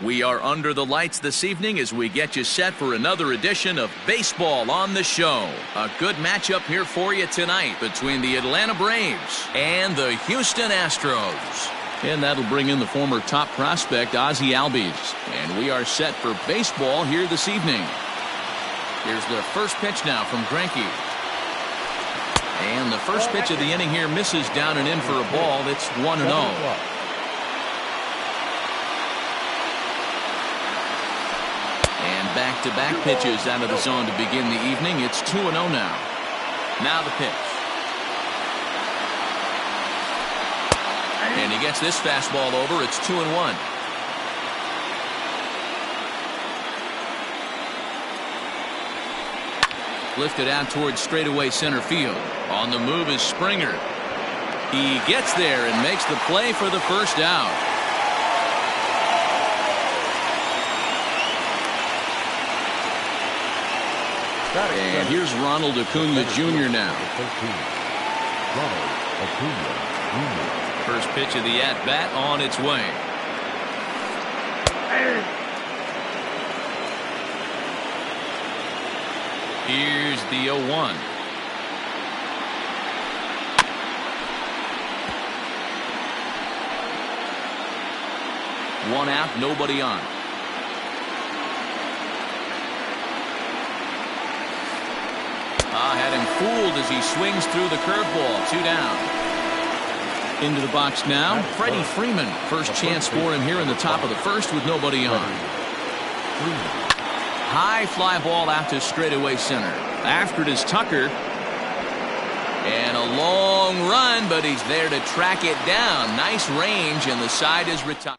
We are under the lights this evening as we get you set for another edition of Baseball on the Show. A good matchup here for you tonight between the Atlanta Braves and the Houston Astros. And that'll bring in the former top prospect, Ozzie Albies. And we are set for baseball here this evening. Here's the first pitch now from Greinke. And the first pitch of the inning here misses down and in for a ball. It's 1-0. And back-to-back pitches out of the zone to begin the evening. It's 2-0 now. Now the pitch. And he gets this fastball over. It's 2-1. Lifted out towards straightaway center field. On the move is Springer. He gets there and makes the play for the first out. And here's Ronald Acuna Jr. now. First pitch of the at-bat on its way. Here's the 0-1. One out, nobody on. Had him fooled as he swings through the curveball. 2 down. Into the box now, Freddie Freeman. First chance for him here in the top of the first with nobody on. High fly ball out to straightaway center. After it is Tucker. And a long run, but he's there to track it down. Nice range, and the side is retired.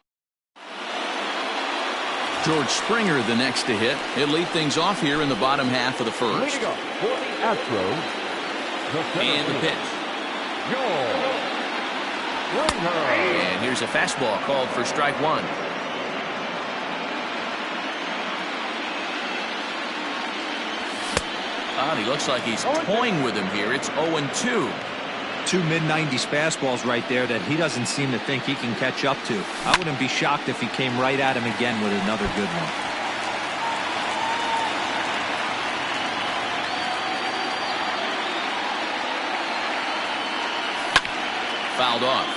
George Springer the next to hit. He'll lead things off here in the bottom half of the first. And the pitch. And here's a fastball called for strike one. He looks like he's toying with him here. It's 0-2. Two mid-90s fastballs right there that he doesn't seem to think he can catch up to. I wouldn't be shocked if he came right at him again with another good one. Fouled off.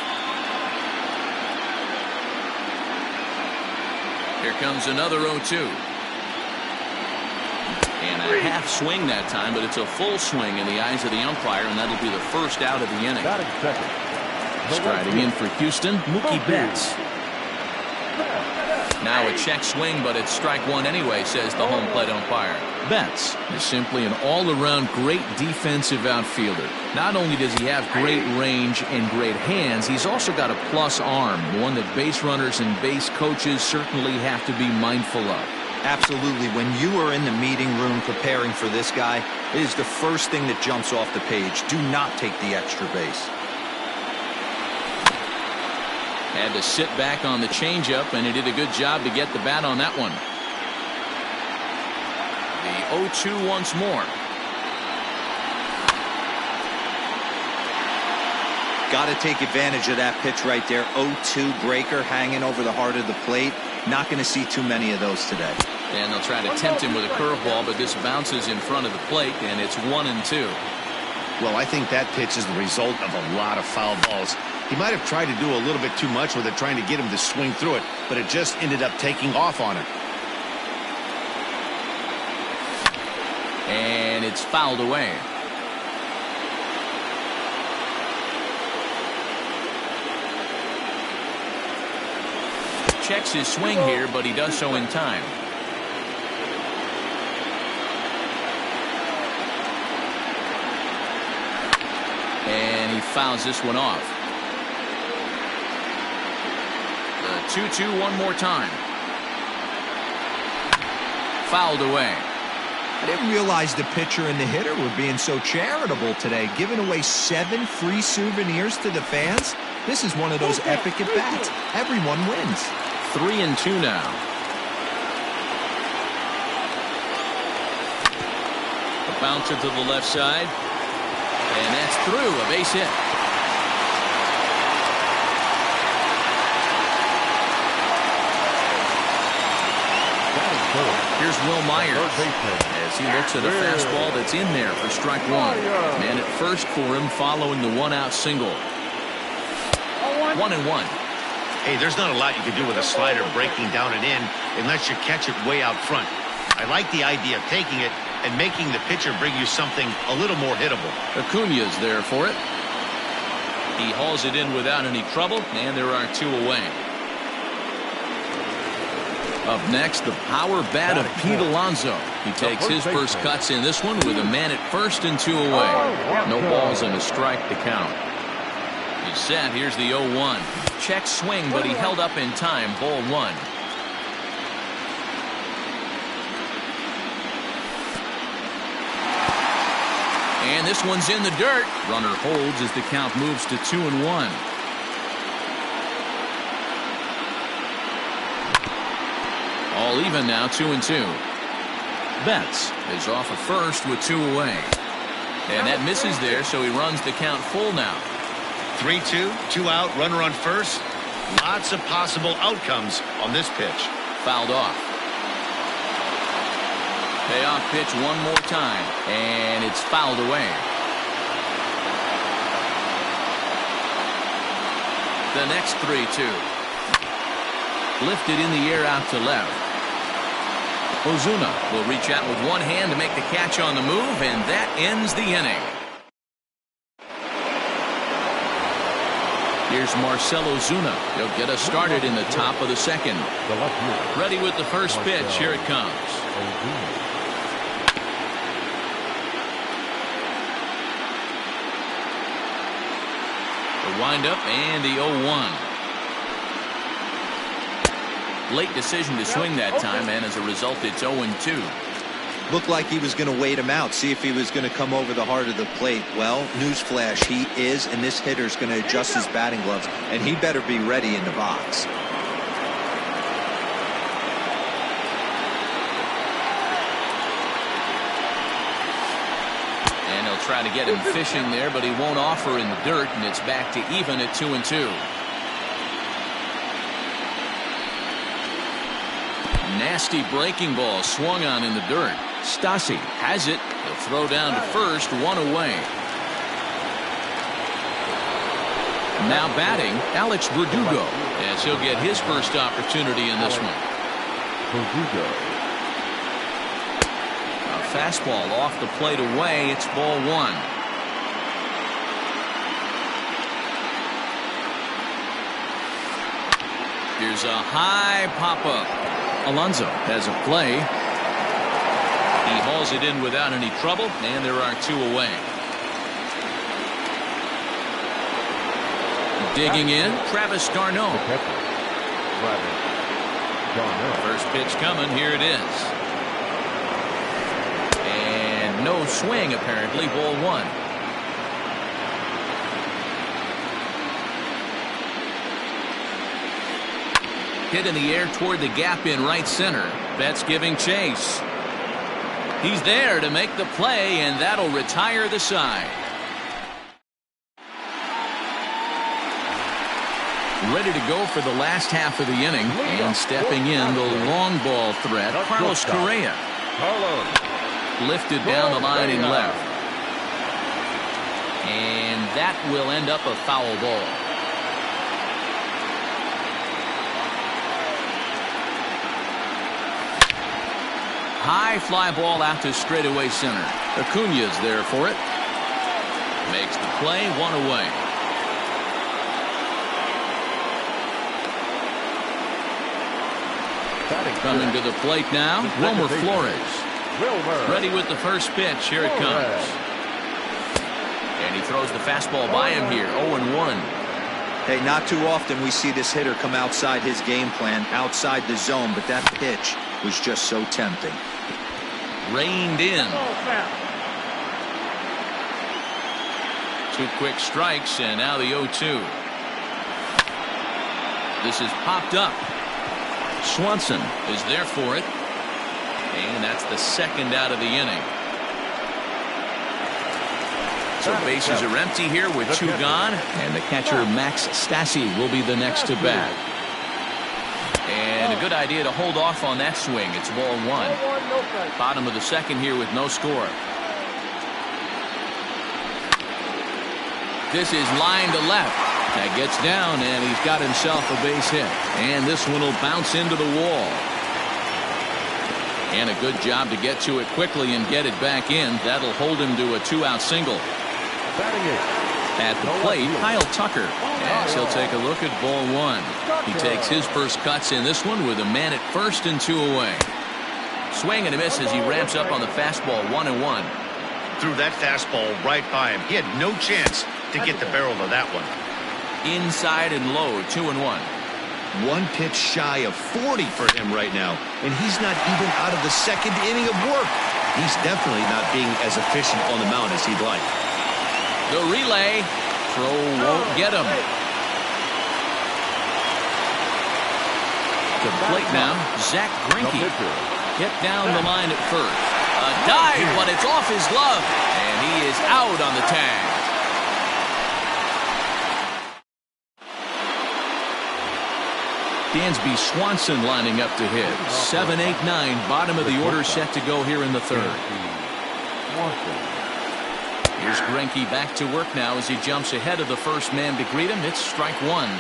Here comes another 0-2. And a half swing that time, but it's a full swing in the eyes of the umpire, and that'll be the first out of the inning. Striding in for Houston, Mookie Betts. Now a check swing, but it's strike one anyway, says the home plate umpire. Betts is simply an all-around great defensive outfielder. Not only does he have great range and great hands, he's also got a plus arm, one that base runners and base coaches certainly have to be mindful of. Absolutely. When you are in the meeting room preparing for this guy, it is the first thing that jumps off the page. Do not take the extra base. Had to sit back on the changeup, and he did a good job to get the bat on that one. The 0-2 once more. Got to take advantage of that pitch right there. 0-2 breaker hanging over the heart of the plate. Not going to see too many of those today. And they'll try to tempt him with a curveball, but this bounces in front of the plate, and it's 1-2. Well, I think that pitch is the result of a lot of foul balls. He might have tried to do a little bit too much with it, trying to get him to swing through it, but it just ended up taking off on him. And it's fouled away. Checks his swing here, but he does so in time. And he fouls this one off. The 2-2 one more time. Fouled away. I didn't realize the pitcher and the hitter were being so charitable today, giving away 7 free souvenirs to the fans. This is one of those epic at-bats. Everyone wins. 3-2 now. A bouncer to the left side. And that's through. A base hit. Here's Will Myers as he looks at a fastball that's in there for strike one. Man at first for him following the one-out single. 1-1. Hey, there's not a lot you can do with a slider breaking down and in unless you catch it way out front. I like the idea of taking it and making the pitcher bring you something a little more hittable. Acuña's there for it. He hauls it in without any trouble, and there are two away. Up next, the power bat of Pete Alonso. He takes his first cuts in this one with a man at first and two away. No balls and a strike to count. He's set. Here's the 0-1. Check swing, but he held up in time. Ball one. And this one's in the dirt. Runner holds as the count moves to 2-1. All even now, 2-2. Betts is off of first with two away. And that misses there, so he runs the count full now. 3-2, two out, runner on first. Lots of possible outcomes on this pitch. Fouled off. Payoff pitch one more time, and it's fouled away. The next 3-2. Lifted in the air out to left. Ozuna will reach out with one hand to make the catch on the move, and that ends the inning. Here's Marcell Ozuna. He'll get us started in the top of the second. Ready with the first pitch. Here it comes. The windup and the 0-1. Late decision to swing that time, and as a result, it's 0-2. Looked like he was going to wait him out, see if he was going to come over the heart of the plate. Well, newsflash, he is, and this hitter's going to adjust his batting gloves, and he better be ready in the box. And he'll try to get him fishing there, but he won't offer in the dirt, and it's back to even at 2-2. Nasty breaking ball swung on in the dirt. Stasi has it. He'll throw down to first, one away. Now batting, Alex Verdugo, as he'll get his first opportunity in this one. Verdugo. A fastball off the plate away. It's ball one. Here's a high pop-up. Alonso has a play. He hauls it in without any trouble, and there are two away. Digging in, Travis d'Arnaud. First pitch coming, here it is. And no swing, apparently, ball one. Hit in the air toward the gap in right center. Betts giving chase. He's there to make the play, and that'll retire the side. Ready to go for the last half of the inning, and stepping in the long ball threat, Carlos Correa. Lifted down the line in left. And that will end up a foul ball. High fly ball out to straightaway center. Acuña's there for it. Makes the play, one away. Coming to the plate now, Wilmer Flores. Ready with the first pitch. Here it comes. And he throws the fastball by him here. 0-1. Hey, not too often we see this hitter come outside his game plan, outside the zone, but that pitch was just so tempting. Reined in. Two quick strikes, and now the 0-2. This is popped up. Swanson is there for it. And that's the second out of the inning. So bases are empty here with two gone. And the catcher, Max Stasi, will be the next to bat. And if good idea to hold off on that swing. It's ball one. Bottom of the second here with no score. This is line to left. That gets down, and he's got himself a base hit. And this one will bounce into the wall. And a good job to get to it quickly and get it back in. That'll hold him to a 2-out single. At the plate, Kyle Tucker. As he'll take a look at ball one. He takes his first cuts in this one with a man at first and 2 away. Swing and a miss as he ramps up on the fastball, 1-1. Threw that fastball right by him. He had no chance to get the barrel of that one. Inside and low, 2-1. One pitch shy of 40 for him right now, and he's not even out of the second inning of work. He's definitely not being as efficient on the mound as he'd like. The relay. Throw won't get him. To the plate now, Zach Greinke. Hit down the line at first. A dive, but it's off his glove, and he is out on the tag. Dansby Swanson lining up to hit. 7, 8, 9. Bottom of the order set to go here in the third. Here's Greinke back to work now as he jumps ahead of the first man to greet him. It's strike one.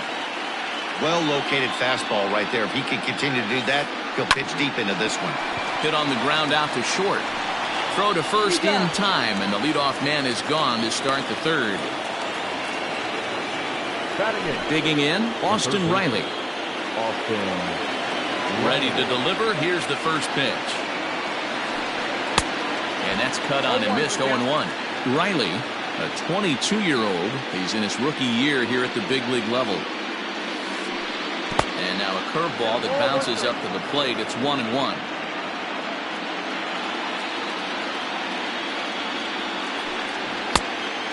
Well-located fastball right there. If he can continue to do that, he'll pitch deep into this one. Hit on the ground out to short. Throw to first in time, and the leadoff man is gone to start the third. Digging in, Austin Riley. Ready to deliver. Here's the first pitch. And that's cut on and missed, 0-1. Riley, a 22-year-old. He's in his rookie year here at the big league level. And now a curveball that bounces up to the plate. It's 1-1.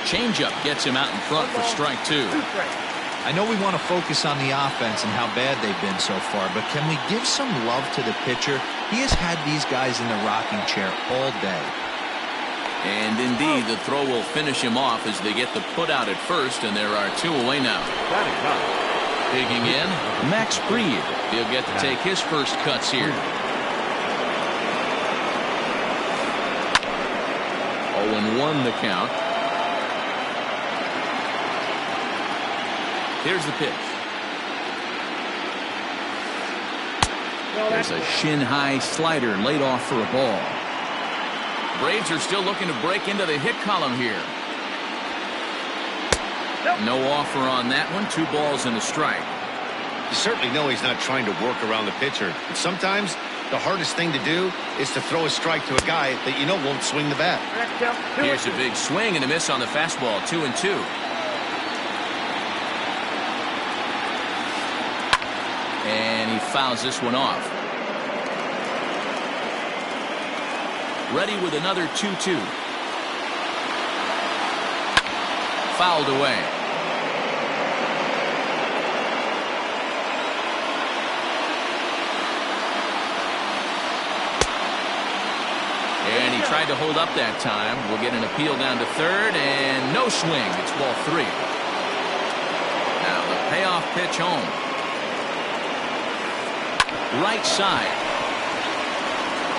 Changeup gets him out in front for strike two. I know we want to focus on the offense and how bad they've been so far, but can we give some love to the pitcher? He has had these guys in the rocking chair all day. And indeed, the throw will finish him off as they get the put out at first, and there are 2 away now. Digging in, Max Fried. He'll get to take his first cuts here. 0-1 the count. Here's the pitch. There's a shin-high slider laid off for a ball. Braves are still looking to break into the hit column here. No offer on that one. 2 balls and a strike. You certainly know he's not trying to work around the pitcher. But sometimes the hardest thing to do is to throw a strike to a guy that you know won't swing the bat. Here's a big swing and a miss on the fastball. 2-2. And he fouls this one off. Ready with another 2-2. Fouled away. And he tried to hold up that time. We'll get an appeal down to third, and no swing. It's ball 3. Now the payoff pitch home. Right side.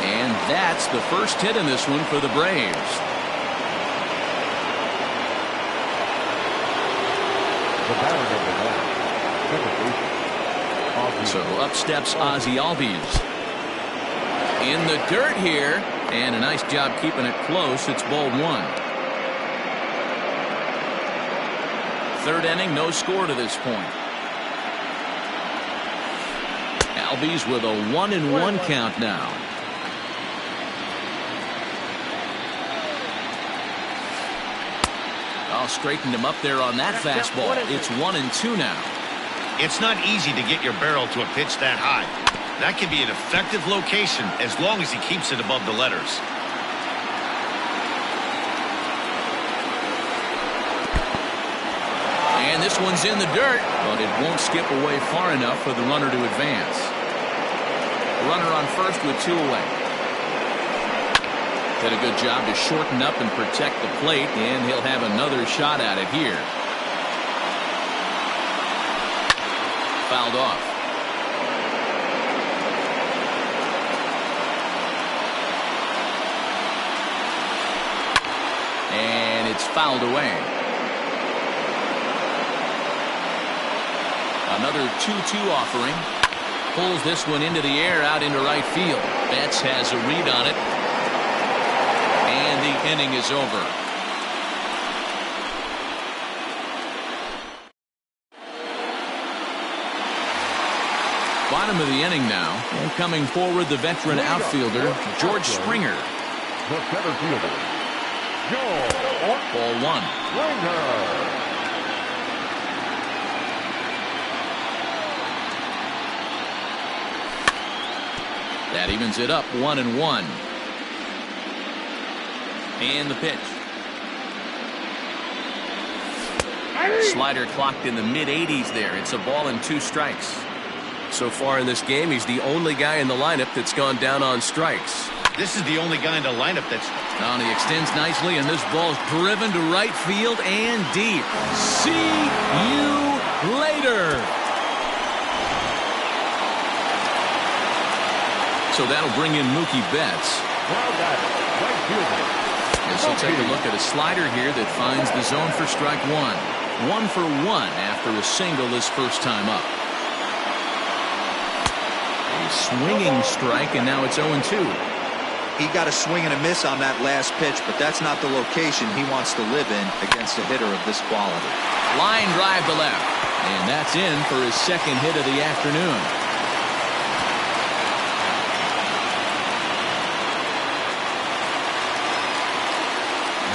And that's the first hit in this one for the Braves. So up steps Ozzie Albies. In the dirt here, and a nice job keeping it close. It's ball 1. Third inning, no score to this point. Albies with a 1-1 count now. I'll straighten him up there on that fastball. It's 1-2 now. It's not easy to get your barrel to a pitch that high. That can be an effective location as long as he keeps it above the letters. And this one's in the dirt, but it won't skip away far enough for the runner to advance. Runner on first with 2 away. Did a good job to shorten up and protect the plate, and he'll have another shot at it here. Fouled off. fouled away. Another 2-2 offering. Pulls this one into the air out into right field. Betts has a read on it. And the inning is over. Bottom of the inning now. And coming forward, the veteran outfielder, George Springer. The center fielder, Ball one. That evens it up 1-1. And the pitch. Slider clocked in the mid-80s there. It's a ball and 2 strikes. So far in this game, he's the only guy in the lineup that's gone down on strikes. This is the only guy in the lineup that's... Now he extends nicely, and this ball's driven to right field and deep. See you later. So that'll bring in Mookie Betts. As he'll take a look at a slider here that finds the zone for strike one. 1 for 1 after a single his first time up. A swinging strike, and now it's 0-2. He got a swing and a miss on that last pitch, but that's not the location he wants to live in against a hitter of this quality. Line drive to left, and that's in for his second hit of the afternoon.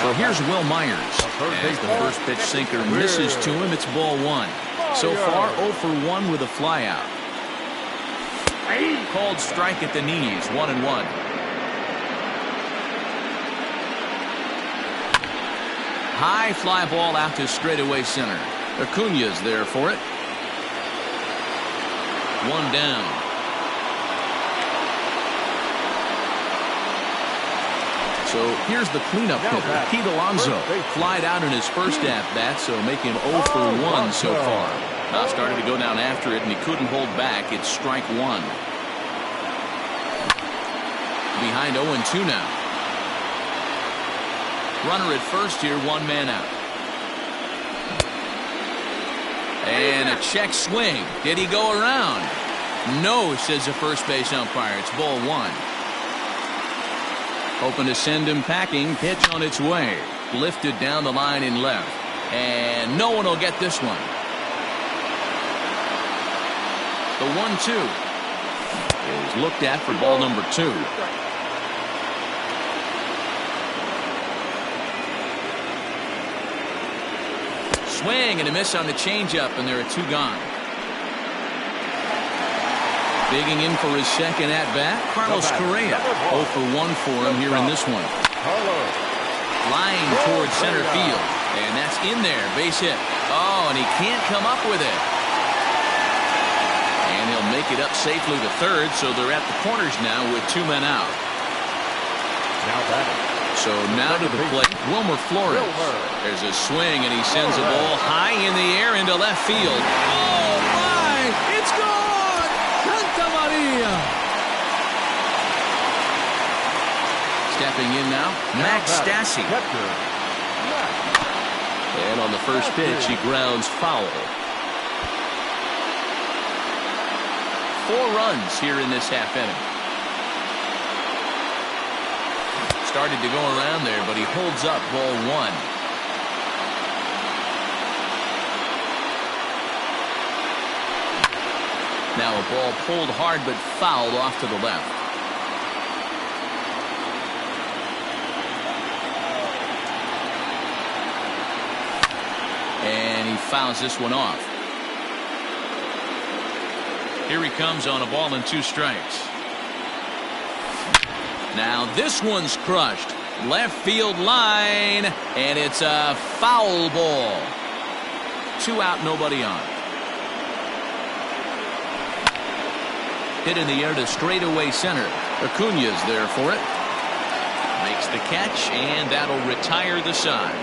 So here's Will Myers. As the first pitch sinker misses to him, it's ball 1. So far, 0 for 1 with a flyout. Called strike at the knees, 1-1. High fly ball out to straightaway center. Acuna's there for it. 1 down. So here's the cleanup hitter, Pete Alonso. Flied out in his first at-bat, so making 0 for 1 so far. Now started to go down after it, and he couldn't hold back. It's strike 1. Behind 0-2 now. Runner at first here, 1 man out. And a check swing. Did he go around? No, says the first base umpire. It's ball 1. Hoping to send him packing. Pitch on its way. Lifted down the line in left. And no one will get this one. The 1-2 is looked at for ball number 2. Swing and a miss on the changeup, and there are 2 gone. Digging in for his second at-bat, Carlos Correa. 0 for 1 for him here in this one. Line towards center field, and that's in there, base hit. Oh, and he can't come up with it. And he'll make it up safely to third, so they're at the corners now with 2 men out. Now batting. So now to the plate, Wilmer Flores. There's a swing, and he sends a ball high in the air into left field. Oh, my! It's gone! Santa Maria! Stepping in now, Max Stassi. And on the first pitch, he grounds foul. 4 runs here in this half inning. Started to go around there, but he holds up ball 1. Now a ball pulled hard but fouled off to the left. And he fouls this one off. Here he comes on a ball and 2 strikes. Now this one's crushed. Left field line, and it's a foul ball. 2 out, nobody on. Hit in the air to straightaway center. Acuna's there for it. Makes the catch, and that'll retire the side.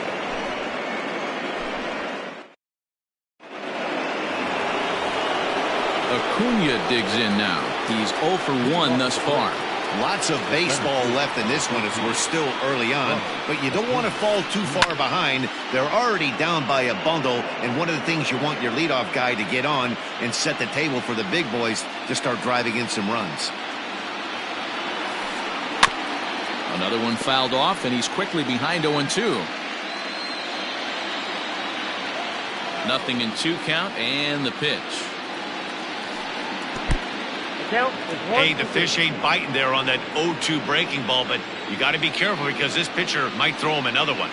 Acuna digs in now. He's 0 for 1 thus far. Lots of baseball left in this one as we're still early on, but you don't want to fall too far behind. They're already down by a bundle, and one of the things you want your leadoff guy to get on and set the table for the big boys to start driving in some runs. Another one fouled off, and he's quickly behind 0-2. Nothing in 2 count, and the pitch. Hey, the fish ain't biting there on that 0-2 breaking ball, but you got to be careful because this pitcher might throw him another one.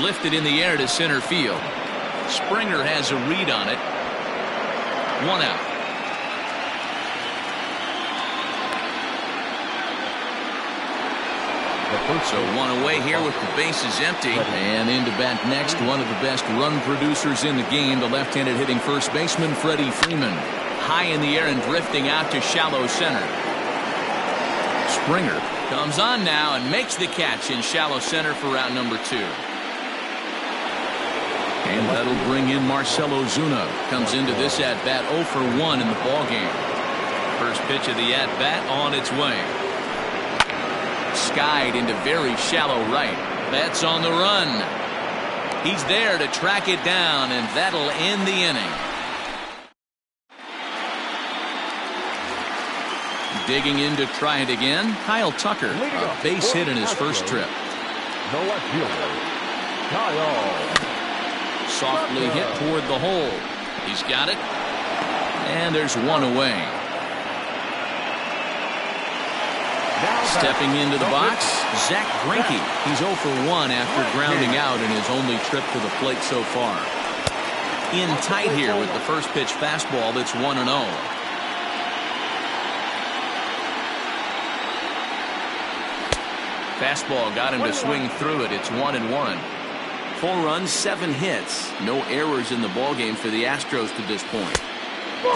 Lifted in the air to center field. Springer has a read on it. 1 out. So 1 away here with the bases empty. And into bat next, one of the best run producers in the game, the left-handed hitting first baseman, Freddie Freeman. High in the air and drifting out to shallow center. Springer comes on now and makes the catch in shallow center for out number 2. And that'll bring in Marcell Ozuna. Comes into this at-bat 0 for 1 in the ballgame. First pitch of the at-bat on its way. Skied into very shallow right. Betts on the run. He's there to track it down, and that'll end the inning. Digging in to try it again, Kyle Tucker, a base hit in his first trip. The left fielder, Kyle. Softly hit toward the hole. He's got it. And there's 1 away. Stepping into the box, Zach Greinke. He's 0 for 1 after grounding out in his only trip to the plate so far. In tight here with the first pitch fastball that's 1-0. Fastball got him to swing through it. It's 1-1. 4 runs, 7 hits. No errors in the ballgame for the Astros to this point.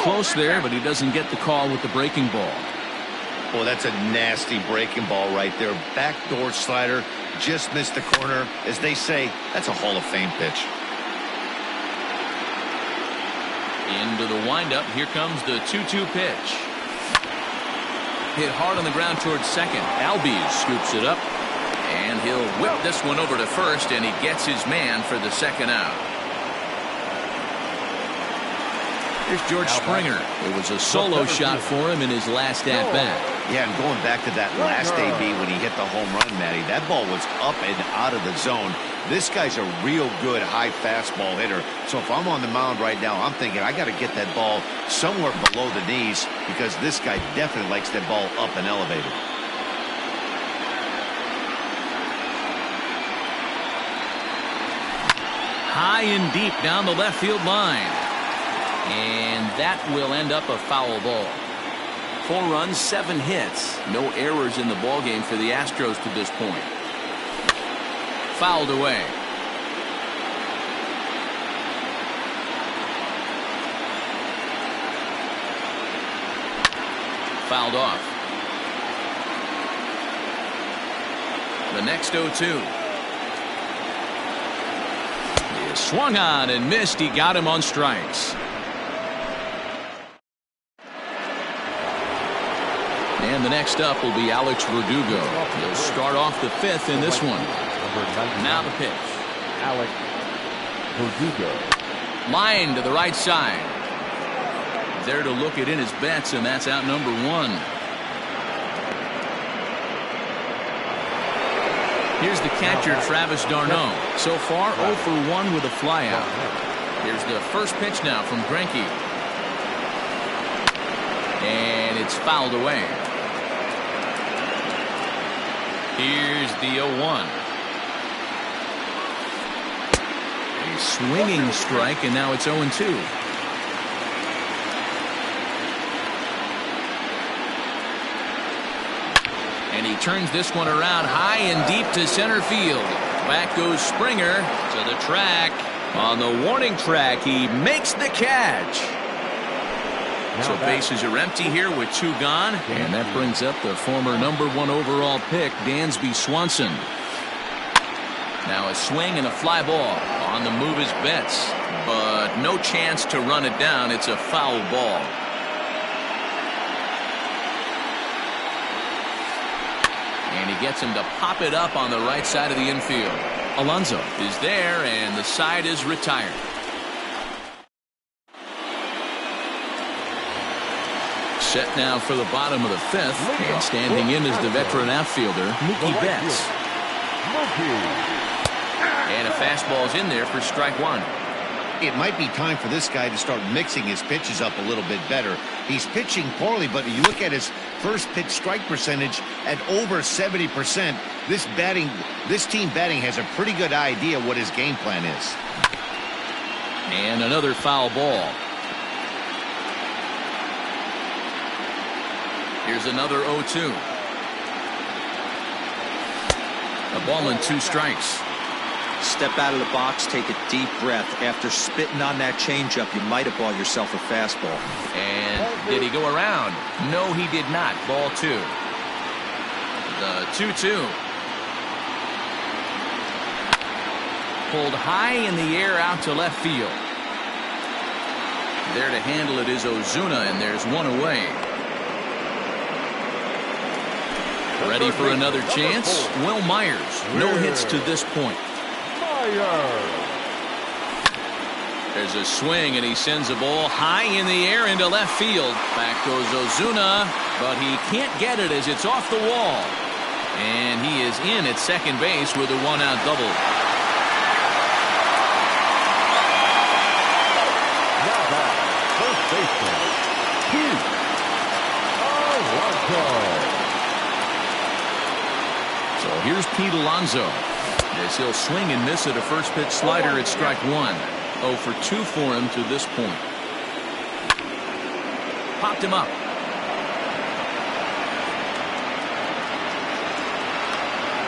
Close there, but he doesn't get the call with the breaking ball. Boy, that's a nasty breaking ball right there. Backdoor slider, just missed the corner. As they say, that's a Hall of Fame pitch. Into the windup. Here comes the 2-2 pitch. Hit hard on the ground towards second. Albies scoops it up. And he'll whip this one over to first, and he gets his man for the second out. Here's George Springer. It was a solo shot for him in his last at-bat. Yeah, and going back to that last AB when he hit the home run, Matty, that ball was up and out of the zone. This guy's a real good high fastball hitter. So if I'm on the mound right now, I'm thinking I got to get that ball somewhere below the knees because this guy definitely likes that ball up and elevated. High and deep down the left field line. And that will end up a foul ball. 4 runs, 7 hits. No errors in the ballgame for the Astros to this point. Fouled away. Fouled off. The next 0-2. He swung on and missed. He got him on strikes. And the next up will be Alex Verdugo. He'll start off the 5th in this one. Now the pitch. Alex Verdugo. Line to the right side. There to look it in his bets, and that's out number 1. Here's the catcher, Travis d'Arnaud. So far, 0 for 1 with a flyout. Here's the first pitch now from Greinke. And it's fouled away. Here's the 0-1. A swinging strike, and now it's 0-2. And he turns this one around high and deep to center field. Back goes Springer to the track. On the warning track, he makes the catch. So bases are empty here with 2 gone. And that brings up the former number 1 overall pick, Dansby Swanson. Now a swing and a fly ball. On the move is Betts. But no chance to run it down. It's a foul ball. he gets him to pop it up on the right side of the infield. Alonso is there, and the side is retired. Set now for the bottom of the fifth, and standing in is the veteran outfielder, Mookie Betts. And a fastball's in there for strike one. It might be time for this guy to start mixing his pitches up a little bit better. He's pitching poorly, but you look at his first pitch strike percentage at over 70%. This team batting has a pretty good idea what his game plan is. And another foul ball. Here's another 0-2. A ball and 2 strikes. Step out of the box, take a deep breath. After spitting on that changeup, you might have bought yourself a fastball. And did he go around? No, he did not. Ball 2. The 2-2. Pulled high in the air out to left field. There to handle it is Ozuna, and there's one away. Ready for another chance? Will Myers. No hits to this point. There's a swing, and he sends a ball high in the air into left field. Back goes Ozuna, but he can't get it as it's off the wall. And he is in at second base with a 1-out double. Now back, first baseman, Pete Alonso. So here's Pete Alonso, as he'll swing and miss at a first pitch slider at strike one. 0 for 2 for him to this point. Popped him up.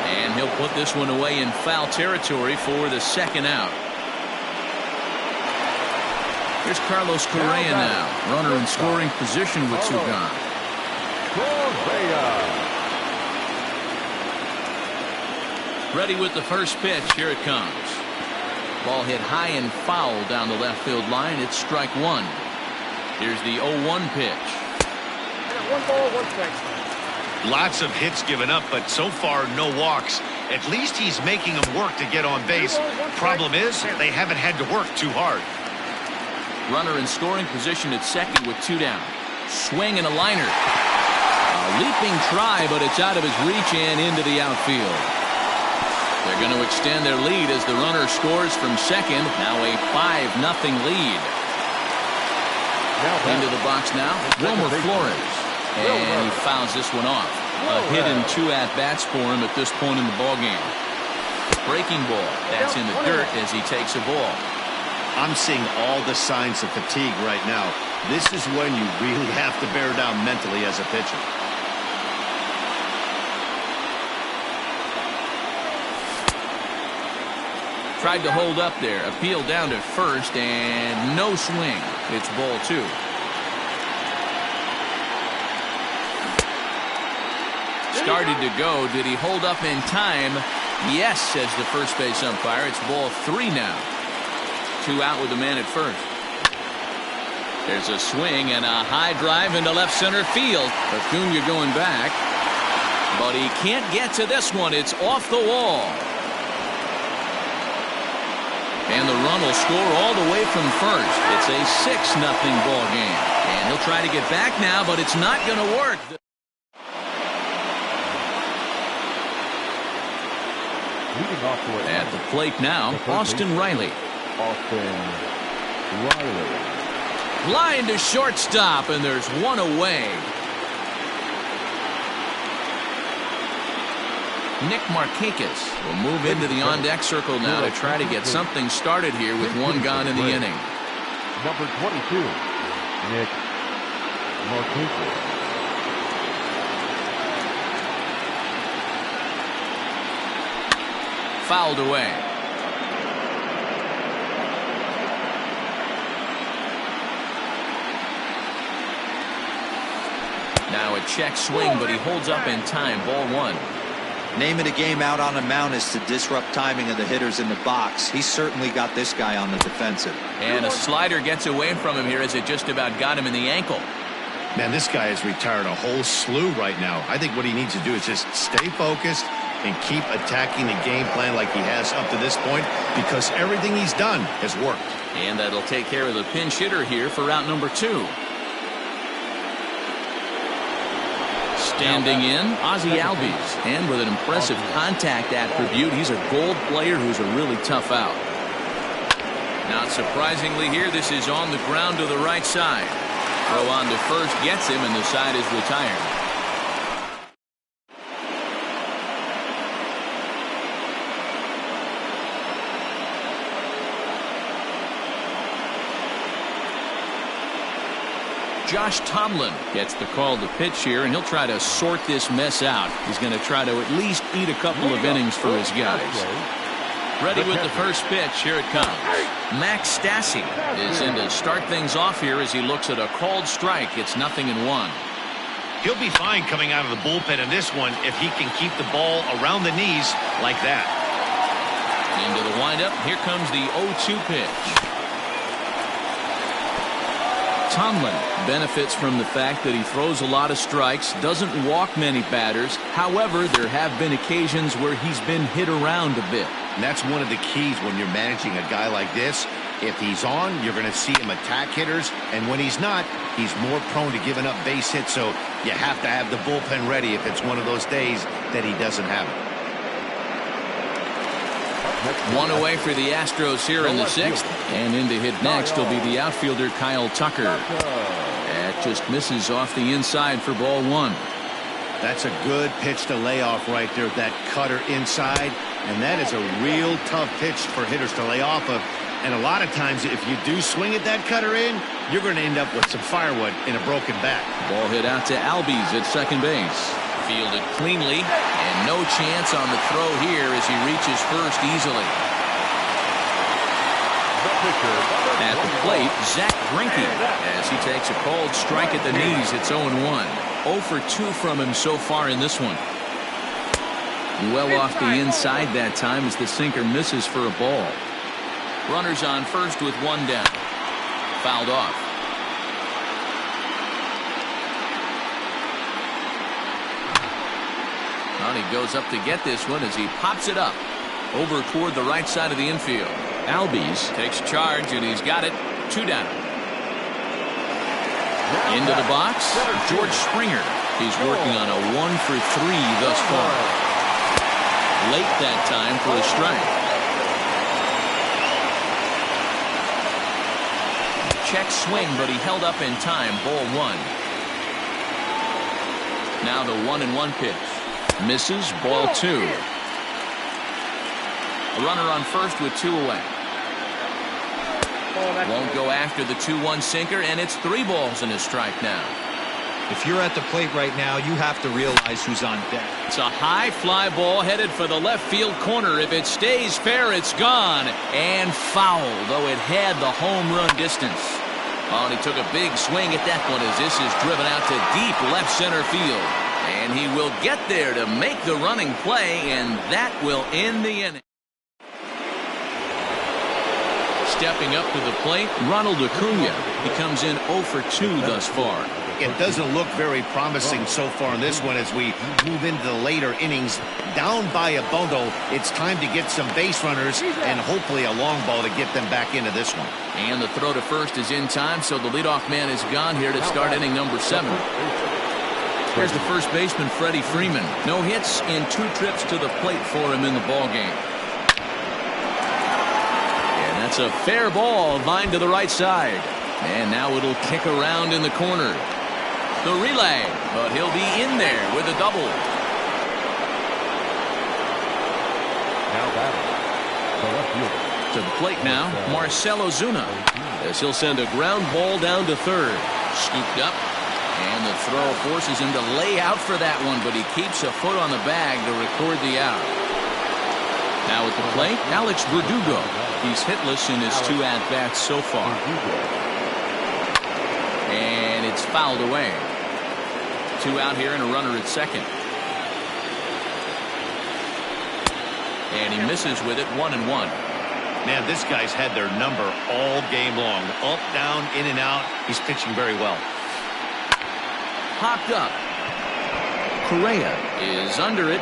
And he'll put this one away in foul territory for the second out. Here's Carlos Correa now. Runner in scoring position with 2 gone. Ready with the first pitch. Here it comes. Ball hit high and foul down the left field line. It's strike one. Here's the 0-1 pitch. 1 ball, 1 strike. Lots of hits given up, but so far no walks. At least he's making them work to get on base. Problem is, they haven't had to work too hard. Runner in scoring position at second with 2 down. Swing and a liner. A leaping try, but it's out of his reach and into the outfield. They're going to extend their lead as the runner scores from second. Now a 5-0 lead. Into the box now, Wilmer Flores. And he fouls this one off. A hit and 2 at-bats for him at this point in the ballgame. Breaking ball. That's in the dirt as he takes a ball. I'm seeing all the signs of fatigue right now. This is when you really have to bear down mentally as a pitcher. Tried to hold up there. Appeal down to first, and no swing. It's ball 2. Started to go. Did he hold up in time? Yes, says the first base umpire. It's ball 3 now. 2 out with the man at first. There's a swing and a high drive into left center field. Acuna going back. But he can't get to this one. It's off the wall. And the run will score all the way from first. It's a 6-0 ball game. And he'll try to get back now, but it's not going to work. At the plate now, Austin Riley. Line to shortstop, and there's one away. Nick Markakis will move into the on-deck circle now to try to get something started here with 1 gone in the inning. Number 22, Nick Markakis. Fouled away. Now a check swing, but he holds up in time. Ball 1. Name of the game out on the mound is to disrupt timing of the hitters in the box. He's certainly got this guy on the defensive. And a slider gets away from him here as it just about got him in the ankle. Man, this guy has retired a whole slew right now. I think what he needs to do is just stay focused and keep attacking the game plan like he has up to this point, because everything he's done has worked. And that'll take care of the pinch hitter here for route number 2. Standing in, Ozzie Albies. And with an impressive contact attribute, he's a gold player who's a really tough out. Not surprisingly here, this is on the ground to the right side. Throw on to first gets him, and the side is retired. Josh Tomlin gets the call to pitch here, and he'll try to sort this mess out. He's going to try to at least eat a couple of innings for his guys. Ready with the first pitch. Here it comes. Max Stassi is in to start things off here as he looks at a called strike. It's 0-1. He'll be fine coming out of the bullpen in this one if he can keep the ball around the knees like that. Into the windup. Here comes the 0-2 pitch. Tomlin benefits from the fact that he throws a lot of strikes, doesn't walk many batters. However, there have been occasions where he's been hit around a bit. And that's one of the keys when you're managing a guy like this. If he's on, you're going to see him attack hitters. And when he's not, he's more prone to giving up base hits. So you have to have the bullpen ready if it's one of those days that he doesn't have it. One away for the Astros here in the 6th. And in to hit next will be the outfielder Kyle Tucker. That just misses off the inside for ball 1. That's a good pitch to lay off right there, that cutter inside. And that is a real tough pitch for hitters to lay off of. And a lot of times, if you do swing at that cutter in, you're going to end up with some firewood in a broken bat. Ball hit out to Albies at second base. Fielded cleanly, and no chance on the throw here as he reaches first easily. At the plate, Zach Greinke as he takes a called strike at the knees. It's 0-1. 0 for 2 from him so far in this one. Well off the inside that time as the sinker misses for a ball. Runners on first with 1 down. Fouled off. Well, he goes up to get this one as he pops it up over toward the right side of the infield. Albies takes charge, and he's got it. 2 down. Into the box, George Springer. He's working on a 1 for 3 thus far. Late that time for a strike. Check swing, but he held up in time. Ball 1. Now the 1-1 pitch. Misses. Ball 2. A runner on first with 2 away. Won't go after the 2-1 sinker, and it's 3 balls and a strike now. If you're at the plate right now, you have to realize who's on deck. It's a high fly ball headed for the left field corner. If it stays fair, it's gone. And foul, though it had the home run distance. Oh, and he took a big swing at that one as this is driven out to deep left center field. And he will get there to make the running play, and that will end the inning. Stepping up to the plate, Ronald Acuna. He comes in 0 for 2 thus far. It doesn't look very promising so far in this one as we move into the later innings. Down by a bundle, it's time to get some base runners and hopefully a long ball to get them back into this one. And the throw to first is in time, so the leadoff man is gone here to start inning number 7. Here's the first baseman, Freddie Freeman. No hits in 2 trips to the plate for him in the ballgame. And that's a fair ball, lined to the right side. And now it'll kick around in the corner. The relay, but he'll be in there with a double. Now batting, the left fielder. To the plate now, Marcell Ozuna, as he'll send a ground ball down to third. Scooped up, and the throw forces him to lay out for that one, but he keeps a foot on the bag to record the out. Now at the plate, Alex Verdugo. He's hitless in his 2 at-bats so far. And it's fouled away. 2 out here and a runner at second. And he misses with it. 1-1. Man, this guy's had their number all game long. Up, down, in and out. He's pitching very well. popped up. Correa is under it.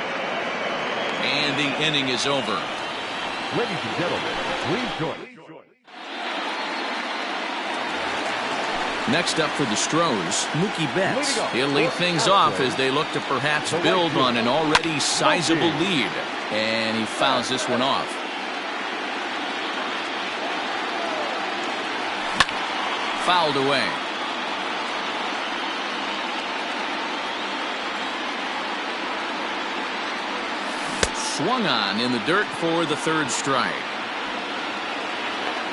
And the inning is over. Ladies and gentlemen, please join. Next up for the Stros, Mookie Betts. He'll lead things off as they look to perhaps build on an already sizable lead. And he fouls this one off. Fouled away. Swung on in the dirt for the third strike.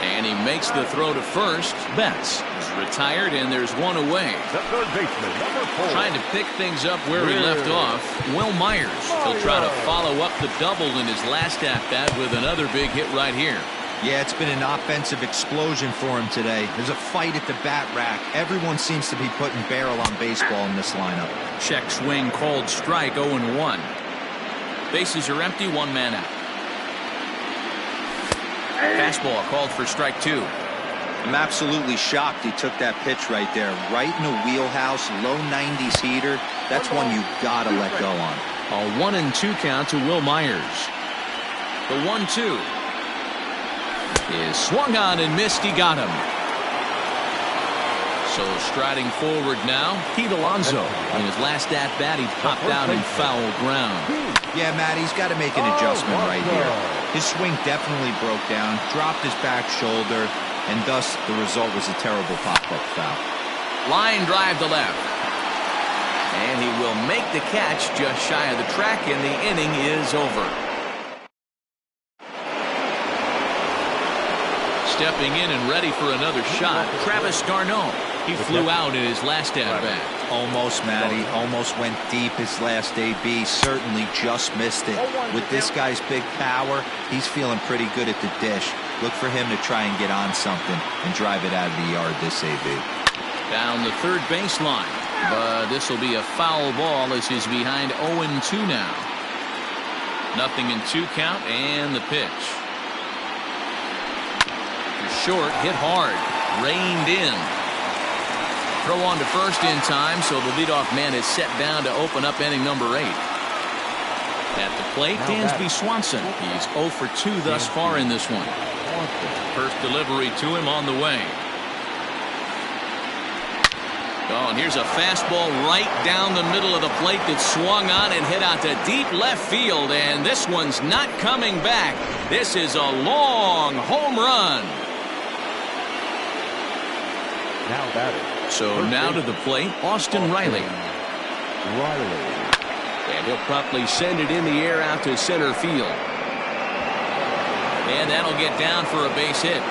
And he makes the throw to first. Betts is retired, and there's one away. The third baseman, number 4. Trying to pick things up where he left off. Will Myers. He'll try to follow up the double in his last at-bat with another big hit right here. Yeah, it's been an offensive explosion for him today. There's a fight at the bat rack. Everyone seems to be putting barrel on baseball in this lineup. Check swing called strike 0-1. Bases are empty, one man out. Fastball called for strike 2. I'm absolutely shocked he took that pitch right there. Right in the wheelhouse, low 90s heater. That's one you gotta let go on. A 1-2 count to Will Myers. The 1-2 is swung on and missed. He got him. So striding forward now, Pete Alonso. In his last at-bat, he popped out in foul ground. Yeah, Matt, he's got to make an adjustment right here. His swing definitely broke down, dropped his back shoulder, and thus the result was a terrible pop-up foul. Line drive to left. And he will make the catch just shy of the track, and the inning is over. Stepping in and ready for another shot, Travis d'Arnaud. He flew out in his last at-bat. Almost, Matty. Almost went deep his last AB. Certainly just missed it. With this guy's big power, he's feeling pretty good at the dish. Look for him to try and get on something and drive it out of the yard this AB. Down the third baseline. But this will be a foul ball as he's behind 0-2 now. 0-2 count and the pitch. Short, hit hard, reined in. Throw on to first in time, so the leadoff man is set down to open up inning number 8. At the plate, Dansby Swanson. He's 0 for 2 thus far in this one. First delivery to him on the way. Oh, and here's a fastball right down the middle of the plate that swung on and hit out to deep left field, and this one's not coming back. This is a long home run. Now batting. So now to the plate, Austin Riley. And he'll promptly send it in the air out to center field. And that'll get down for a base hit.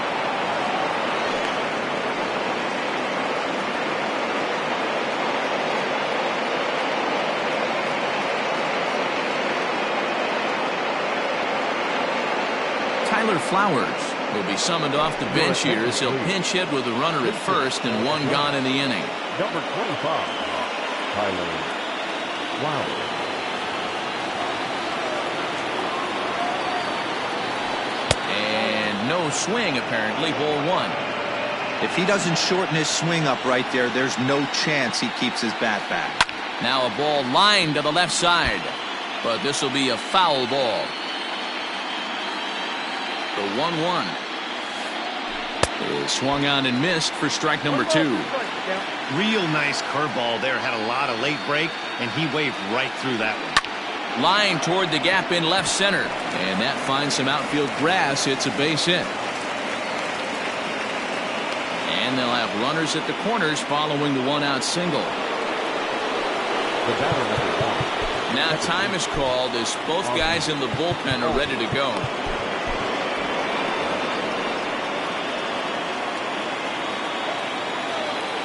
Tyler Flowers will be summoned off the bench here as he'll pinch hit with a runner at first and one gone in the inning. Number 25, Tyler Flowers. And no swing, apparently, ball 1. If he doesn't shorten his swing up right there, there's no chance he keeps his bat back. Now a ball lined to the left side, but this will be a foul ball. The 1-1 is swung on and missed for strike number 2. Real nice curveball there. Had a lot of late break, and he waved right through that one. Line toward the gap in left center, and that finds some outfield grass. It's a base hit. And they'll have runners at the corners following the one-out single. The batter number 5. Now time is called as both guys in the bullpen are ready to go.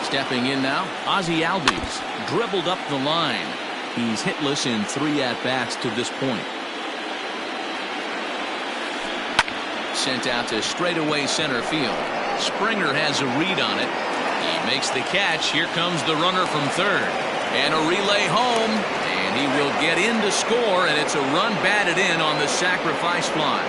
Stepping in now, Ozzie Albies dribbled up the line. He's hitless in 3 at-bats to this point. Sent out to straightaway center field. Springer has a read on it. He makes the catch. Here comes the runner from third. And a relay home. And he will get in to score, and it's a run batted in on the sacrifice fly.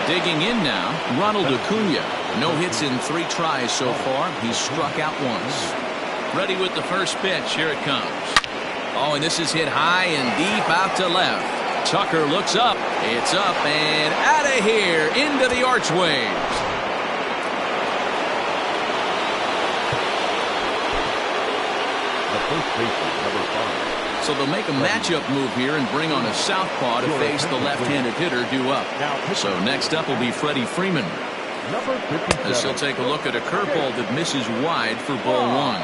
Digging in now, Ronald Acuna. No hits in 3 tries so far. He's struck out once. Ready with the first pitch. Here it comes. Oh, and this is hit high and deep out to left. Tucker looks up. It's up and out of here into the archways. The first baseman, number 5. So they'll make a matchup move here and bring on a southpaw to face the left-handed hitter due up. So next up will be Freddie Freeman. Number 57. As he'll take a look at a curveball that misses wide for ball 1.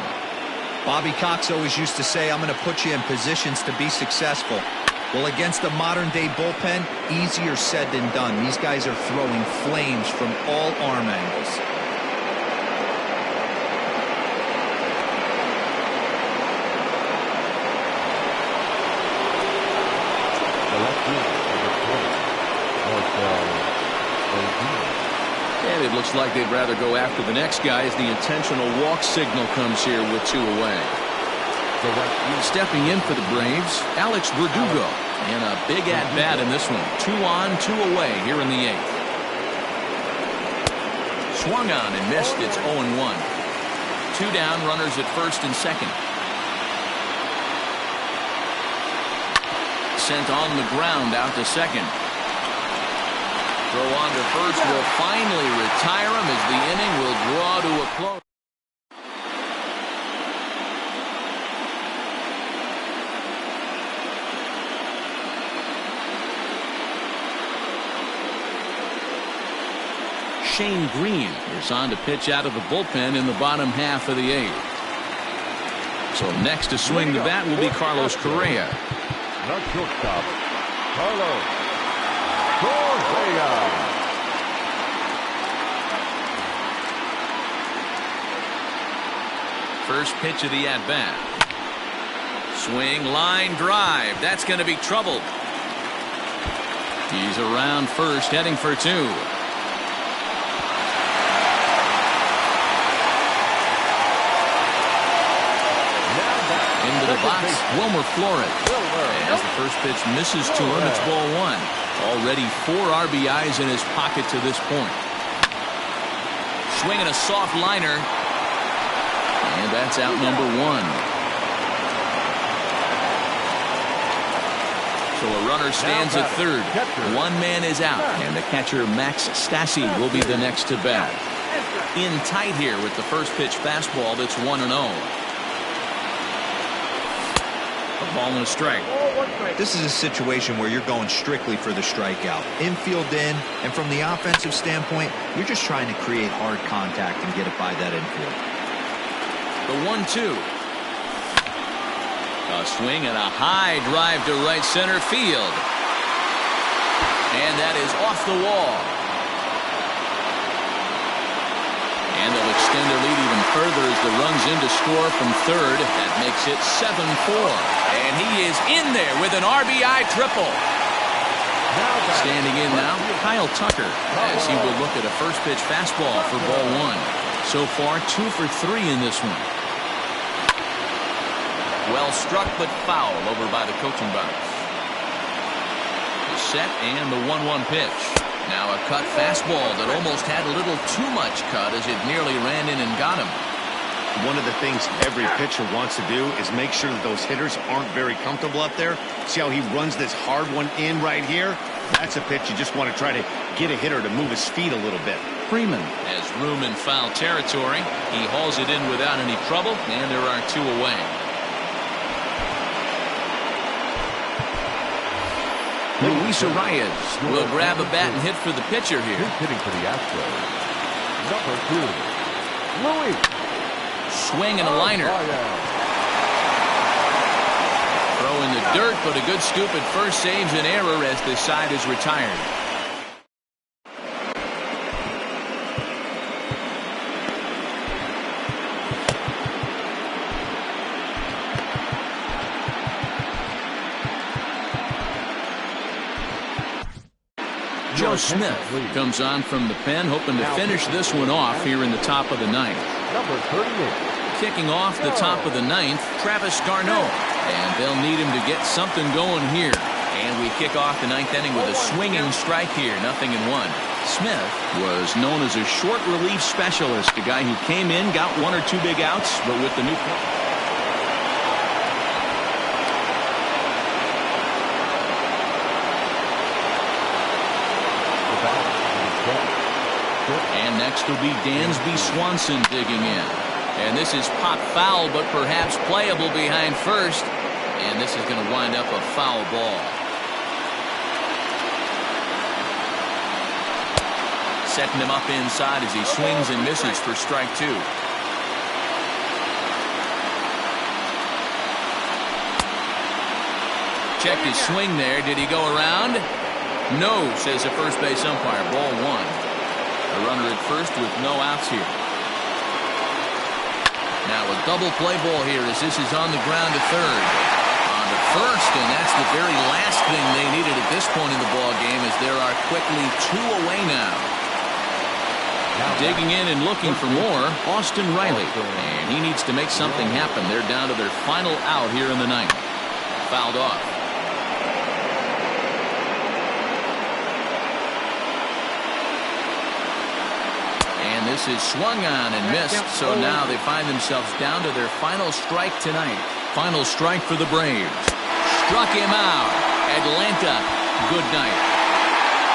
Bobby Cox always used to say, I'm going to put you in positions to be successful. Well, against the modern-day bullpen, easier said than done. These guys are throwing flames from all arm angles. The left fielder, number 20. And it looks like they'd rather go after the next guy as the intentional walk signal comes here with 2 away. Stepping in for the Braves, Alex Verdugo. And a big at-bat in this one. 2 on, 2 away here in the 8th. Swung on and missed. It's 0-1. 2 down, runners at first and second. Sent on the ground out to second. Throw on to first will finally retire him as the inning will draw to a close. Shane Green is on to pitch out of the bullpen in the bottom half of the 8th. So next to swing the bat will be Carlos Correa. Not shortstop, Carlos Correa. First pitch of the at-bat. Swing, line drive. That's going to be trouble. He's around first, heading for 2. Into the box, Wilmer Flores. As the first pitch misses to him, it's ball 1. Already 4 RBIs in his pocket to this point. Swinging a soft liner. And that's out number 1. So a runner stands at third. 1 man is out. And the catcher, Max Stassi, will be the next to bat. In tight here with the first pitch fastball that's 1-0. A ball and a strike. This is a situation where you're going strictly for the strikeout. Infield in, and from the offensive standpoint, you're just trying to create hard contact and get it by that infield. The 1-2. A swing and a high drive to right center field. And that is off the wall. And they'll extend their lead even further as the runs in to score from third. That makes it 7-4. And he is in there with an RBI triple. Standing in now, Kyle Tucker, as he will look at a first pitch fastball for ball 1. So far, 2 for 3 in this one. Well struck, but foul over by the coaching box. The set and the 1-1 pitch. Now a cut fastball that almost had a little too much cut as it nearly ran in and got him. One of the things every pitcher wants to do is make sure that those hitters aren't very comfortable up there. See how he runs this hard one in right here? That's a pitch you just want to try to get a hitter to move his feet a little bit. Freeman has room in foul territory. He hauls it in without any trouble, and there are 2 away. Luis Arias will grab a bat and hit for the pitcher here. He's hitting for the Astros. Number 2, Luis. Swing and a liner. Throw in the dirt, but a good scoop at first saves an error as this side is retired. Joe Smith comes on from the pen, hoping to finish this one off here in the top of the 9th. Number 38. Kicking off the top of the 9th, Travis Garneau. And they'll need him to get something going here. And we kick off the 9th inning with a swinging strike here, 0-1. Smith was known as a short relief specialist, a guy who came in, got 1 or 2 big outs, but with the new and next will be Dansby Swanson digging in. And this is pop foul, but perhaps playable behind first. And this is going to wind up a foul ball. Setting him up inside as he swings and misses for strike 2. Checked his swing there. Did he go around? No, says the first base umpire. Ball 1. A runner at first with no outs here. Now a double play ball here as this is on the ground to third. On to first, and that's the very last thing they needed at this point in the ball game, as there are quickly 2 away now. Digging in and looking for more, Austin Riley. And he needs to make something happen. They're down to their final out here in the 9th. Fouled off. And this is swung on and missed, so now they find themselves down to their final strike tonight. Final strike for the Braves. Struck him out. Atlanta, good night.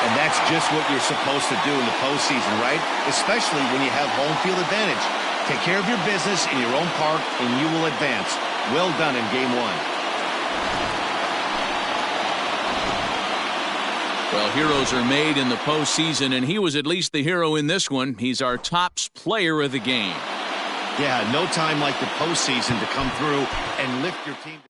And that's just what you're supposed to do in the postseason, right? Especially when you have home field advantage. Take care of your business in your own park, and you will advance. Well done in Game 1. Well, heroes are made in the postseason, and he was at least the hero in this one. He's our top player of the game. Yeah, no time like the postseason to come through and lift your team.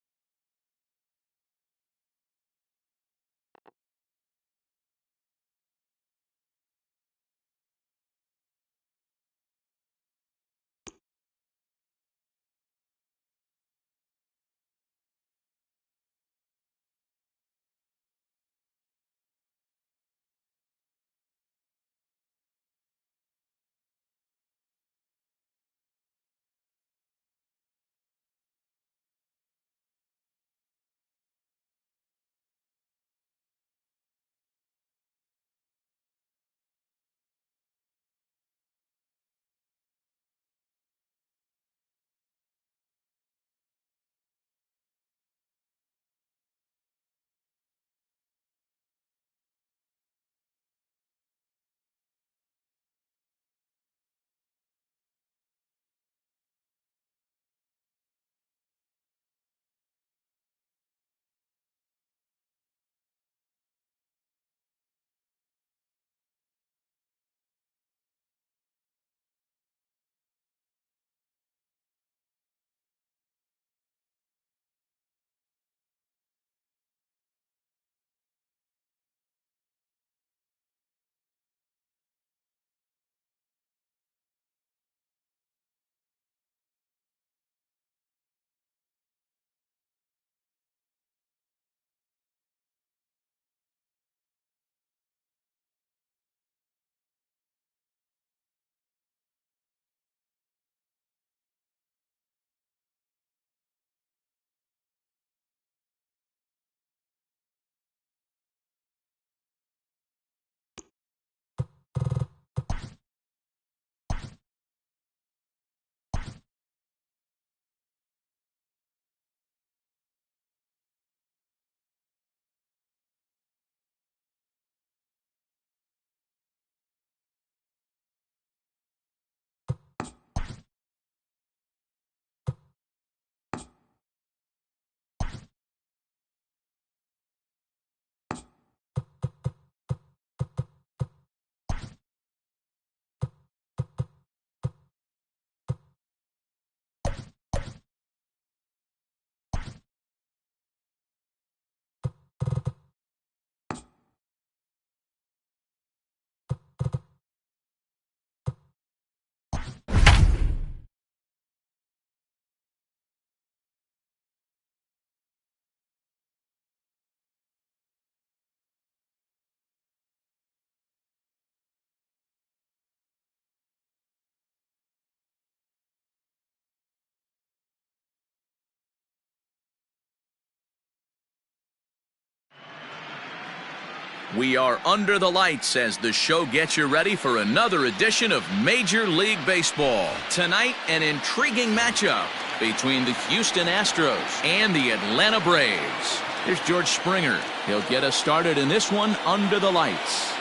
We are under the lights as the show gets you ready for another edition of Major League Baseball. Tonight, an intriguing matchup between the Houston Astros and the Atlanta Braves. Here's George Springer. He'll get us started in this one under the lights.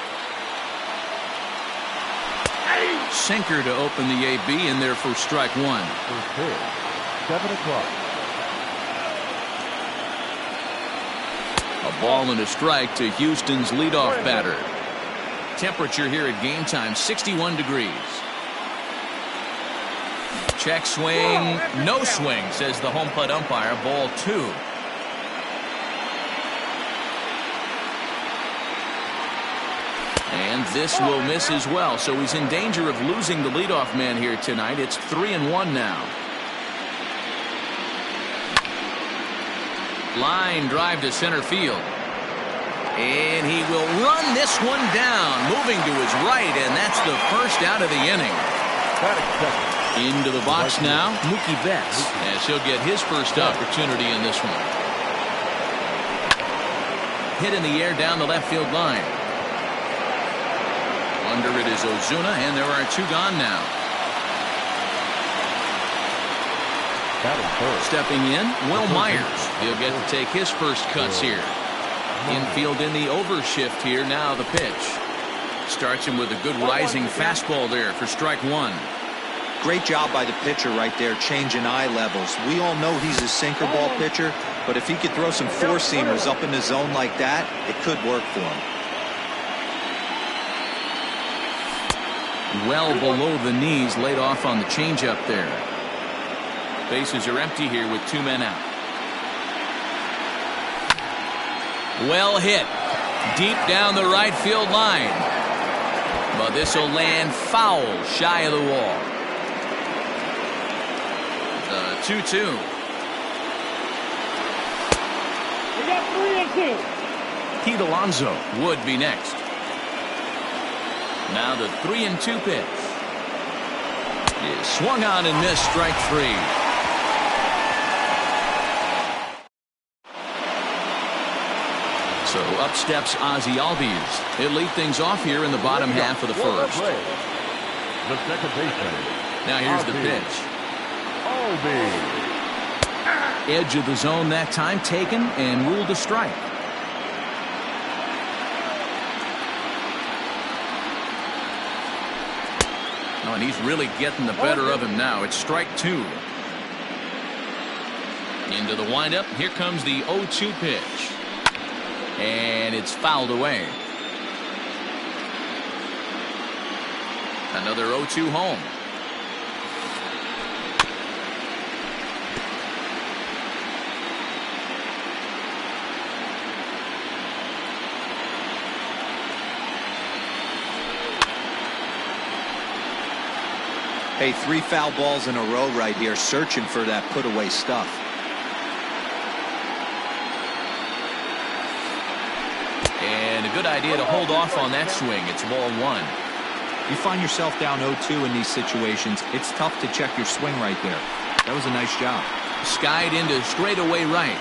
Sinker to open the AB in there for strike one. 7 o'clock. A ball and a strike to Houston's leadoff batter. Temperature here at game time, 61 degrees. Check swing, no swing, says the home plate umpire. Ball two. And this will miss as well, so he's in danger of losing the leadoff man here tonight. It's 3-1 now. Line drive to center field. And he will run this one down, moving to his right, and that's the first out of the inning. Into the box now, Mookie Betts, as he'll get his first opportunity in this one. Hit in the air down the left field line. Under it is Ozuna, and there are two gone now. Stepping in, Will Myers. He'll get to take his first cuts here. Infield in the overshift here. Now the pitch. Starts him with a good rising fastball there for strike one. Great job by the pitcher right there, changing eye levels. We all know he's a sinker ball pitcher, but if he could throw some four-seamers up in the zone like that, it could work for him. Well below the knees, laid off on the changeup there. Bases are empty here with two men out. Well hit. Deep down the right field line. But this will land foul shy of the wall. The 2-2. We got 3-2. Pete Alonso would be next. Now the 3-2 pitch. Is swung on and missed, strike three. So up steps Ozzie Albies. He'll lead things off here in the bottom half of the first. The second baseman. Now here's the pitch. Edge of the zone that time taken and ruled a strike. Oh, and he's really getting the better of him now. It's strike two. Into the windup. Here comes the 0-2 pitch. And it's fouled away. Another 0-2 home. Hey, 3 foul balls in a row right here, searching for that put-away stuff. And a good idea to hold off on that swing. It's ball one. You find yourself down 0-2 in these situations, it's tough to check your swing right there. That was a nice job. Skied into straightaway right.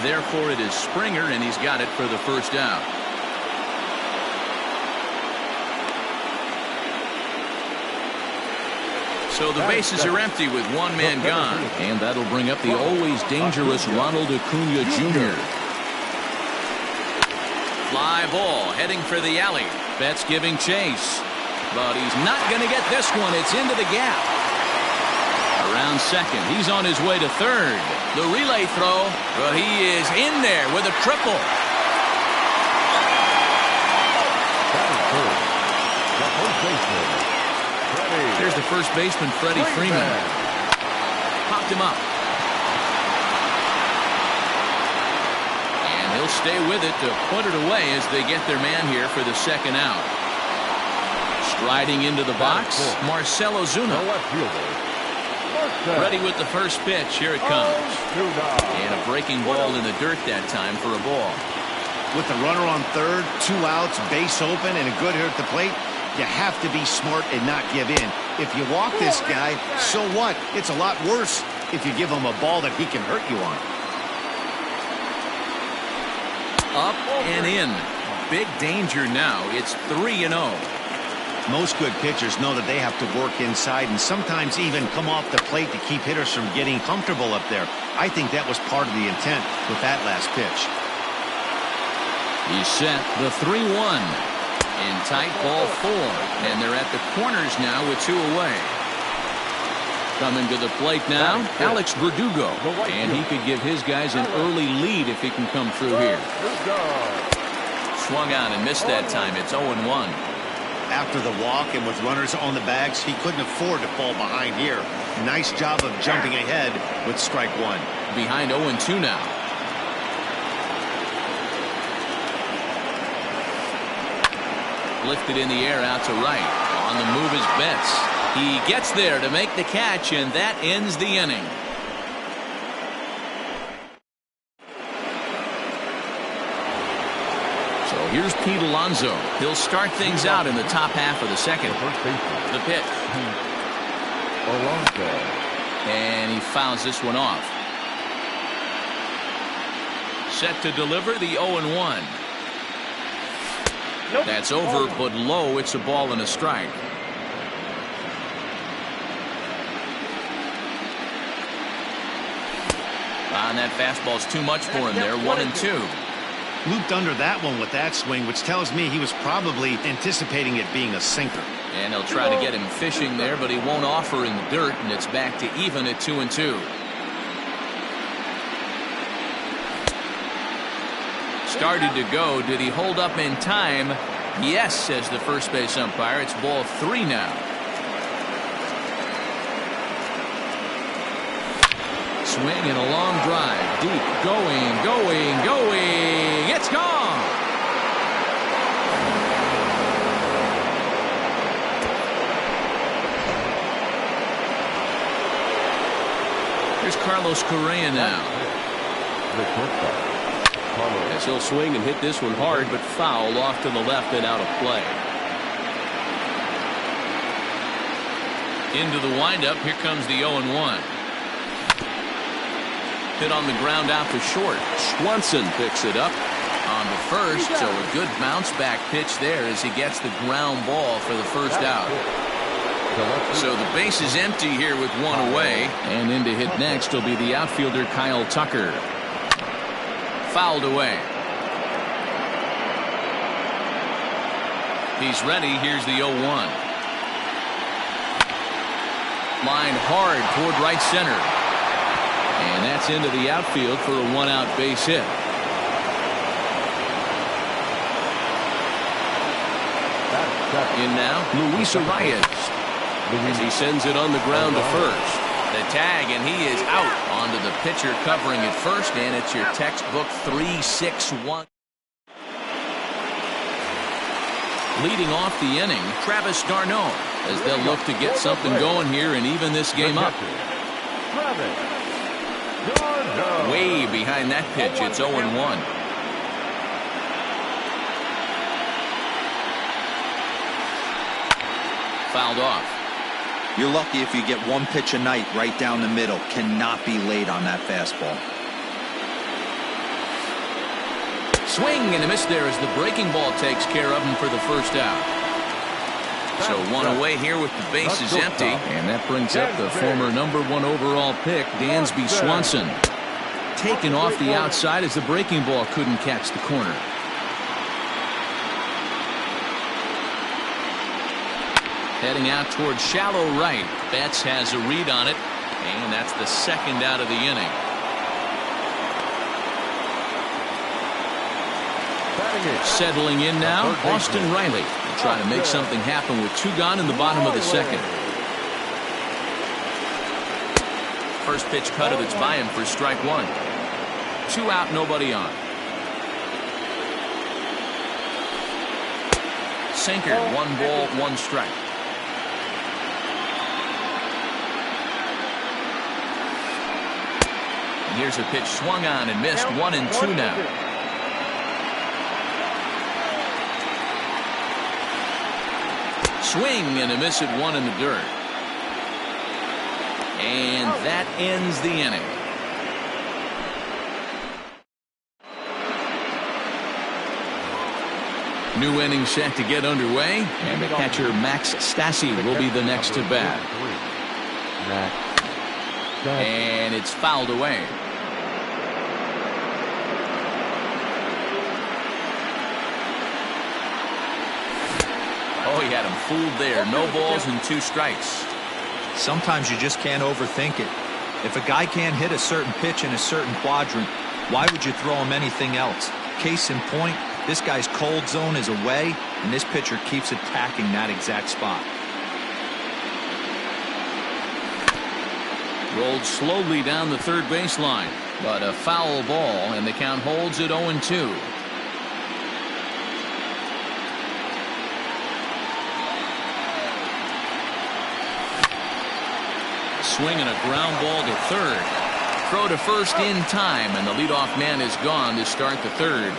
Therefore, it is Springer, and he's got it for the first out. So the bases are empty with one man gone. And that'll bring up the always dangerous Ronald Acuna Jr. Fly ball heading for the alley. Betts giving chase. But he's not going to get this one. It's into the gap. Around second. He's on his way to third. The relay throw. But he is in there with a triple. There's the first baseman, Freddie Freeman. Popped him up. And he'll stay with it to put it away as they get their man here for the second out. Striding into the box, Marcell Ozuna. Ready with the first pitch. Here it comes. And a breaking ball in the dirt that time for a ball. With the runner on third, 2 outs, base open, and a good hit at the plate, you have to be smart and not give in. If you walk this guy, so what? It's a lot worse if you give him a ball that he can hurt you on. Up and in. Big danger now. It's 3-0. Most good pitchers know that they have to work inside and sometimes even come off the plate to keep hitters from getting comfortable up there. I think that was part of the intent with that last pitch. He's set the 3-1. In tight, ball 4. And they're at the corners now with 2 away. Coming to the plate now, Alex Verdugo. And he could give his guys an early lead if he can come through here. Swung on and missed that time. It's 0-1. After the walk and with runners on the bags, he couldn't afford to fall behind here. Nice job of jumping ahead with strike 1. Behind 0-2 now. Lifted in the air out to right. On the move is Betts. He gets there to make the catch, and that ends the inning. So here's Pete Alonso. He'll start things out in the top half of the second. The pitch. Alonso. And he fouls this one off. Set to deliver the 0-1. That's over, but low. It's a ball and a strike. And that fastball's too much for him there. 1-2. Looped under that one with that swing, which tells me he was probably anticipating it being a sinker. And they'll try to get him fishing there, but he won't offer in the dirt, and it's back to even at 2-2. Started to go. Did he hold up in time? Yes, says the first base umpire. It's ball 3 now. Swing and a long drive. Deep. Going. It's gone. Here's Carlos Correa now. As he'll swing and hit this one hard, but foul off to the left and out of play. Into the windup. Here comes the 0-1. Hit on the ground out to short. Swanson picks it up on the first, so a good bounce back pitch there as he gets the ground ball for the first out. So the base is empty here with 1 away, and in to hit next will be the outfielder Kyle Tucker. Fouled away. He's ready. Here's the 0-1. Line hard toward right center. And that's into the outfield for a 1-out base hit. In now, Luis Arias. As he sends it on the ground to first. The tag, and he is out onto the pitcher covering at first, and it's your textbook 3-6-1. Leading off the inning, Travis d'Arnaud, as they'll look to get something going here and even this game up. Way behind that pitch, it's 0-1. Fouled off. You're lucky if you get 1 pitch a night right down the middle. Cannot be late on that fastball. Swing and a miss there as the breaking ball takes care of him for the first out. So 1 away here with the bases empty. And that brings up the former #1 overall pick, Dansby Swanson. Taken off the outside as the breaking ball couldn't catch the corner. Heading out towards shallow right. Betts has a read on it, and that's the second out of the inning. Settling in now, Austin Riley. Trying to make something happen with 2 gone in the bottom of the second. First pitch cutter that's by him for strike 1. 2 out, nobody on. Sinker, 1 ball, 1 strike. And here's a pitch swung on and missed. 1-2 now. Swing and a miss at 1 in the dirt. And that ends the inning. New inning set to get underway, and the catcher Max Stassi will be the next to bat. And it's fouled away. Oh, he had him fooled there. No balls and 2 strikes. Sometimes you just can't overthink it. If a guy can't hit a certain pitch in a certain quadrant, why would you throw him anything else? Case in point, this guy's cold zone is away, and this pitcher keeps attacking that exact spot. Rolled slowly down the third baseline, but a foul ball, and the count holds at 0-2. Swinging a ground ball to third. Throw to first in time, and the leadoff man is gone to start the third.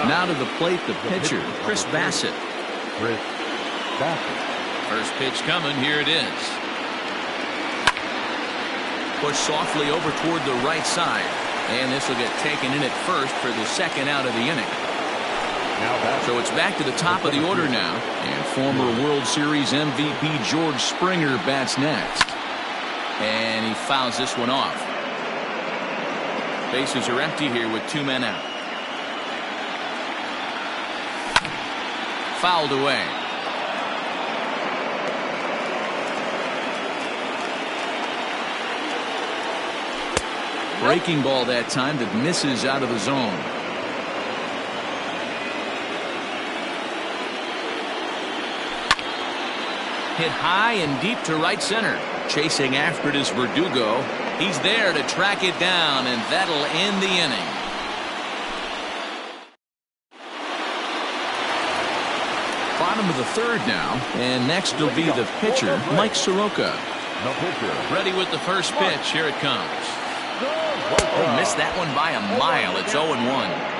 Now to the plate, the pitcher, Chris Bassett. First pitch coming. Here it is. Pushed softly over toward the right side, and this will get taken in at first for the second out of the inning. So it's back to the top of the order now, and former World Series MVP George Springer bats next. And he fouls this one off. Bases are empty here with 2 men out. Fouled away. Breaking ball that time that misses out of the zone. Hit high and deep to right center. Chasing after it is Verdugo. He's there to track it down, and that'll end the inning. Bottom of the third now, and next will be the pitcher, Mike Soroka. Ready with the first pitch. Here it comes. Oh, missed that one by a mile. It's 0-1.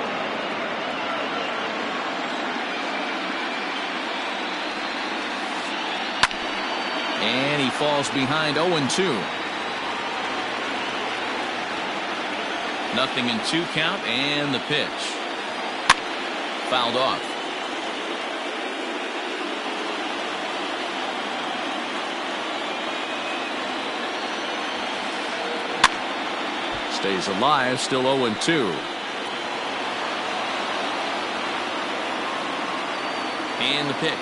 And he falls behind 0-2. Nothing in 2 count, and the pitch. Fouled off. Stays alive, still 0-2. And the pitch.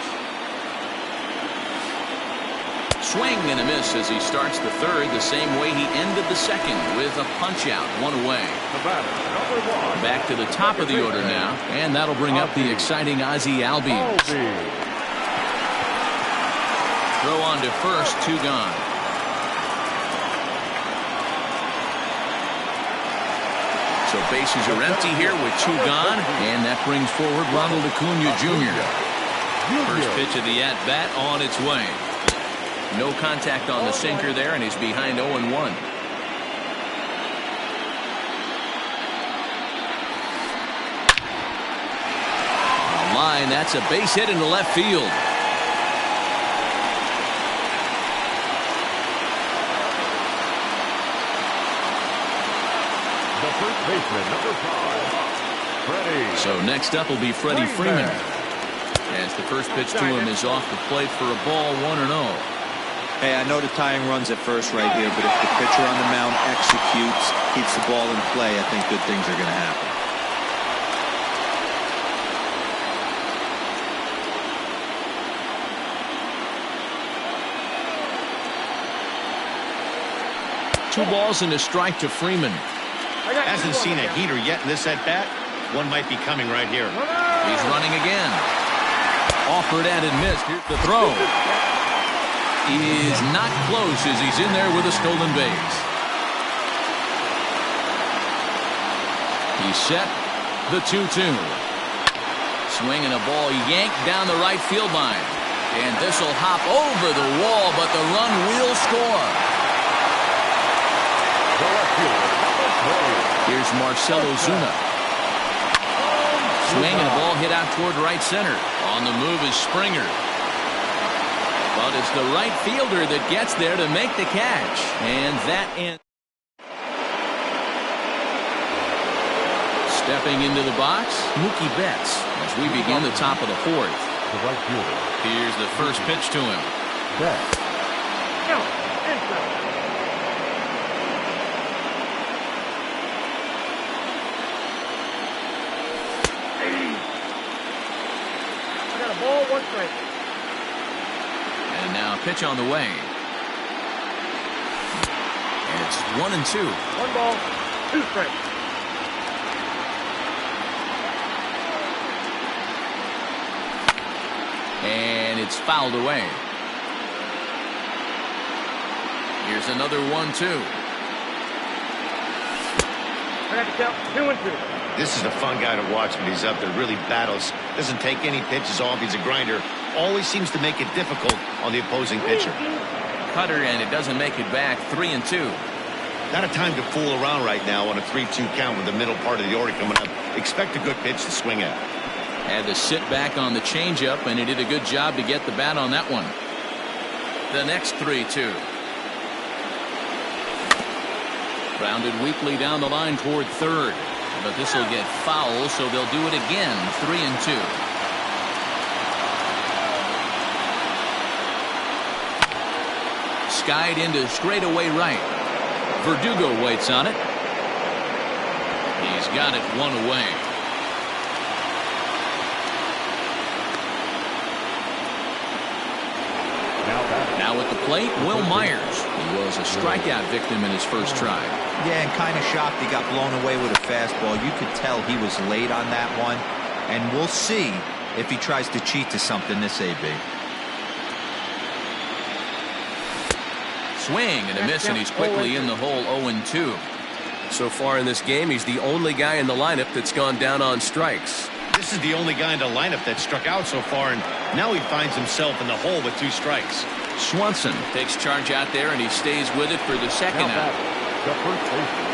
Swing and a miss as he starts the third the same way he ended the second, with a punch out, 1 away. Back to the top of the order now, and that'll bring up the exciting Ozzie Albies. Throw on to first, 2 gone. So bases are empty here with 2 gone, and that brings forward Ronald Acuna Jr. First pitch of the at-bat on its way. No contact on the sinker there, and he's behind 0-1. On line, that's a base hit into left field. The first baseman, number 5, Freddie. So next up will be Freddie Freeman, as the first pitch to him is off the plate for a ball, 1-0. Hey, I know the tying runs at first right here, but if the pitcher on the mound executes, keeps the ball in play, I think good things are going to happen. Two balls and a strike to Freeman. Hasn't seen a heater yet in this at-bat. One might be coming right here. He's running again. Offered and missed. Here's the throw. Is not close as he's in there with a stolen base. He's set. The 2-2. Swinging a ball yanked down the right field line. And this will hop over the wall, but the run will score. Here's Marcell Ozuna. Swing and a ball hit out toward right center. On the move is Springer. But it's the right fielder that gets there to make the catch. And that ends. Stepping into the box, Mookie Betts, as we begin the top of the fourth. The right fielder. Here's the first pitch to him. Betts. I got a ball, 1 strike. And now a pitch on the way. And it's 1-2. 1 ball, 2 strikes. And it's fouled away. Here's another 1-2. I got to count 2-2. This is a fun guy to watch when he's up there. Really battles. Doesn't take any pitches off. He's a grinder. Always seems to make it difficult on the opposing pitcher. Cutter, and it doesn't make it back. 3-2. Not a time to fool around right now on a 3-2 count with the middle part of the order coming up. Expect a good pitch to swing at. Had to sit back on the changeup, and he did a good job to get the bat on that one. The next 3-2. Grounded weakly down the line toward third. But this will get foul, so they'll do it again. 3-2. Skied into straightaway right. Verdugo waits on it. He's got it 1 away. Now at the plate, Will Myers. He was a strikeout victim in his first try. Yeah, and kind of shocked he got blown away with a fastball. You could tell he was late on that one. And we'll see if he tries to cheat to something this AB. Swing and a miss, and he's quickly in the hole. 0-2. So far in this game, he's the only guy in the lineup that's gone down on strikes. This is the only guy in the lineup that struck out so far, and now he finds himself in the hole with 2 strikes. Swanson takes charge out there, and he stays with it for the second out.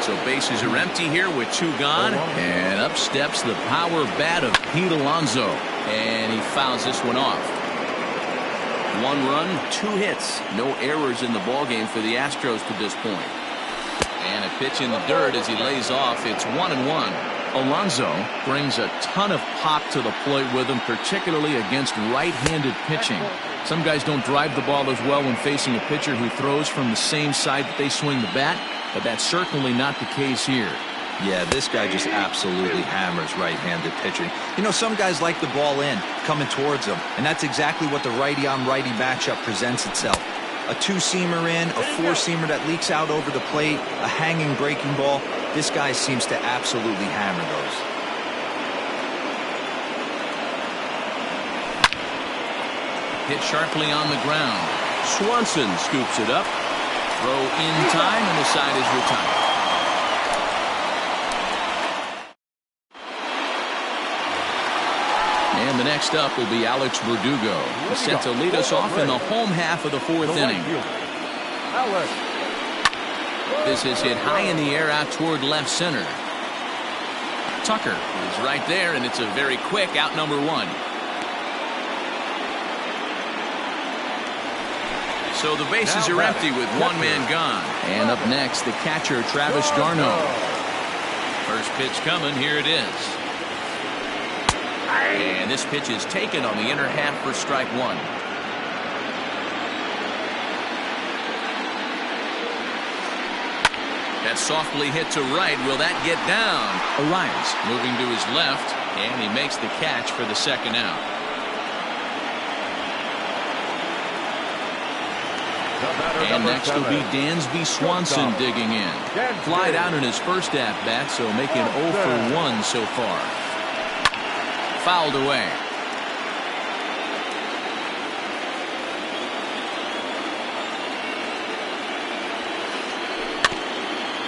So bases are empty here with 2 gone, and up steps the power bat of Pete Alonso, and he fouls this one off. 1 run, 2 hits, no errors in the ballgame for the Astros to this point. And a pitch in the dirt as he lays off. It's 1-1. Alonso brings a ton of pop to the plate with him, particularly against right-handed pitching. Some guys don't drive the ball as well when facing a pitcher who throws from the same side that they swing the bat, but that's certainly not the case here. Yeah, this guy just absolutely hammers right-handed pitching. You know, some guys like the ball in, coming towards them, and that's exactly what the righty-on-righty matchup presents itself. A 2-seamer in, a 4-seamer that leaks out over the plate, a hanging breaking ball. This guy seems to absolutely hammer those. Hit sharply on the ground. Swanson scoops it up. Throw in time, and the side is retired. And the next up will be Alex Verdugo, who's set to lead us off in the home half of the 4th inning. This is hit high in the air out toward left center. Tucker is right there, and it's a very quick out number 1. So the bases are empty with 1 man gone. And up next, the catcher, Travis d'Arnaud. First pitch coming. Here it is. And this pitch is taken on the inner half for strike 1. That's softly hit to right. Will that get down? Arias moving to his left, and he makes the catch for the second out. And next will be Dansby Swanson digging in. Flied out in his first at-bat, so making 0 for 1 so far. Fouled away.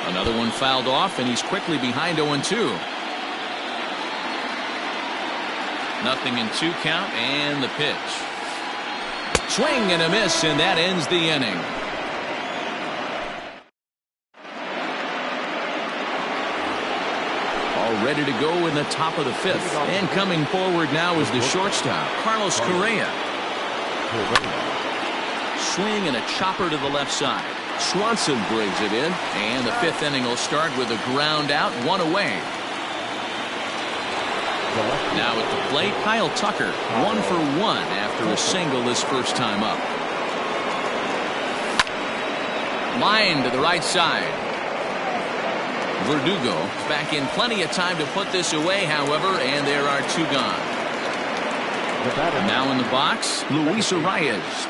Another one fouled off, and he's quickly behind 0-2. Nothing in 2 count, and the pitch. Swing and a miss, and that ends the inning. All ready to go in the top of the 5th. And coming forward now is the shortstop, Carlos Correa. Swing and a chopper to the left side. Swanson brings it in, and the 5th inning will start with a ground out, 1 away. Now at the plate, Kyle Tucker, 1 for 1 after a single his first time up. Line to the right side. Verdugo back in plenty of time to put this away, however, and there are 2 gone. Now in the box, Luis Arias.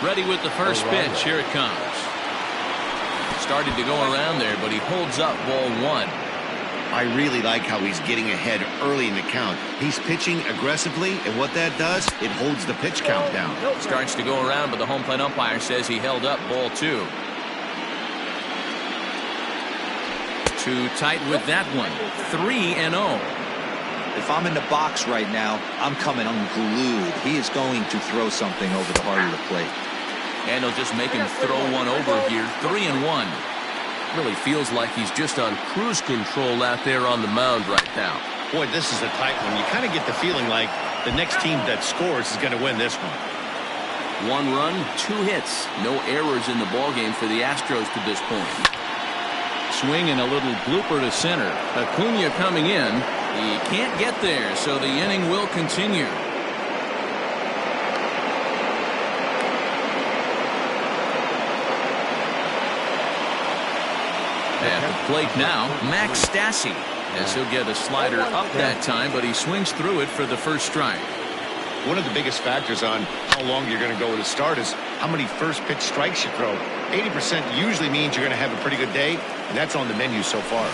Ready with the first pitch. Here it comes. Started to go around there, but he holds up ball 1. I really like how he's getting ahead early in the count. He's pitching aggressively, and what that does, it holds the pitch count down. Starts to go around, but the home plate umpire says he held up ball 2. Too tight with that one. 3-0. If I'm in the box right now, I'm coming unglued. He is going to throw something over the heart of the plate. And he'll just make him throw one over here. 3-1. Really feels like he's just on cruise control out there on the mound right now. Boy, this is a tight one. You kind of get the feeling like the next team that scores is going to win this one. 1 run, 2 hits. No errors in the ballgame for the Astros to this point. Swing and a little blooper to center. Acuna coming in. He can't get there, so the inning will continue. At the plate now, Max Stassi, as he'll get a slider up that time, but he swings through it for the first strike. One of the biggest factors on how long you're going to go to start is how many first pitch strikes you throw. 80% usually means you're going to have a pretty good day, and that's on the menu so far.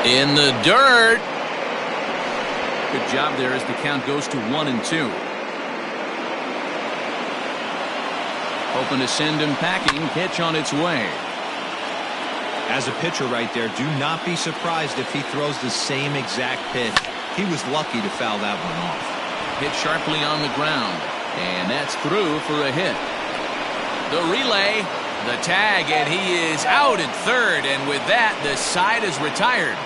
In the dirt. Good job there as the count goes to 1-2. Hoping to send him packing. Pitch on its way. As a pitcher right there, do not be surprised if he throws the same exact pitch. He was lucky to foul that one off. Hit sharply on the ground, and that's through for a hit. The relay, the tag, and he is out at third, and with that, the side is retired.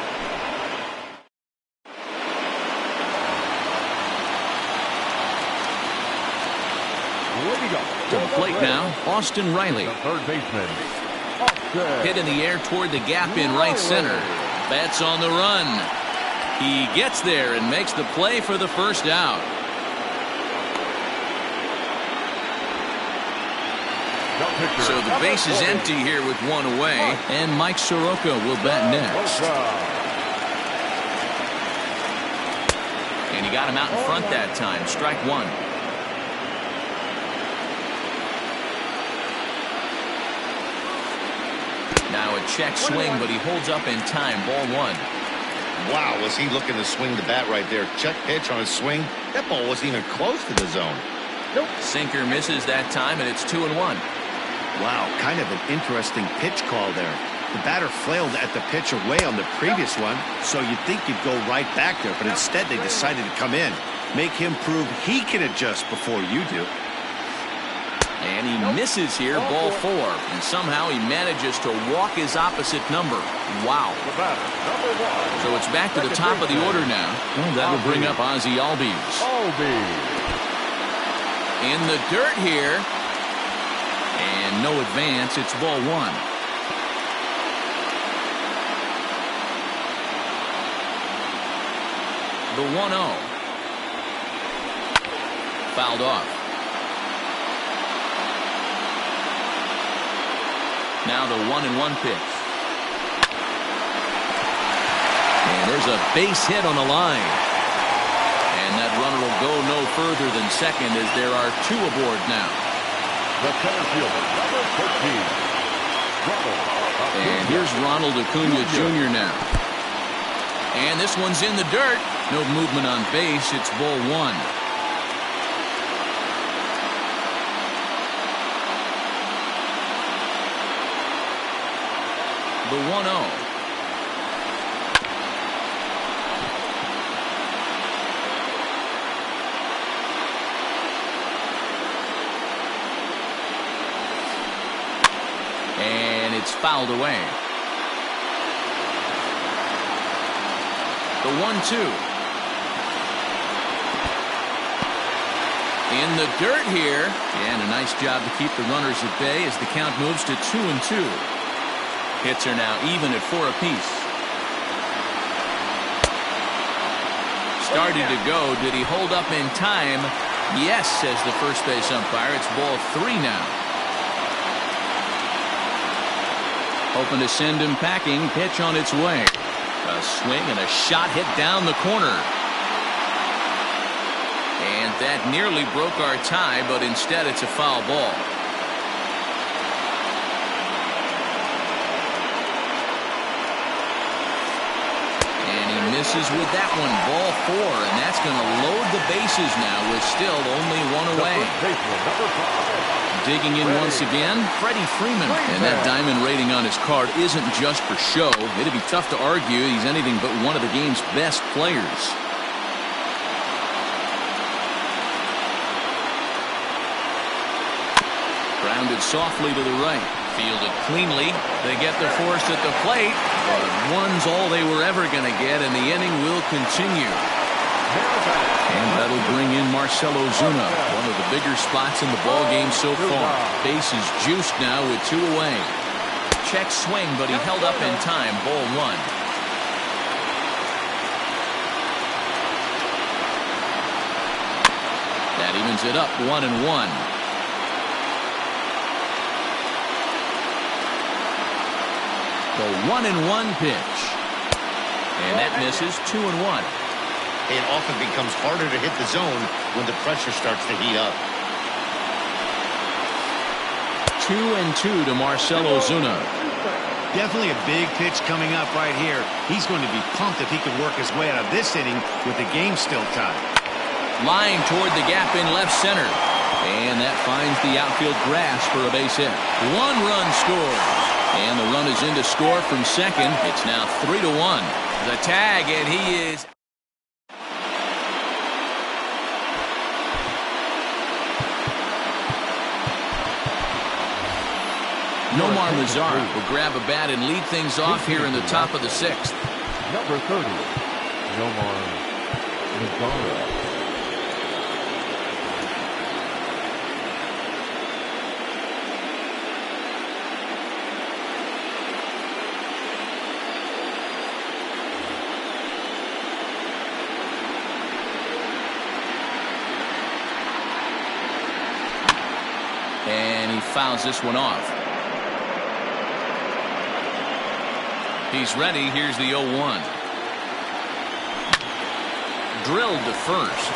To the plate now, Austin Riley. Third baseman. Hit in the air toward the gap in right center. Bats on the run. He gets there and makes the play for the first out. So the base is empty here with 1 away, and Mike Soroka will bat next. And he got him out in front that time. Strike 1. Now a check swing, but he holds up in time. Ball 1. Wow, was he looking to swing the bat right there. Check pitch on his swing. That ball wasn't even close to the zone. Sinker misses that time, and it's 2-1. Wow, kind of an interesting pitch call there. The batter flailed at the pitch away on the previous one, so you'd think you'd go right back there, but instead they decided to come in. Make him prove he can adjust before you do. And he misses here, ball 4, and somehow he manages to walk his opposite number. Wow. So it's back to the top of the order now. Well, that'll bring up Ozzie Albies. In the dirt here. And no advance. It's ball 1. The 1-0. Fouled off. Now the 1-1 pitch. And there's a base hit on the line. And that runner will go no further than second as there are 2 aboard now. The center fielder, number 13. And here's Ronald Acuna Jr. now. And this one's in the dirt. No movement on base. It's ball 1. The 1-0. And it's fouled away. The 1-2. In the dirt here. And a nice job to keep the runners at bay as the count moves to 2-2. Hits are now even at 4 apiece. started to go. Did he hold up in time? Yes, says the first base umpire. It's ball 3 now. Hoping to send him packing. Pitch on its way. A swing and a shot hit down the corner. And that nearly broke our tie, but instead it's a foul ball. And he misses with that one. Ball 4, and that's going to load the bases now with still only 1 away. Digging in once again, Freddie Freeman. And that diamond rating on his card isn't just for show. It'd be tough to argue he's anything but one of the game's best players. Grounded softly to the right. Fielded cleanly. They get the force at the plate, but one's all they were ever going to get, and the inning will continue. And that'll bring in Marcell Ozuna, one of the bigger spots in the ball game so far. Base is juiced now with 2 away. Check swing, but he held up in time. Ball 1. That evens it up 1-1. The 1-1 pitch. And that misses. 2-1. It often becomes harder to hit the zone when the pressure starts to heat up. 2-2 to Marcell Ozuna. Definitely a big pitch coming up right here. He's going to be pumped if he can work his way out of this inning with the game still tied. Line toward the gap in left center. And that finds the outfield grass for a base hit. 1 run scores. And the run is in to score from second. It's now 3-1. The tag, and he is... Nomar Mazara will grab a bat and lead things off here in the top of the 6th. Number 30, Nomar Mazara. And he fouls this one off. He's ready. Here's the 0-1. Drilled to first.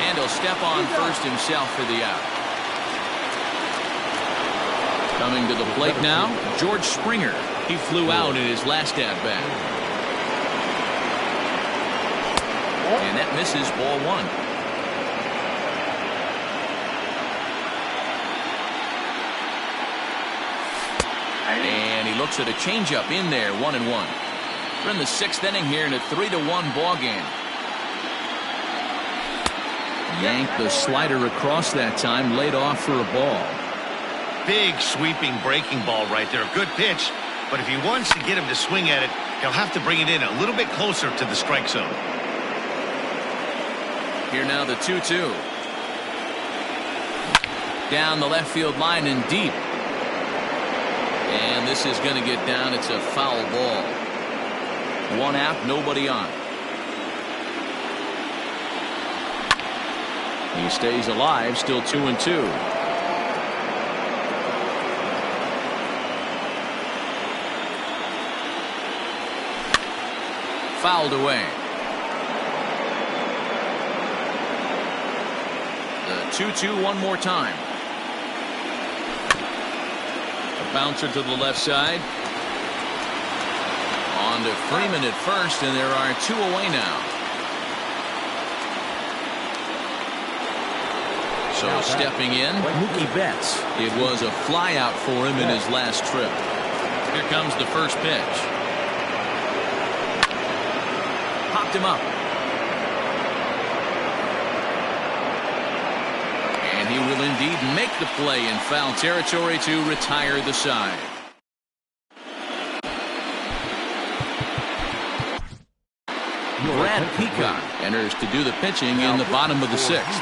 And he'll step on first himself for the out. Coming to the plate now, George Springer. He flew out in his last at-bat. And that misses. Ball 1. And he looks at a changeup in there. 1-1. We're in the 6th inning here in a 3-1 ball game. Yanked the slider across that time, laid off for a ball. Big sweeping breaking ball right there. Good pitch, but if he wants to get him to swing at it, he'll have to bring it in a little bit closer to the strike zone. Here now the 2-2. Down the left field line and deep. And this is going to get down. It's a foul ball. 1 out, nobody on. He stays alive, still 2-2. Fouled away. The 2-2 one more time. Bouncer to the left side. On to Freeman at first, and there are 2 away now. So stepping in, Mookie Betts. It was a fly out for him in his last trip. Here comes the first pitch. Popped him up. And he will indeed make the play in foul territory to retire the side. Brad Peacock enters to do the pitching in the bottom of the 6th.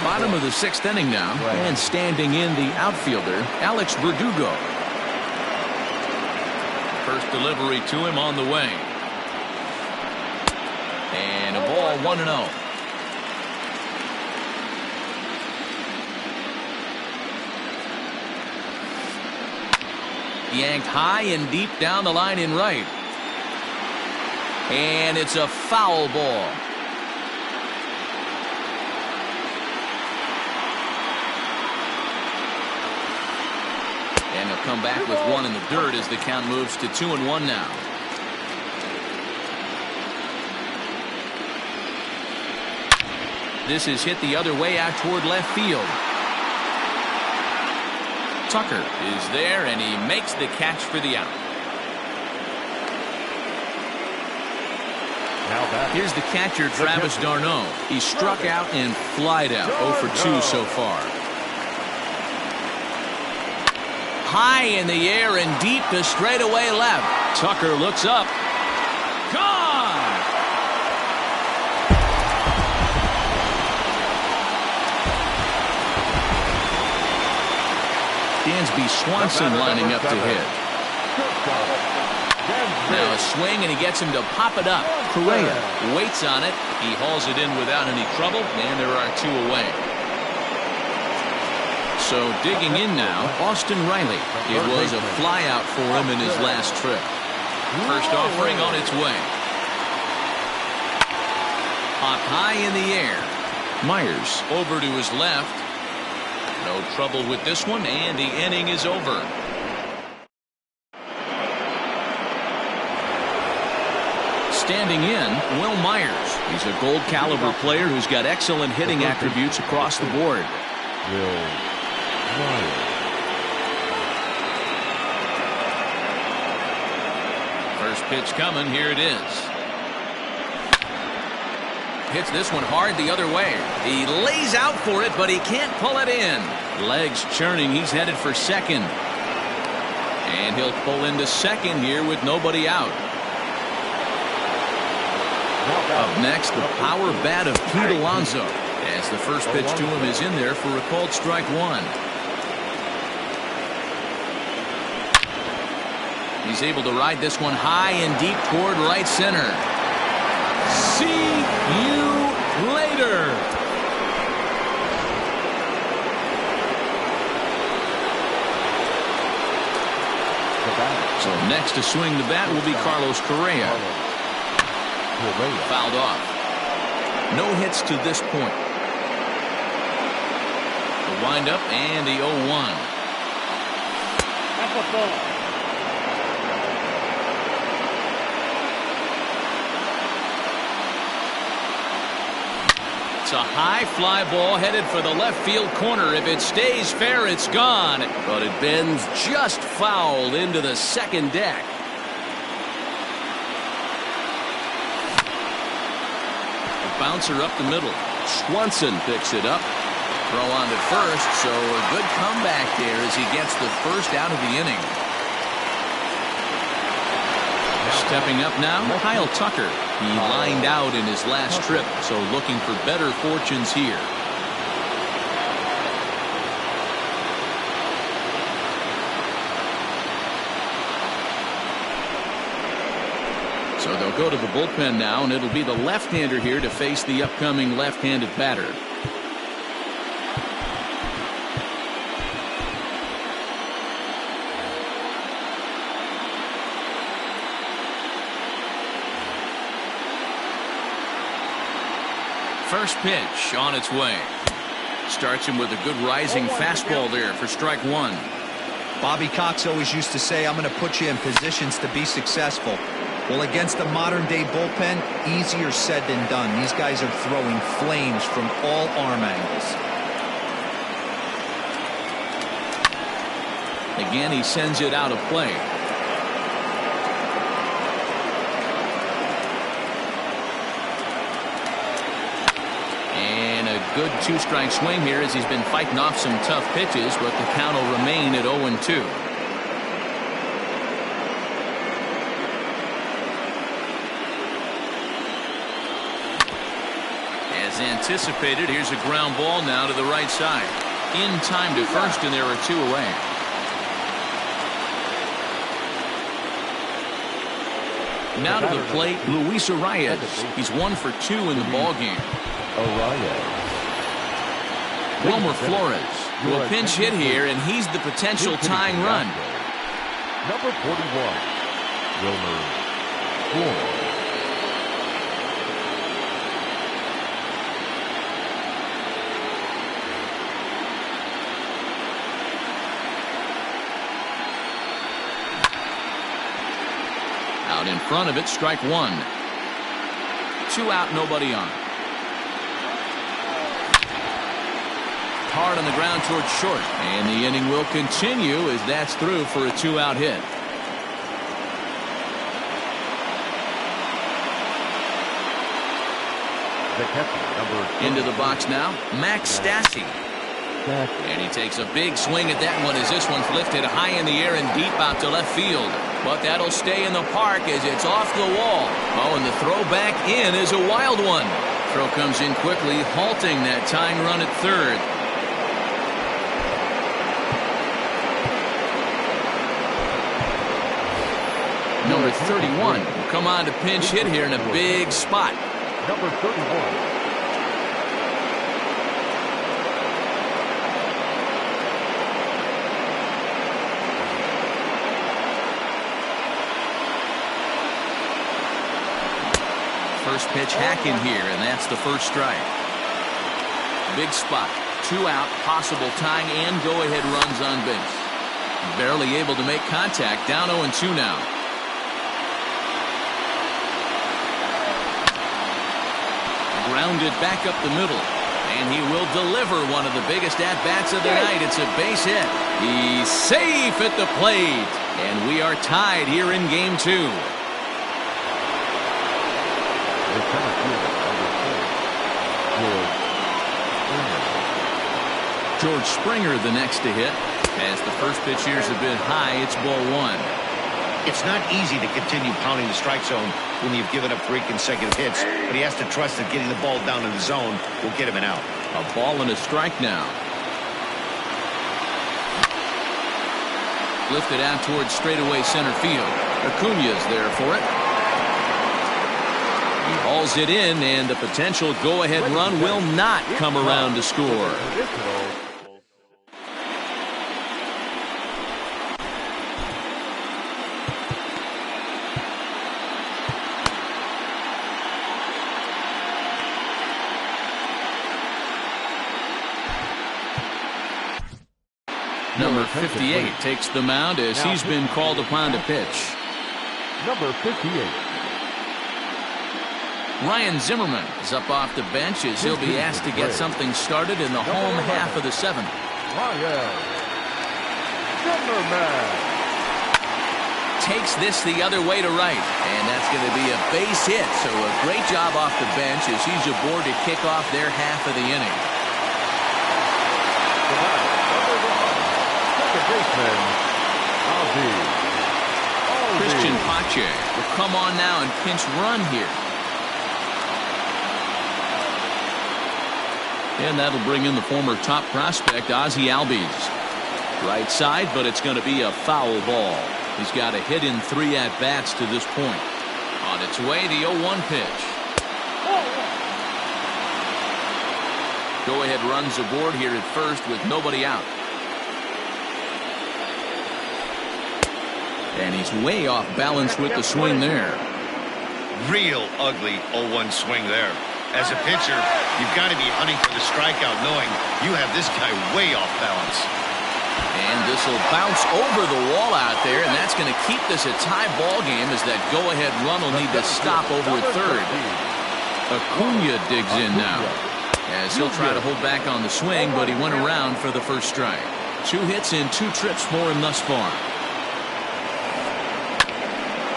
Bottom of the 6th inning now, and standing in the outfielder, Alex Verdugo. First delivery to him on the way. now 1-0. Yanked high and deep down the line in right. And it's a foul ball. And he'll come back with one in the dirt as the count moves to 2-1 now. This is hit the other way out toward left field. Tucker is there, and he makes the catch for the out. Here's the catcher, Travis d'Arnaud. He struck out and flied out. 0 for 2 so far. High in the air and deep to straightaway left. Tucker looks up. Gone! Dansby Swanson lining up to hit. Now a swing, and he gets him to pop it up. Correa waits on it. He hauls it in without any trouble, and there are 2 away. So digging in now, Austin Riley. It was a flyout for him in his last trip. First offering on its way. Popped high in the air. Myers over to his left. No trouble with this one, and the inning is over. Standing in, Will Myers. He's a gold caliber player who's got excellent hitting attributes across the board. Will Myers. First pitch coming. Here it is. Hits this one hard the other way. He lays out for it, but he can't pull it in. Legs churning. He's headed for second. And he'll pull into second here with nobody out. Up next, the power bat of Pete Alonso, as the first pitch to him is in there for a called strike 1. He's able to ride this one high and deep toward right center. See you later. So next to swing the bat will be Carlos Correa. Fouled off. No hits to this point. The windup and the 0-1. That's a ball. It's a high fly ball headed for the left field corner. If it stays fair, it's gone. But it bends just foul into the second deck. Bouncer up the middle. Swanson picks it up. Throw on to first, so a good comeback there as he gets the first out of the inning. Stepping up now, Kyle Tucker. He lined out in his last trip, so looking for better fortunes here. So they'll go to the bullpen now, and it'll be the left-hander here to face the upcoming left-handed batter. First pitch on its way. Starts him with a good rising fastball there for strike 1. Bobby Cox always used to say, I'm going to put you in positions to be successful. Well, against a modern-day bullpen, easier said than done. These guys are throwing flames from all arm angles. Again, he sends it out of play. And a good 2-strike swing here as he's been fighting off some tough pitches, but the count will remain at 0-2. As anticipated, here's a ground ball now to the right side. In time to first, and there are 2 away. Now to the plate, Luis Arias. He's 1 for 2 in the ball game. Wilmer Flores will pinch hit here, and he's the potential tying run. Number 41, Wilmer Flores. Out in front of it, strike 1. 2 out, nobody on. Hard on the ground towards short, and the inning will continue as that's through for a 2-out hit. Into the box now, Max Stassi. And he takes a big swing at that one as this one's lifted high in the air and deep out to left field. But that'll stay in the park as it's off the wall. Oh, and the throw back in is a wild one. Throw comes in quickly, halting that tying run at third. Number 31 will come on to pinch hit here in a big spot. Number 31. First pitch hacking here, and that's the first strike. Big spot. 2 out, possible tying and go-ahead runs on base. Barely able to make contact. Down 0-2 now. Grounded back up the middle. And he will deliver one of the biggest at-bats of the night. It's a base hit. He's safe at the plate. And we are tied here in game 2. George Springer the next to hit. As the first pitch years have been high, it's ball 1. It's not easy to continue pounding the strike zone when you've given up 3 consecutive hits, but he has to trust that getting the ball down in the zone will get him an out. A ball and a strike now. Lifted out towards straightaway center field. Acuña's there for it. He hauls it in, and the potential go-ahead run will not come around to score. Number 58 takes the mound as he's been called upon to pitch. Number 58. Ryan Zimmerman is up off the bench as he'll be asked to get something started in the home half of the 7th. Ryan Zimmerman takes this the other way to right, and that's going to be a base hit. So a great job off the bench as he's aboard to kick off their half of the inning. Christian Pache will come on now and pinch run here. And that'll bring in the former top prospect, Ozzie Albies. Right side, but it's going to be a foul ball. He's got a hit in 3 at-bats to this point. On its way, the 0-1 pitch. Go-ahead runs aboard here at first with nobody out. And he's way off balance with the swing there. Real ugly 0-1 swing there. As a pitcher, you've got to be hunting for the strikeout knowing you have this guy way off balance. And this will bounce over the wall out there, and that's going to keep this a tie ball game as that go-ahead run will need to stop over at third. Acuña digs in now as he'll try to hold back on the swing, but he went around for the first strike. 2 hits in 2 trips for him thus far.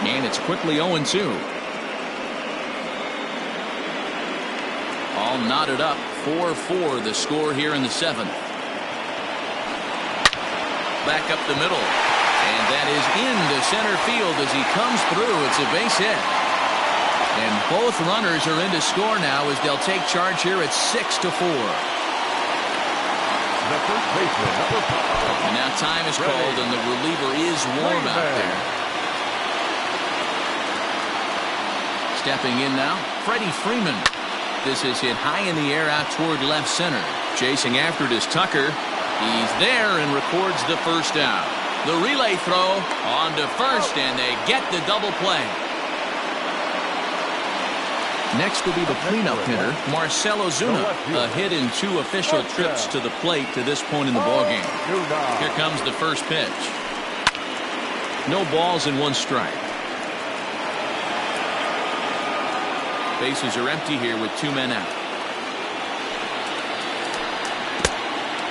And it's quickly 0-2. All knotted up, 4-4 the score here in the 7th. Back up the middle. And that is into center field as he comes through. It's a base hit. And both runners are in to score now as they'll take charge here at 6-4. And now time is called and the reliever is warm out there. Stepping in now, Freddie Freeman. This is hit high in the air out toward left center. Chasing after it is Tucker. He's there and records the first down. The relay throw on to first, and they get the double play. Next will be the cleanup hitter, Marcell Ozuna. A hit in 2 official trips to the plate to this point in the ballgame. Here comes the first pitch. No balls and 1 strike. Bases are empty here with 2 men out.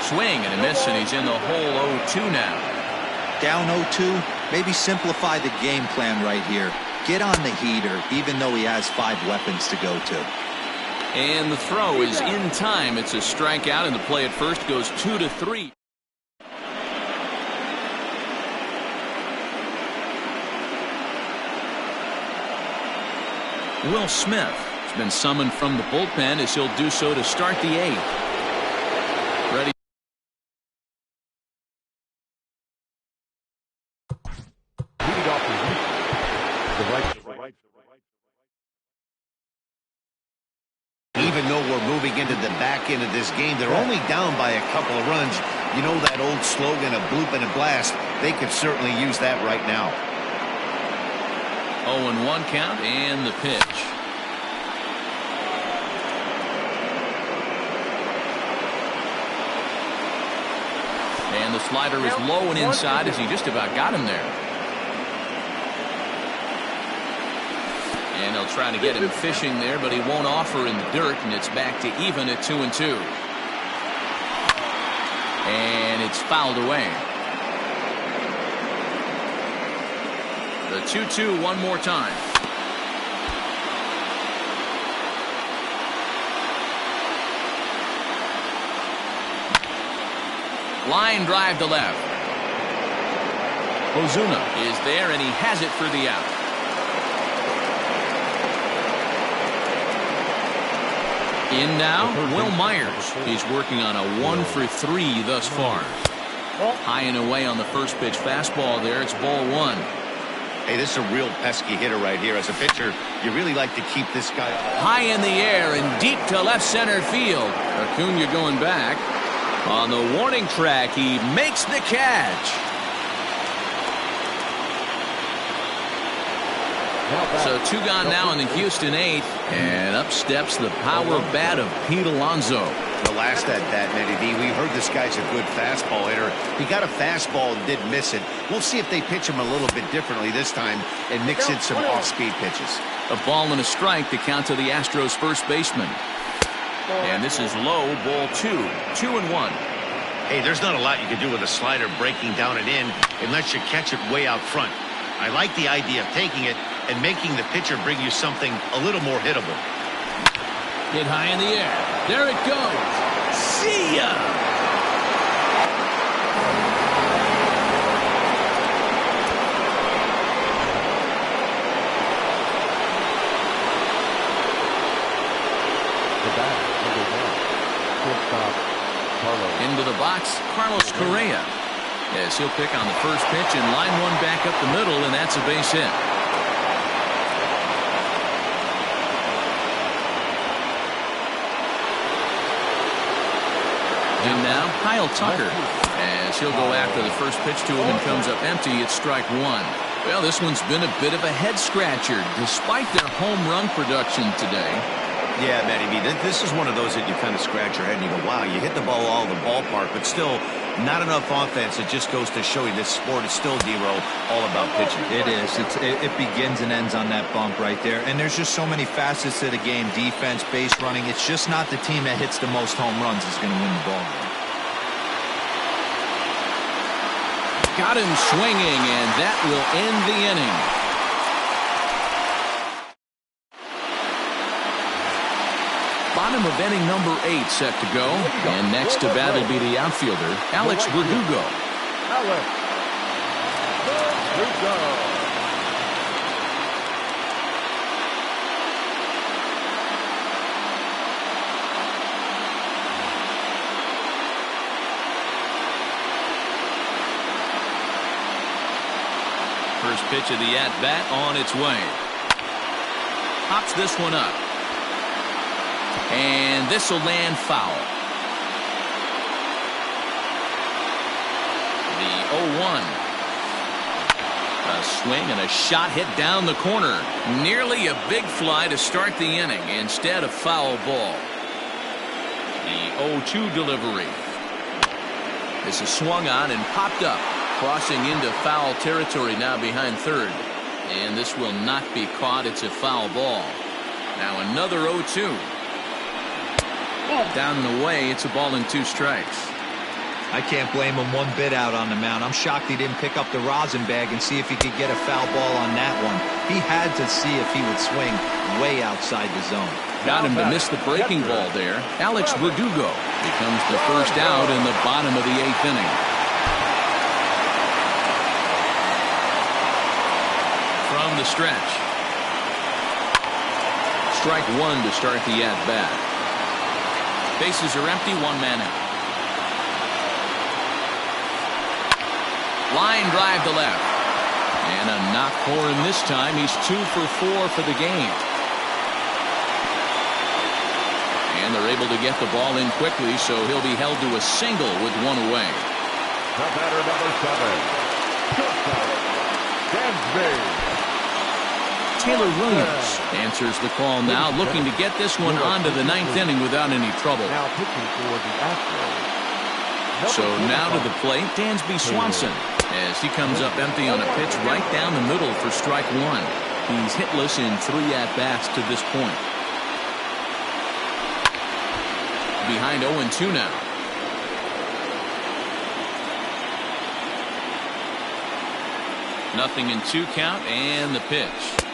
Swing and a miss, and he's in the hole 0-2 now. Down 0-2, maybe simplify the game plan right here. Get on the heater, even though he has 5 weapons to go to. And the throw is in time. It's a strikeout, and the play at first goes 2-3. Will Smith has been summoned from the bullpen as he'll do so to start the 8th. Ready. Even though we're moving into the back end of this game, they're only down by a couple of runs. You know that old slogan of bloop and a blast? They could certainly use that right now. 0-1 count and the pitch. And the slider is low and inside as he just about got him there. And they'll try to get him fishing there, but he won't offer in the dirt, and it's back to even at 2-2. And it's fouled away. The 2-2 one more time. Line drive to left. Ozuna is there, and he has it for the out. In now, Will Myers. He's working on a 1-for-3 thus far. High and away on the first pitch fastball there. It's ball 1. Hey, this is a real pesky hitter right here. As a pitcher, you really like to keep this guy high in the air and deep to left center field. Acuna going back. On the warning track, he makes the catch. So 2 gone now in the Houston 8th, and up steps the power bat of Pete Alonso. The last at that, Matty D, we heard this guy's a good fastball hitter. He got a fastball and did miss it. We'll see if they pitch him a little bit differently this time and mix in some off-speed pitches. A ball and a strike to count to the Astros first baseman. And this is low, ball 2. 2-1. Hey, there's not a lot you can do with a slider breaking down and in unless you catch it way out front. I like the idea of taking it and making the pitcher bring you something a little more hittable. Hit high in the air. There it goes. See ya! Into the box, Carlos Correa. Yes, he'll pick on the first pitch and line 1 back up the middle, and that's a base hit. And now, Kyle Tucker, as he'll go after the first pitch to him and comes up empty. It's strike 1. Well, this one's been a bit of a head-scratcher, despite their home run production today. Yeah, Matty B, this is one of those that you kind of scratch your head and you go, wow, you hit the ball all over the ballpark, but still not enough offense. It just goes to show you this sport is still, D-Row, all about pitching. It is. It begins and ends on that bump right there. And there's just so many facets to the game. Defense, base running. It's just not the team that hits the most home runs is going to win the ball. Got him swinging, and that will end the inning. Bottom of inning number 8 set to go. And next to bat will be the outfielder, Alex Verdugo. First pitch of the at-bat on its way. pops this one up. And this will land foul. The 0-1. A swing and a shot hit down the corner. Nearly a big fly to start the inning. Instead, a foul ball. The 0-2 delivery. This is swung on and popped up. Crossing into foul territory now behind third. And this will not be caught. It's a foul ball. Now another 0-2. Down and away. It's a ball and 2 strikes. I can't blame him one bit out on the mound. I'm shocked he didn't pick up the rosin bag and see if he could get a foul ball on that one. He had to see if he would swing way outside the zone. Got him to miss the breaking ball there. Alex Verdugo becomes the first out in the bottom of the 8th inning. From the stretch. Strike 1 to start the at-bat. Bases are empty, 1 man out. Line drive to left. And a knock for him this time. He's 2 for 4 for the game. And they're able to get the ball in quickly, so he'll be held to a single with 1 away. The batter, number 7. Shortstop, Dansby. Taylor Williams answers the call now, looking to get this one onto the 9th inning without any trouble. Now pitching for the Astros. So now to the plate, Dansby Swanson, as he comes up empty on a pitch right down the middle for strike 1. He's hitless in 3 at-bats to this point. Behind 0-2 now. Nothing in 2 count, and the pitch.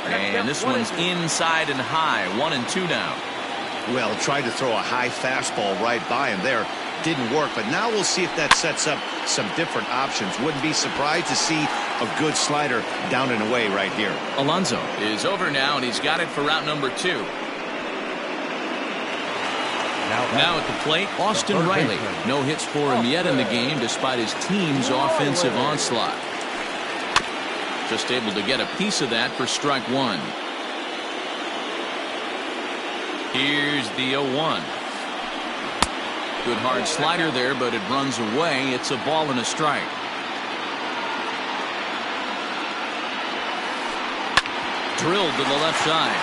And this one's inside and high. 1-2 now. Well, tried to throw a high fastball right by him there. Didn't work, but now we'll see if that sets up some different options. Wouldn't be surprised to see a good slider down and away right here. Alonso is over now, and he's got it for route number 2. Now at the plate, Austin Riley. No hits for him yet in the game, despite his team's offensive onslaught. Just able to get a piece of that for strike 1. Here's the 0-1. Good hard slider there, but it runs away. It's a ball and a strike. Drilled to the left side.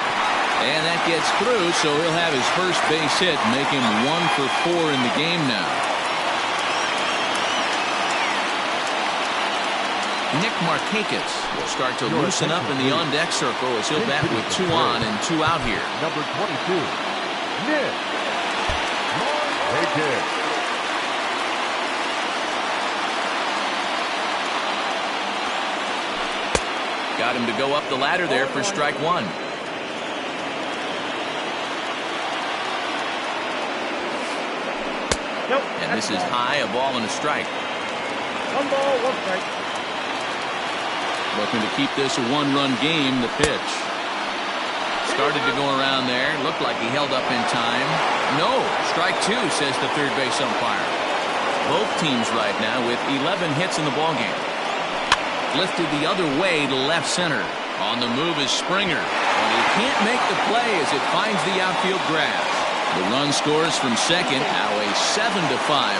And that gets through, so he'll have his first base hit, make him 1 for 4 in the game now. Nick Markakis will start to loosen up in the on-deck circle as he'll bat with 2 on and 2 out here. Number 22, Nick Markakis. Got him to go up the ladder there for strike 1. And this is high, a ball and a strike. 1 ball, 1 strike. Looking to keep this a 1-run game. The pitch started to go around there. Looked like he held up in time. No, strike 2, says the third base umpire. Both teams right now with 11 hits in the ballgame. Lifted the other way to left center. On the move is Springer, but he can't make the play as it finds the outfield grass. The run scores from second. Now a 7-5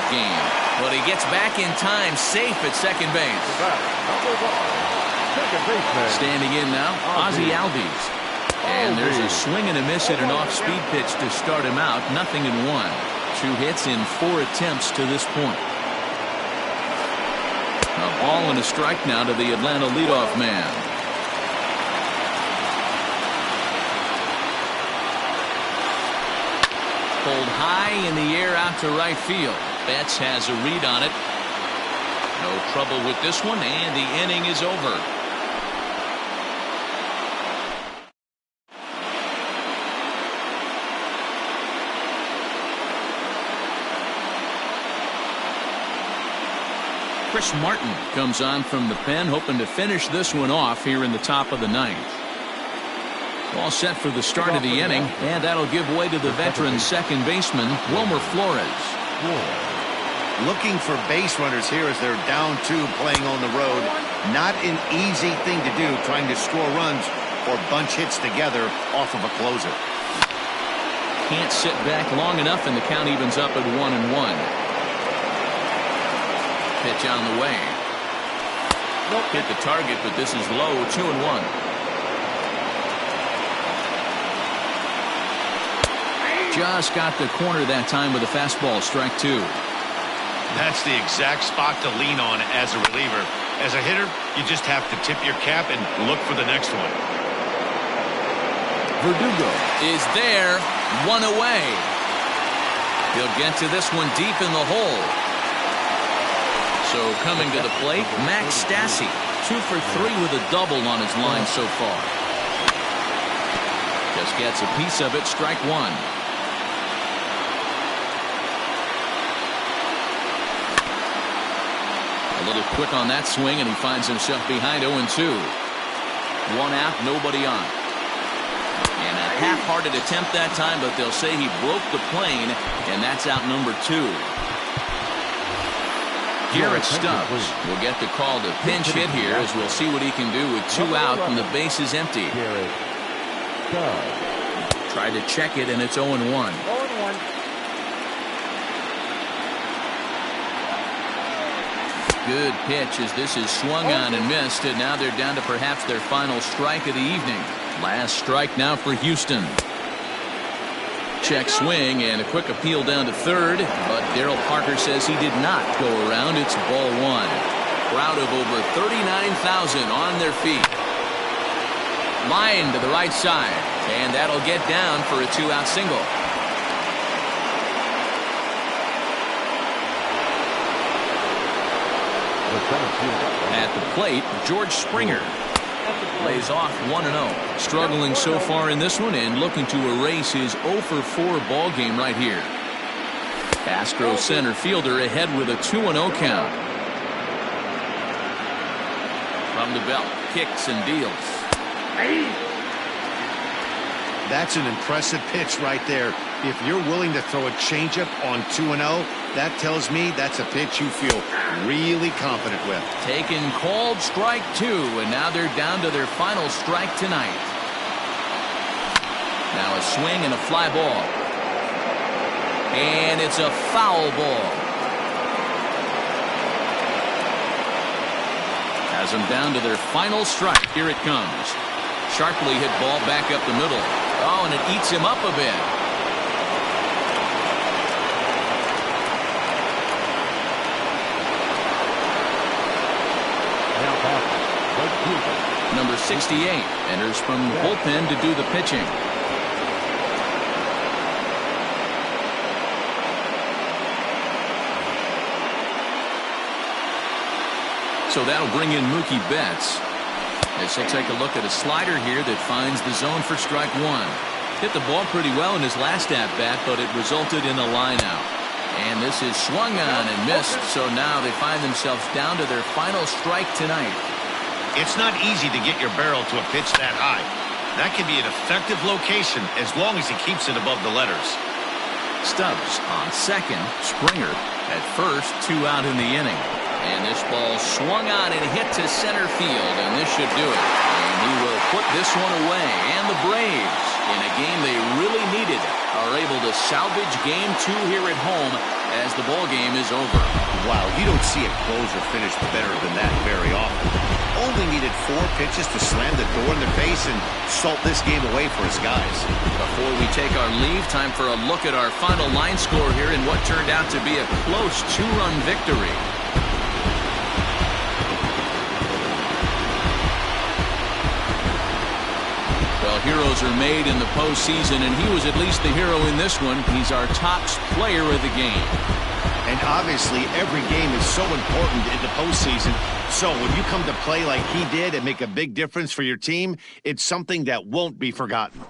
game, but he gets back in time, safe at second base. Number 1. Standing in now, Ozzie Albies. And there's a swing and a miss at an off-speed pitch to start him out. 0-1. 2 hits in 4 attempts to this point. A ball and a strike now to the Atlanta leadoff man. Pulled high in the air out to right field. Betts has a read on it. No trouble with this one, and the inning is over. Chris Martin comes on from the pen, hoping to finish this one off here in the top of the 9th. All set for the start of the inning, and that'll give way to the veteran second baseman, Wilmer Flores. Looking for base runners here as they're down 2 playing on the road. Not an easy thing to do, trying to score runs or bunch hits together off of a closer. Can't sit back long enough, and the count evens up at 1-1. Pitch on the way. Hit the target, but this is low. 2-1. Just got the corner that time with a fastball. Strike 2. That's the exact spot to lean on as a reliever. As a hitter, you just have to tip your cap and look for the next one. Verdugo is there. One away. He'll get to this one deep in the hole. So coming to the plate, Max Stassi. 2 for 3 with a double on his line so far. Just gets a piece of it. Strike 1. A little quick on that swing, and he finds himself behind 0-2. 1 out, nobody on. And a half-hearted attempt that time, but they'll say he broke the plane, and that's out number 2. Garrett Stubbs will get the call to pinch hit here, as we'll see what he can do with 2 out and the base is empty. Tried to check it, and it's 0-1. 0-1. Good pitch as this is swung on and missed, and now they're down to perhaps their final strike of the evening. Last strike now for Houston. Check swing and a quick appeal down to third, but Darryl Parker says he did not go around. It's ball 1. Crowd of over 39,000 on their feet. Line to the right side, and that'll get down for a 2-out single. At the plate, George Springer lays off 1-0. Struggling so far in this one and looking to erase his 0-for-4 ball game right here. Astros center fielder ahead with a 2-0 count. From the belt, kicks and deals. That's an impressive pitch right there. If you're willing to throw a changeup on 2-0, that tells me that's a pitch you feel really confident with. Taken called strike 2, and now they're down to their final strike tonight. Now a swing and a fly ball. And it's a foul ball. Has them down to their final strike. Here it comes. Sharply hit ball back up the middle. Oh, and it eats him up a bit. Number 68 enters from the bullpen to do the pitching. So that'll bring in Mookie Betts. As he'll take a look at a slider here that finds the zone for strike 1. Hit the ball pretty well in his last at-bat, but it resulted in a line out. And this is swung on and missed, so now they find themselves down to their final strike tonight. It's not easy to get your barrel to a pitch that high. That can be an effective location as long as he keeps it above the letters. Stubbs on second. Springer at first. 2 out in the inning. And this ball swung on and hit to center field, and this should do it. And he will put this one away. And the Braves, in a game they really needed, are able to salvage game 2 here at home as the ball game is over. Wow, you don't see a closer finish better than that very often. Only needed 4 pitches to slam the door in their face and salt this game away for his guys. Before we take our leave, time for a look at our final line score here in what turned out to be a close 2-run victory. Well, heroes are made in the postseason, and he was at least the hero in this one. He's our top player of the game. And obviously, every game is so important in the postseason. So when you come to play like he did and make a big difference for your team, it's something that won't be forgotten.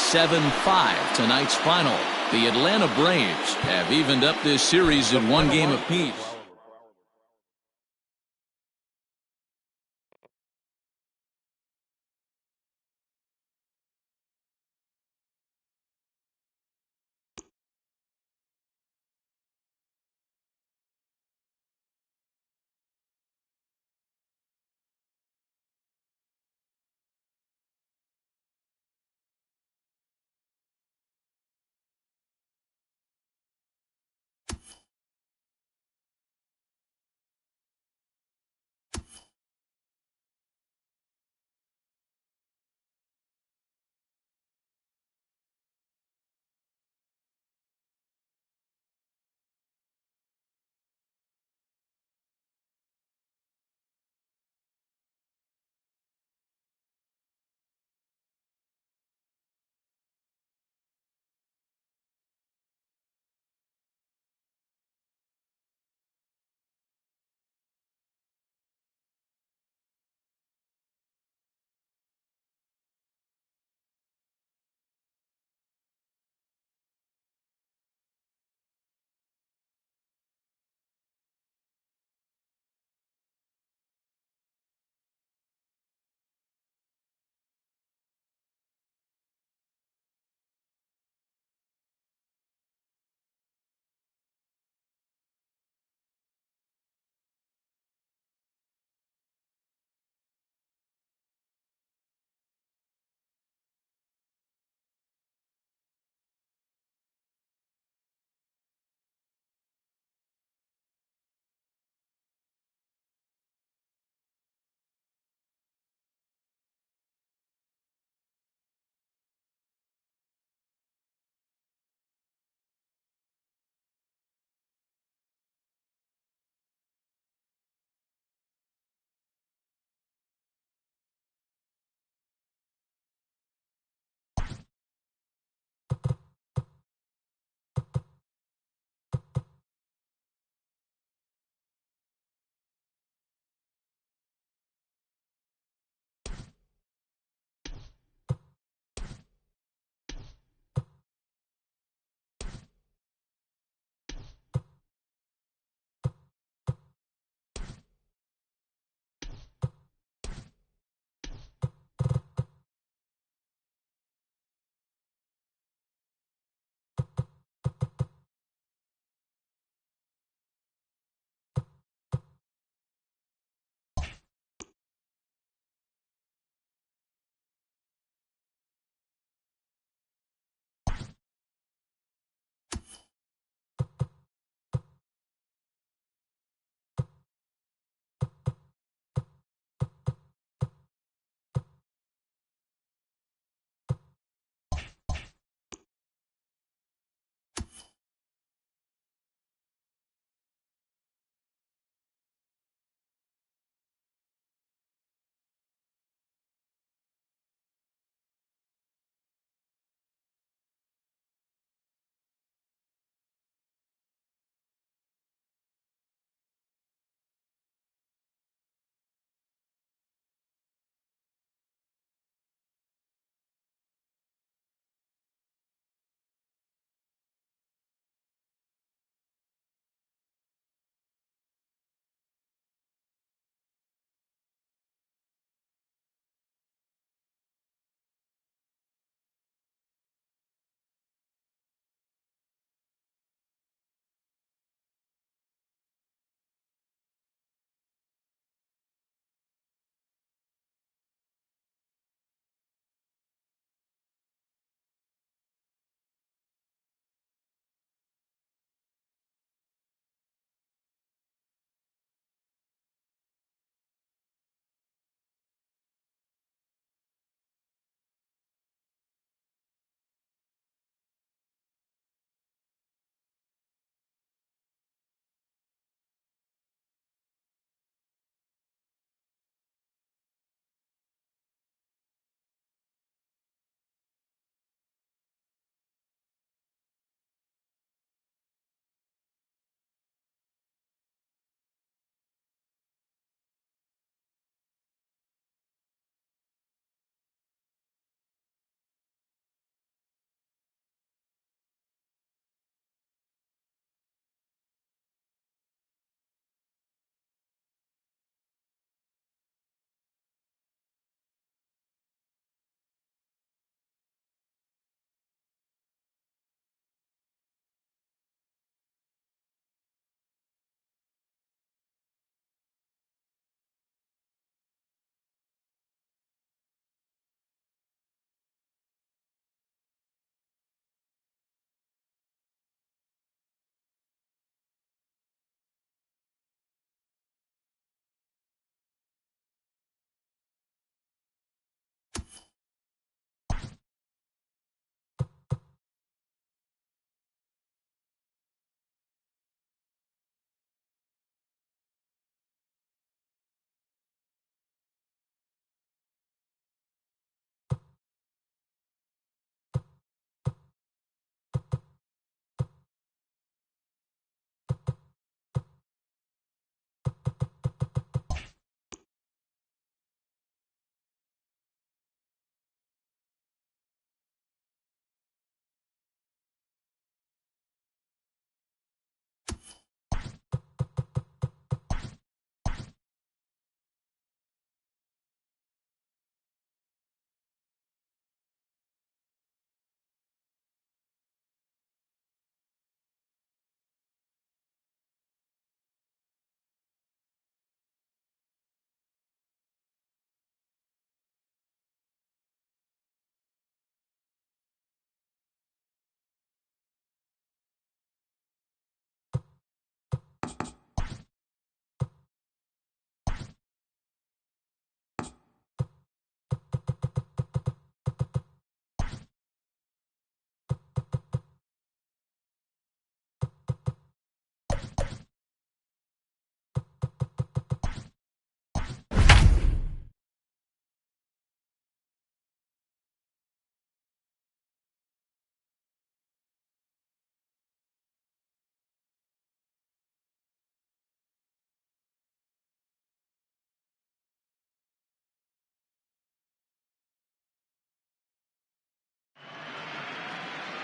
7-5 tonight's final. The Atlanta Braves have evened up this series at 1 game apiece.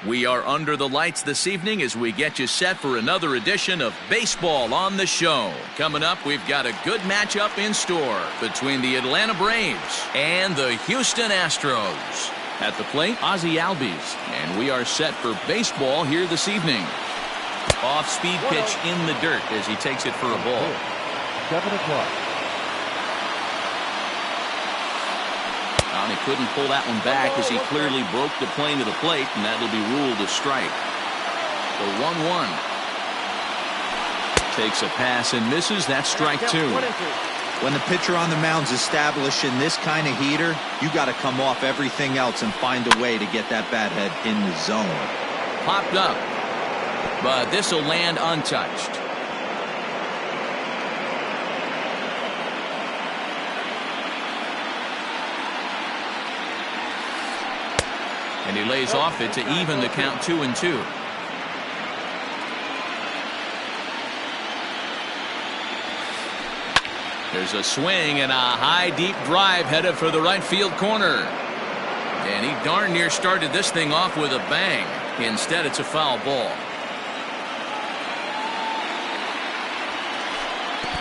We are under the lights this evening as we get you set for another edition of Baseball on the Show. Coming up, we've got a good matchup in store between the Atlanta Braves and the Houston Astros. At the plate, Ozzie Albies, and we are set for baseball here this evening. Off-speed pitch in the dirt as he takes it for a ball. 7 o'clock. And he couldn't pull that one back as he clearly broke the plane to the plate, and that'll be ruled a strike. The 1-1. Takes a pass and misses. That's strike 2. When the pitcher on the mound's establishing this kind of heater, you got to come off everything else and find a way to get that bat head in the zone. Popped up, but this will land untouched. And he lays off it to even the count 2-2. There's a swing and a high deep drive headed for the right field corner. And he darn near started this thing off with a bang. Instead, it's a foul ball.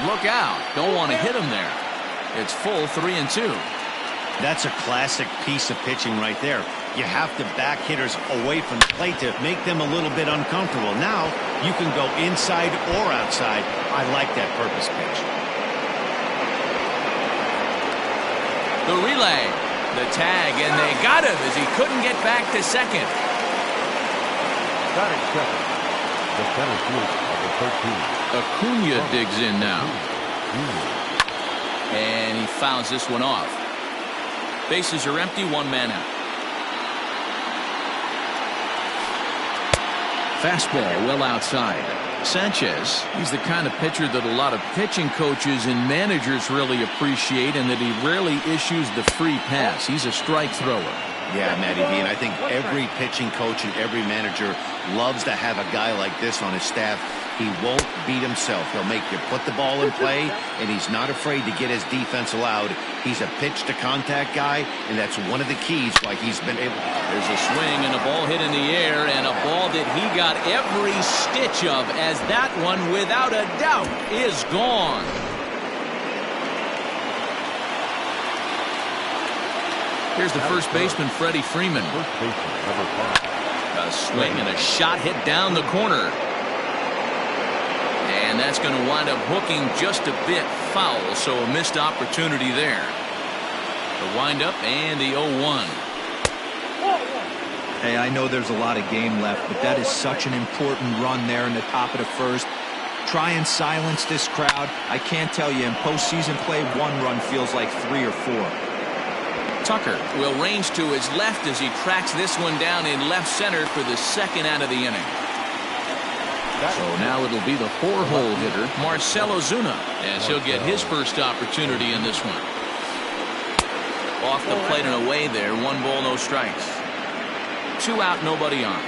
Look out. Don't want to hit him there. It's full 3-2. That's a classic piece of pitching right there. You have to back hitters away from the plate to make them a little bit uncomfortable. Now you can go inside or outside. I like that purpose pitch. The relay, the tag, and they got him as he couldn't get back to second. Batting second, the center fielder, number 13. Acuna digs in now. And he fouls this one off. Bases are empty, one man out. Fastball well outside. Sanchez, he's the kind of pitcher that a lot of pitching coaches and managers really appreciate, and that he rarely issues the free pass. He's a strike thrower. Yeah, Matty V, and I think every pitching coach and every manager loves to have a guy like this on his staff. He won't beat himself. He'll make you put the ball in play, and he's not afraid to get his defense allowed. He's a pitch-to-contact guy, and that's one of the keys why he's been able. There's a swing and a ball hit in the air, and a ball that he got every stitch of, as that one, without a doubt, is gone. Here's the first baseman, Freddie Freeman. First baseman, number 5. A swing and a shot hit down the corner. And that's going to wind up hooking just a bit foul, so a missed opportunity there. The windup and the 0-1. Hey, I know there's a lot of game left, but that is such an important run there in the top of the first. Try and silence this crowd. I can't tell you, in postseason play, one run feels like 3 or 4. Tucker will range to his left as he tracks this one down in left center for the second out of the inning. So now it'll be the 4-hole hitter, Marcell Ozuna, as he'll get his first opportunity in this one. Off the plate and away there, 1 ball, no strikes. 2 out, nobody on.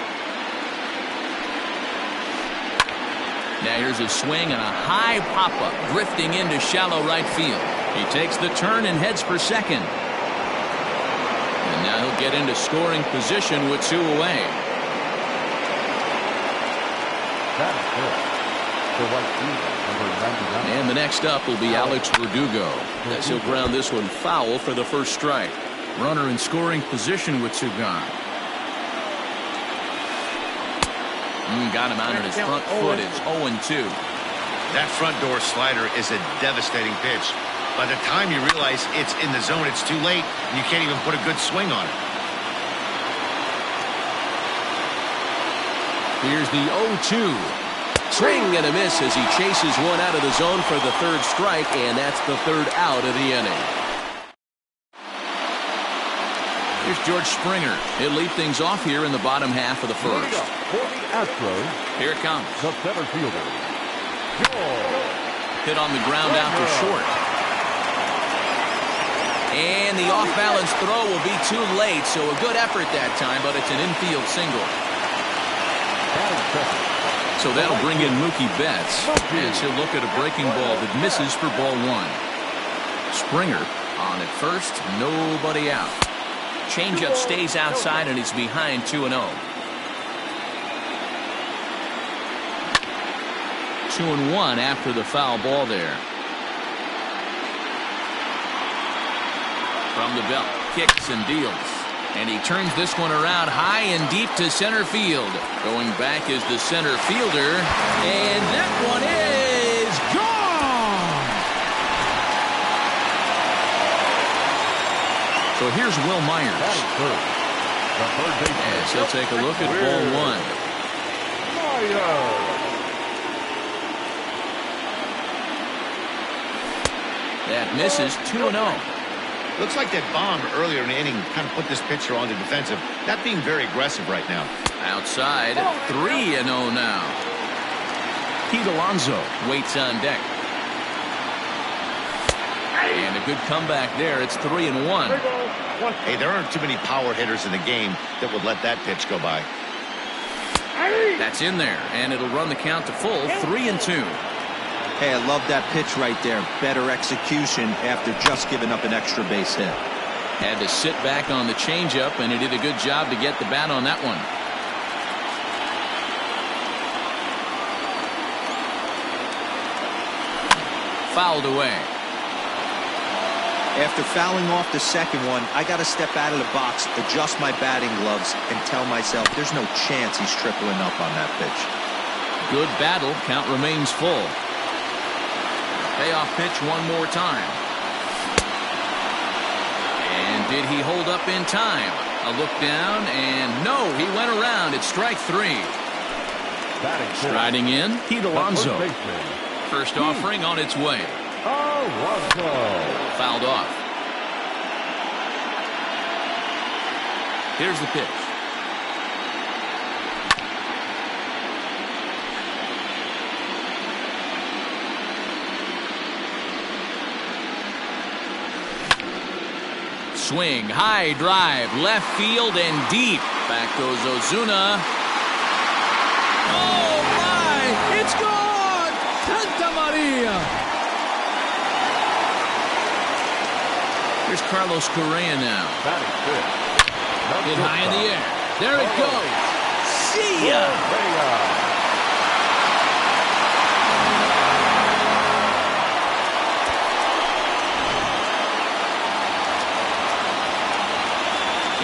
Now here's a swing and a high pop-up, drifting into shallow right field. He takes the turn and heads for second. And now he'll get into scoring position with 2 away. And the next up will be Alex Verdugo, as he'll ground this one foul for the first strike. Runner in scoring position with 2 gone. Got him out on his front foot. It's 0-2. That front door slider is a devastating pitch. By the time you realize it's in the zone, it's too late, and you can't even put a good swing on it. Here's the 0-2. Swing and a miss as he chases one out of the zone for the 3rd strike, and that's the 3rd out of the inning. Here's George Springer. He'll lead things off here in the bottom half of the first. For the Astros, here it comes. the center fielder, George. Hit on the ground out for short. And the off-balance throw will be too late, so a good effort that time, but it's an infield single. So that'll bring in Mookie Betts, as he'll look at a breaking ball that misses for ball 1. Springer on at first, nobody out. Changeup stays outside, and he's behind 2-0. 2-1 after the foul ball there. From the belt, kicks and deals. And he turns this one around high and deep to center field. Going back is the center fielder. And that one is gone! So here's Will Myers. As he'll take a look at ball one. That misses 2-0. Looks like that bomb earlier in the inning kind of put this pitcher on the defensive. Not being very aggressive right now. Outside, 3-0 now. Pete Alonso waits on deck. And a good comeback there. It's 3-1. Hey, there aren't too many power hitters in the game that would let that pitch go by. That's in there, and it'll run the count to full, 3-2. Hey, I love that pitch right there. Better execution after just giving up an extra base hit. Had to sit back on the changeup, and he did a good job to get the bat on that one. Fouled away. After fouling off the second one, I got to step out of the box, adjust my batting gloves, and tell myself there's no chance he's tripling up on that pitch. Good battle. Count remains full. Payoff pitch one more time. And did he hold up in time? A look down, and no, he went around. It's strike three. Striding in, Pete Alonso. First offering on its way. Fouled off. Here's the pitch. Swing, high drive, left field and deep. Back goes Ozuna. Oh my, it's gone! Santa Maria! Here's Carlos Correa now. Hit high in the air. There it goes. See ya!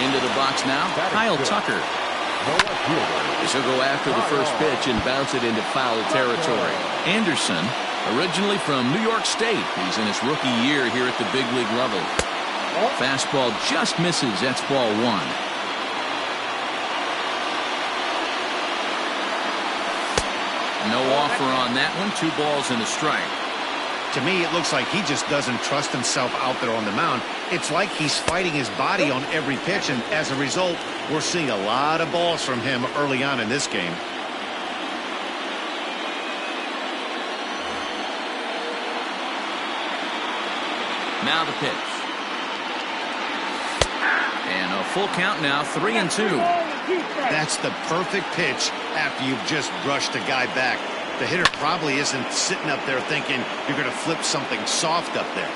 Into the box now, Kyle Tucker. He'll go after the first pitch and bounce it into foul territory. Anderson, originally from New York State. He's in his rookie year here at the big league level. Fastball just misses. That's ball one. No offer on that one. 2 balls and a strike. To me, it looks like he just doesn't trust himself out there on the mound. It's like he's fighting his body on every pitch, and as a result, we're seeing a lot of balls from him early on in this game. Now the pitch. And a full count now, 3-2. That's the perfect pitch after you've just brushed a guy back. The hitter probably isn't sitting up there thinking you're going to flip something soft up there.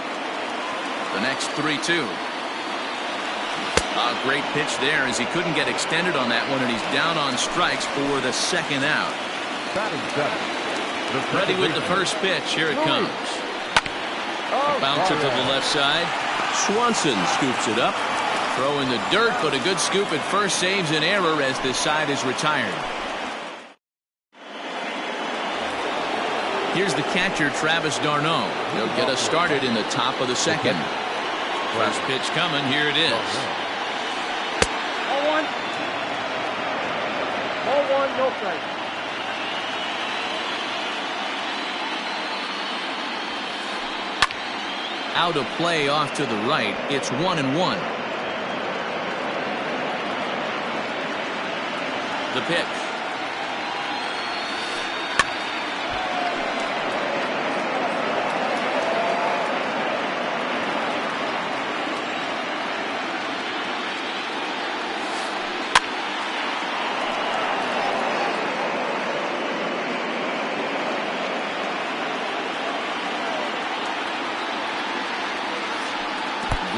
The next 3-2. A great pitch there as he couldn't get extended on that one, and he's down on strikes for the second out. Ready with the first pitch. Here it comes. A bouncer to the left side. Swanson scoops it up. Throw in the dirt, but a good scoop at first saves an error as this side is retired. Here's the catcher, Travis d'Arnaud. He'll get us started in the top of the second. First pitch coming. Here it is. 0-1. 0-1, no strike. Out of play off to the right. It's 1-1. The pitch.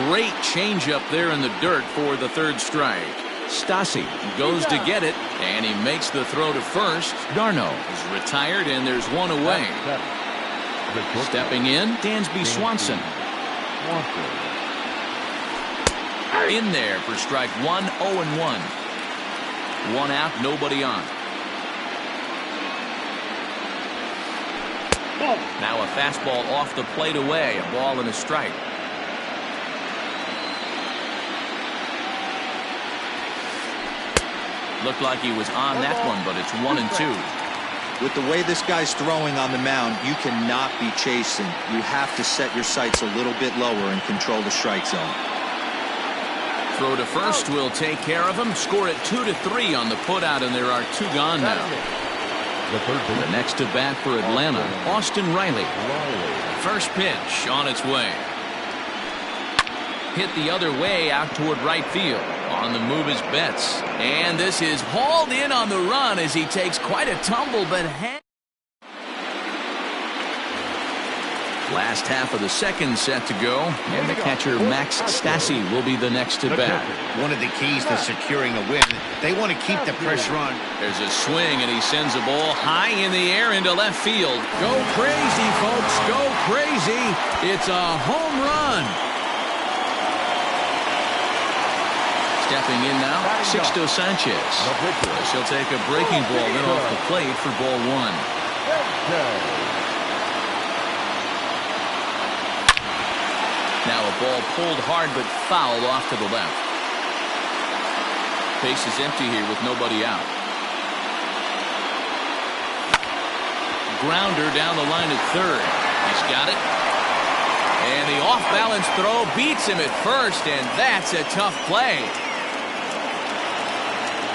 Great changeup there in the dirt for the third strike. Stassi goes to get it, and he makes the throw to first. Darno is retired, and there's one away. Stepping in, Dansby Swanson. In there for strike one, 0-1. One out, nobody on. Now a fastball off the plate away, a ball and a strike. Looked like he was on that one, but it's 1-2. With the way this guy's throwing on the mound, you cannot be chasing. You have to set your sights a little bit lower and control the strike zone. Throw to first will take care of him. Score it 2-3 on the putout, and there are two gone now. The next to bat for Atlanta, Austin Riley. First pitch on its way. Hit the other way out toward right field. On the move is Betts. And this is hauled in on the run as he takes quite a tumble, but last half of the second set to go, and the catcher Max Stassi will be the next to bat. One of the keys to securing a win, they want to keep the pressure on. There's a swing, and he sends a ball high in the air into left field. Go crazy, folks. Go crazy. It's a home run. Stepping in now, Sixto Sanchez. She'll take a breaking ball in off the plate for ball one. Now a ball pulled hard but fouled off to the left. Base is empty here with nobody out. Grounder down the line at third. He's got it. And the off-balance throw beats him at first, and that's a tough play.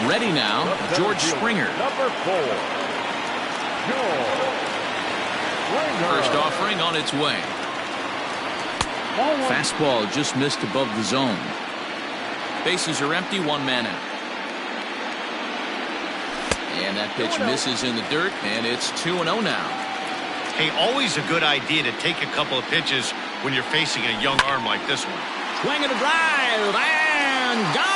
Ready now, George Springer. Number 4. First offering on its way. Fastball just missed above the zone. Bases are empty, one man out. And that pitch misses in the dirt, and it's 2-0 now. Hey, always a good idea to take a couple of pitches when you're facing a young arm like this one. Swing and a drive, and gone.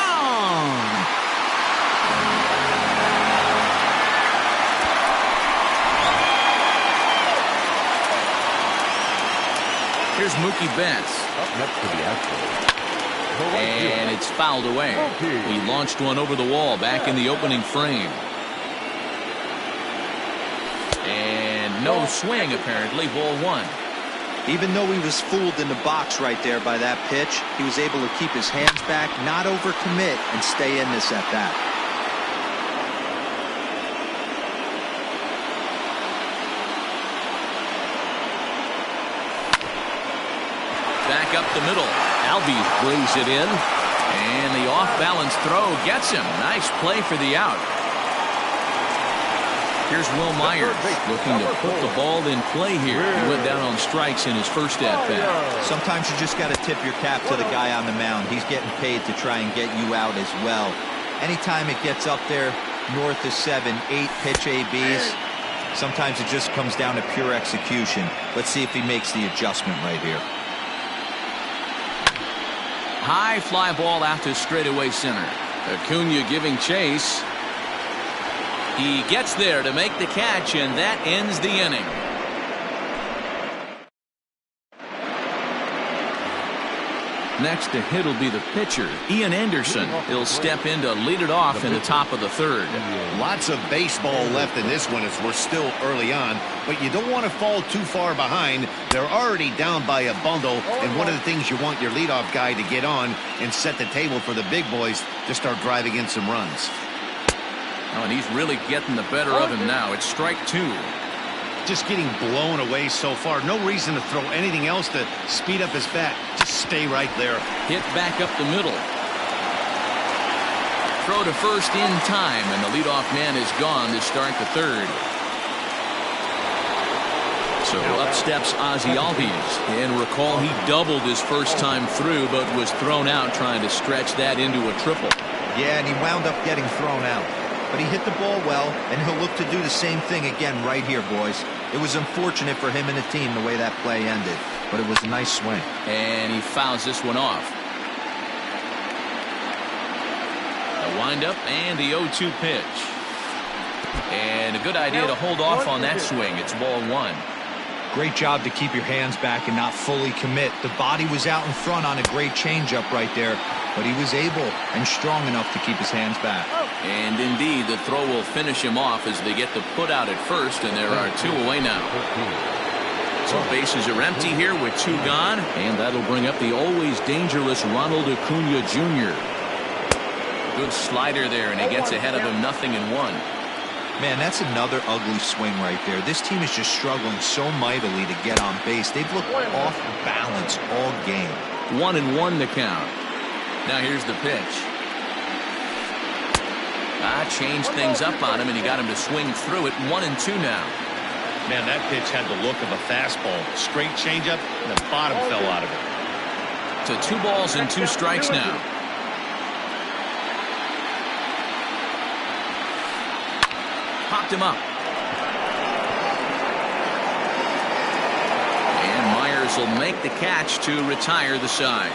Here's Mookie Betts. Up next to the Astros. And it's fouled away. He launched one over the wall back in the opening frame. And no swing, apparently. Ball one. Even though he was fooled in the box right there by that pitch, he was able to keep his hands back, not overcommit, and stay in this at bat. Back up the middle. Albies brings it in. And the off-balance throw gets him. Nice play for the out. Here's Will Myers looking to put the ball in play here. He went down on strikes in his first at-bat. Sometimes you just got to tip your cap to the guy on the mound. He's getting paid to try and get you out as well. Anytime it gets up there north of 7, 8 pitch ABs, sometimes it just comes down to pure execution. Let's see if he makes the adjustment right here. High fly ball out to straightaway center. Acuna giving chase. He gets there to make the catch, and that ends the inning. Next to hit will be the pitcher, Ian Anderson. He'll step in to lead it off in the top of the third. Lots of baseball left in this one as we're still early on, but you don't want to fall too far behind. They're already down by a bundle, and one of the things you want your leadoff guy to get on and set the table for the big boys to start driving in some runs. Oh, and he's really getting the better of him now. It's strike two. Just getting blown away so far. No reason to throw anything else to speed up his bat. Just stay right there. Hit back up the middle. Throw to first in time, and the leadoff man is gone to start the third. So up steps Ozzie Albies. And recall he doubled his first time through, but was thrown out trying to stretch that into a triple. Yeah, and he wound up getting thrown out. But he hit the ball well, and he'll look to do the same thing again right here, boys. It was unfortunate for him and the team the way that play ended, but it was a nice swing. And he fouls this one off. A windup and the 0-2 pitch. And a good idea to hold off on that swing. It's ball one. Great job to keep your hands back and not fully commit. The body was out in front on a great changeup right there, but he was able and strong enough to keep his hands back. And indeed, the throw will finish him off as they get the put out at first, and there are 2 away now. So bases are empty here with 2 gone, and that'll bring up the always dangerous Ronald Acuna Jr. Good slider there, and he gets ahead of him 0-1. Man, that's another ugly swing right there. This team is just struggling so mightily to get on base. They've looked off balance all game. 1-1 the count. Now here's the pitch. Changed things up on him, and he got him to swing through it. 1-2 now. Man, that pitch had the look of a fastball. Straight changeup, and the bottom fell out of it. To 2 balls and 2 strikes now. Popped him up. And Myers will make the catch to retire the side.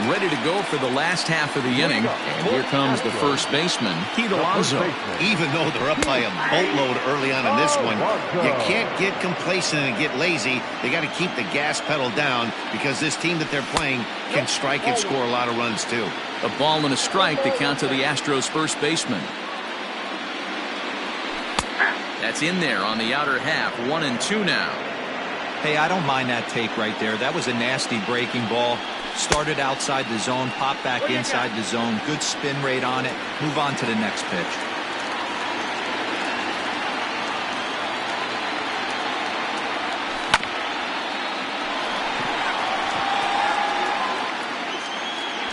Ready to go for the last half of the inning. And here comes the first baseman, Pete Alonso. Even though they're up by a boatload early on in this one, you can't get complacent and get lazy. They got to keep the gas pedal down because this team that they're playing can strike and score a lot of runs too. A ball and a strike to count to the Astros first baseman. That's in there on the outer half. 1-2 now. Hey, I don't mind that take right there. That was a nasty breaking ball. Started outside the zone, popped back inside the zone. Good spin rate on it. Move on to the next pitch.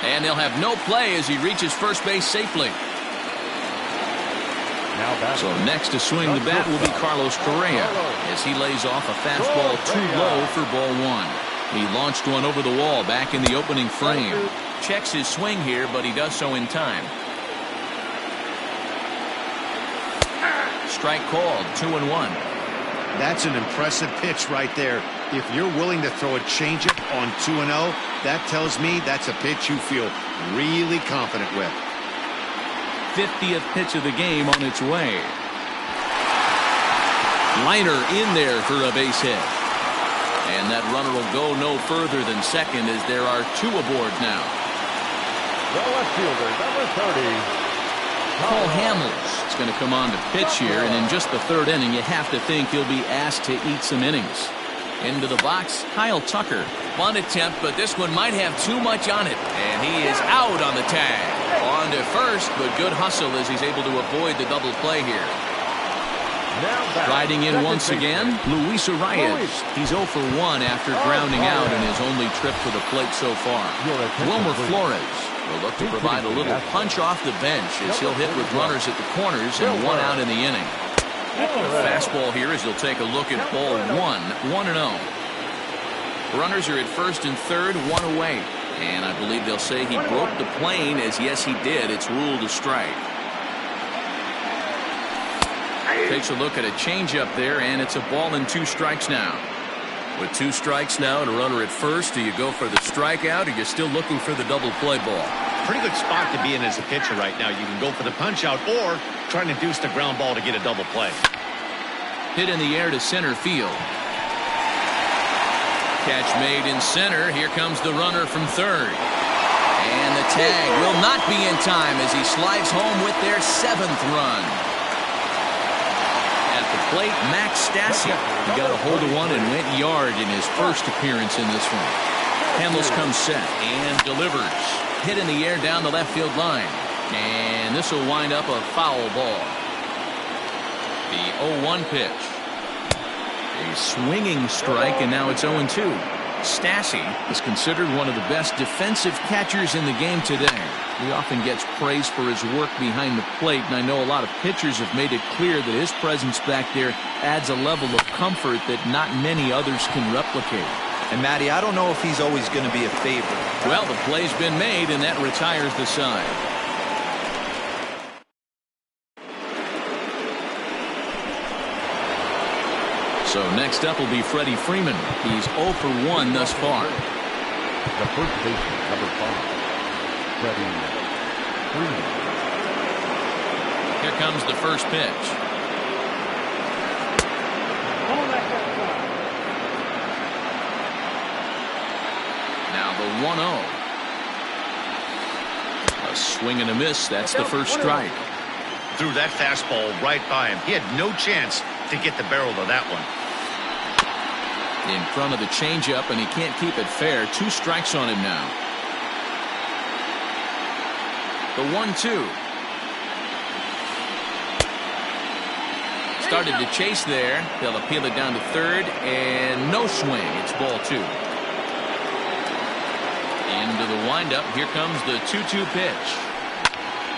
And they'll have no play as he reaches first base safely. So next to swing the bat will be Carlos Correa as he lays off a fastball too low for ball one. He launched one over the wall back in the opening frame. Checks his swing here, but he does so in time. Strike called, 2-1. That's an impressive pitch right there. If you're willing to throw a changeup on 2-0, that tells me that's a pitch you feel really confident with. 50th pitch of the game on its way. Liner in there for a base hit. And that runner will go no further than second as there are 2 aboard now. The left fielder, number 30. Paul Hamels is going to come on to pitch here, and in just the 3rd inning, you have to think he'll be asked to eat some innings. Into the box, Kyle Tucker. Bunt attempt, but this one might have too much on it, and he is out on the tag. On to first, but good hustle as he's able to avoid the double play here. Riding in once again, Luis Arias. He's 0 for 1 after grounding out in his only trip to the plate so far. Wilmer Flores will look to provide a little punch off the bench as he'll hit with runners at the corners and 1 out in the inning. Fastball here as he'll take a look at ball 1-0. Runners are at first and third, 1 away. And I believe they'll say he broke the plane, as yes he did. It's ruled a strike. Takes a look at a changeup there, and it's a ball and 2 strikes now. With 2 strikes now and a runner at first, do you go for the strikeout, or you're still looking for the double play ball? Pretty good spot to be in as a pitcher right now. You can go for the punch out or try to deuce the ground ball to get a double play. Hit in the air to center field. Catch made in center. Here comes the runner from third. And the tag will not be in time as he slides home with their 7th run. At the plate, Max Stassi. He got a hold of one and went yard in his first appearance in this one. Hamels comes set and delivers. Hit in the air down the left field line. And this will wind up a foul ball. The 0-1 pitch. A swinging strike, and now it's 0-2. Stassi is considered one of the best defensive catchers in the game today. He often gets praised for his work behind the plate, and I know a lot of pitchers have made it clear that his presence back there adds a level of comfort that not many others can replicate. And Matty, I don't know if he's always going to be a favorite. Well, the play's been made, and that retires the side. So next up will be Freddie Freeman. He's 0 for 1 thus far. The first baseman, number 5, Freddie Freeman. Here comes the first pitch. Now the 1-0. A swing and a miss. That's the first strike. Threw that fastball right by him. He had no chance to get the barrel of that one. In front of the changeup, and he can't keep it fair. 2 strikes on him now. The 1-2. Started to chase there. They'll appeal it down to third, and no swing. It's ball 2. Into the windup. Here comes the 2-2 pitch.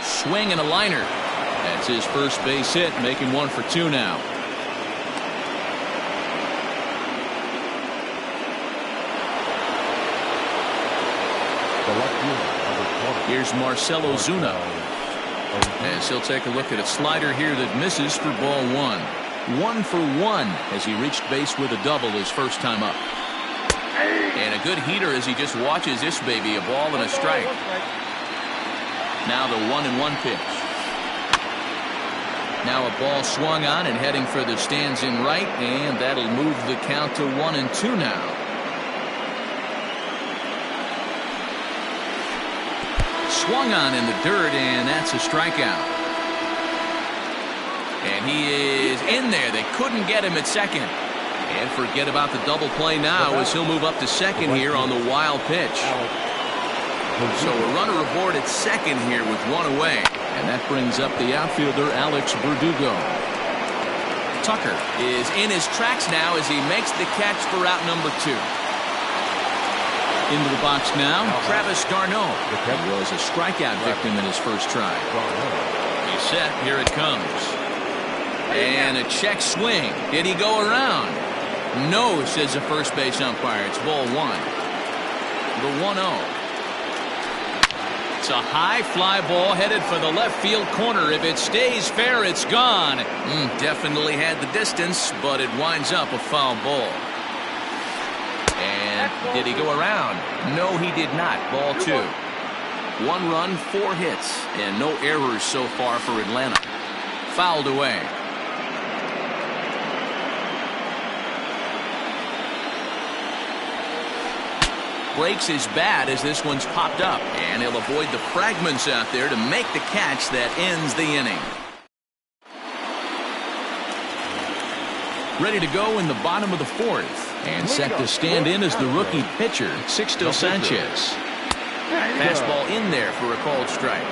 Swing and a liner. That's his first base hit, making 1 for 2 now. Here's Marcell Ozuna, as he'll take a look at a slider here that misses for ball 1. 1 for 1 as he reached base with a double his first time up. And a good heater as he just watches this baby, a ball and a strike. Now the 1-1 pitch. Now a ball swung on and heading for the stands in right, and that'll move the count to 1-2 now. Swung on in the dirt, and that's a strikeout. And he is in there. They couldn't get him at second. And forget about the double play now as he'll move up to second here on the wild pitch. So a runner aboard at second here with 1 away. And that brings up the outfielder, Alex Verdugo. Tucker is in his tracks now as he makes the catch for out number 2. Into the box now, Travis d'Arnaud. He was a strikeout victim in his first try. He's set. Here it comes. And a check swing. Did he go around? No, says the first base umpire. It's ball 1. The 1-0. It's a high fly ball headed for the left field corner. If it stays fair, it's gone. Definitely had the distance, but it winds up a foul ball. And did he go around? No, he did not. Ball 2. 1 run, 4 hits, and no errors so far for Atlanta. Fouled away. Breaks his bat as this one's popped up, and he'll avoid the fragments out there to make the catch that ends the inning. Ready to go in the bottom of the 4th, and set to stand in as the rookie pitcher, Sixto Sanchez. Fastball in there for a called strike.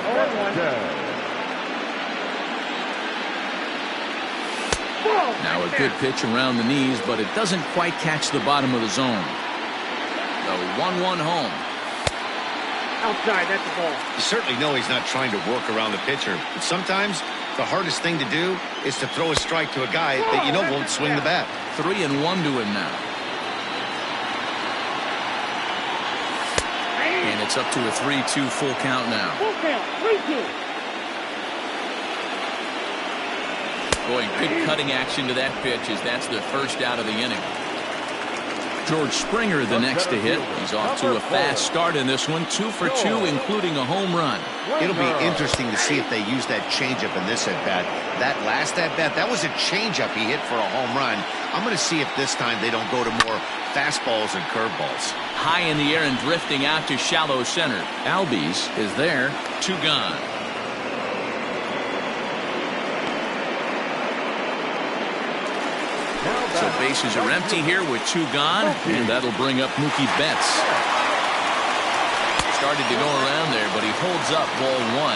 Now a good pitch around the knees, but it doesn't quite catch the bottom of the zone. The 1-1 home. Outside, that's the ball. You certainly know he's not trying to work around the pitcher, but sometimes the hardest thing to do is to throw a strike to a guy that you know won't swing the bat. 3-1 to him now. And it's up to a 3-2 full count now. Full count, 3-2. Boy, good cutting action to that pitch as that's the first out of the inning. George Springer the next to hit. He's off to a fast start in this one. 2 for 2, including a home run. It'll be interesting to see if they use that changeup in this at-bat. That last at-bat, that was a changeup he hit for a home run. I'm going to see if this time they don't go to more fastballs and curveballs. High in the air and drifting out to shallow center. Albies is there. 2 gone. So bases are empty here with 2 gone, and that'll bring up Mookie Betts. Started to go around there, but he holds up ball 1.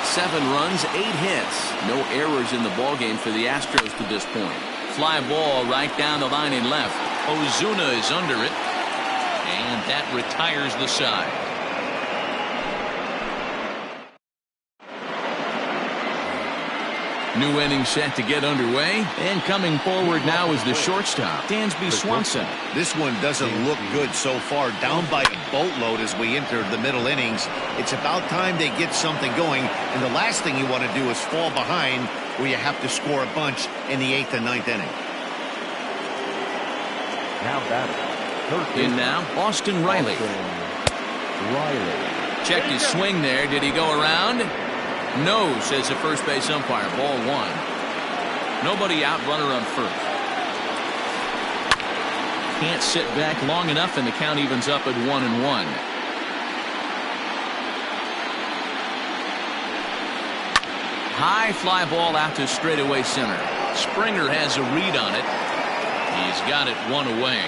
7 runs, 8 hits. No errors in the ballgame for the Astros to this point. Fly ball right down the line in left. Ozuna is under it, and that retires the side. New inning set to get underway, and coming forward now is the shortstop, Dansby Swanson. This one doesn't look good so far, down by a boatload as we enter the middle innings. It's about time they get something going, and the last thing you want to do is fall behind where you have to score a bunch in the 8th and 9th inning. Now batting. In now, Austin Riley. Checked his swing there. Did he go around? No, says the first base umpire. Ball one. Nobody out, runner on first. Can't sit back long enough, and the count evens up at 1-1. High fly ball out to straightaway center. Springer has a read on it. He's got it one away.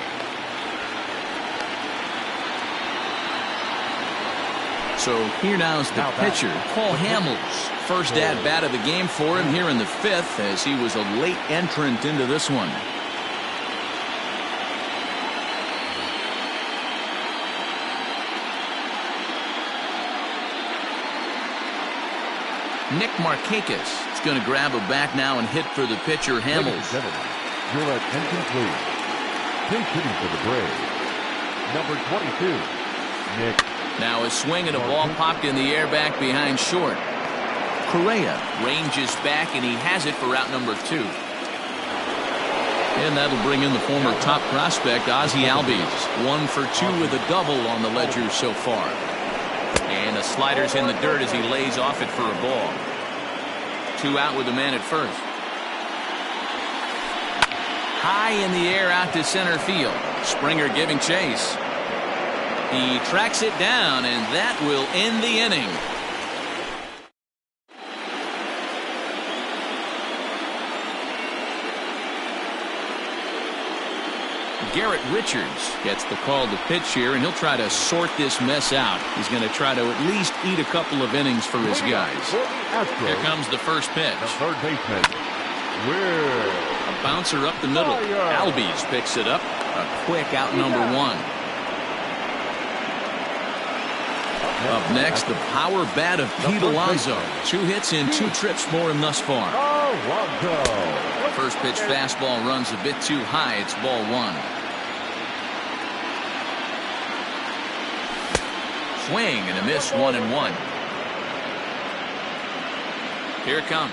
So here now's the pitcher, Paul Hamels. First at bat of the game for him here in the fifth, as he was a late entrant into this one. Nick Markakis is going to grab a bat now and hit for the pitcher, Hamels. Your attention, please. Pinch hitting for the Braves. Number 22, Nick. Now a swing and a ball popped in the air back behind short. Correa ranges back, and he has it for out number 2. And that'll bring in the former top prospect, Ozzie Albies. 1 for 2 with a double on the ledger so far. And the slider's in the dirt as he lays off it for a ball. 2 out with the man at first. High in the air out to center field. Springer giving chase. He tracks it down, and that will end the inning. Garrett Richards gets the call to pitch here, and he'll try to sort this mess out. He's going to try to at least eat a couple of innings for his guys. Here comes the first pitch. The third baseman, A bouncer up the middle. Albies picks it up. A quick out number 1. Up next, the power bat of Pete Alonso. 2 hits in 2 trips for him thus far. First pitch fastball runs a bit too high. It's ball 1. Swing and a miss, 1-1. Here it comes.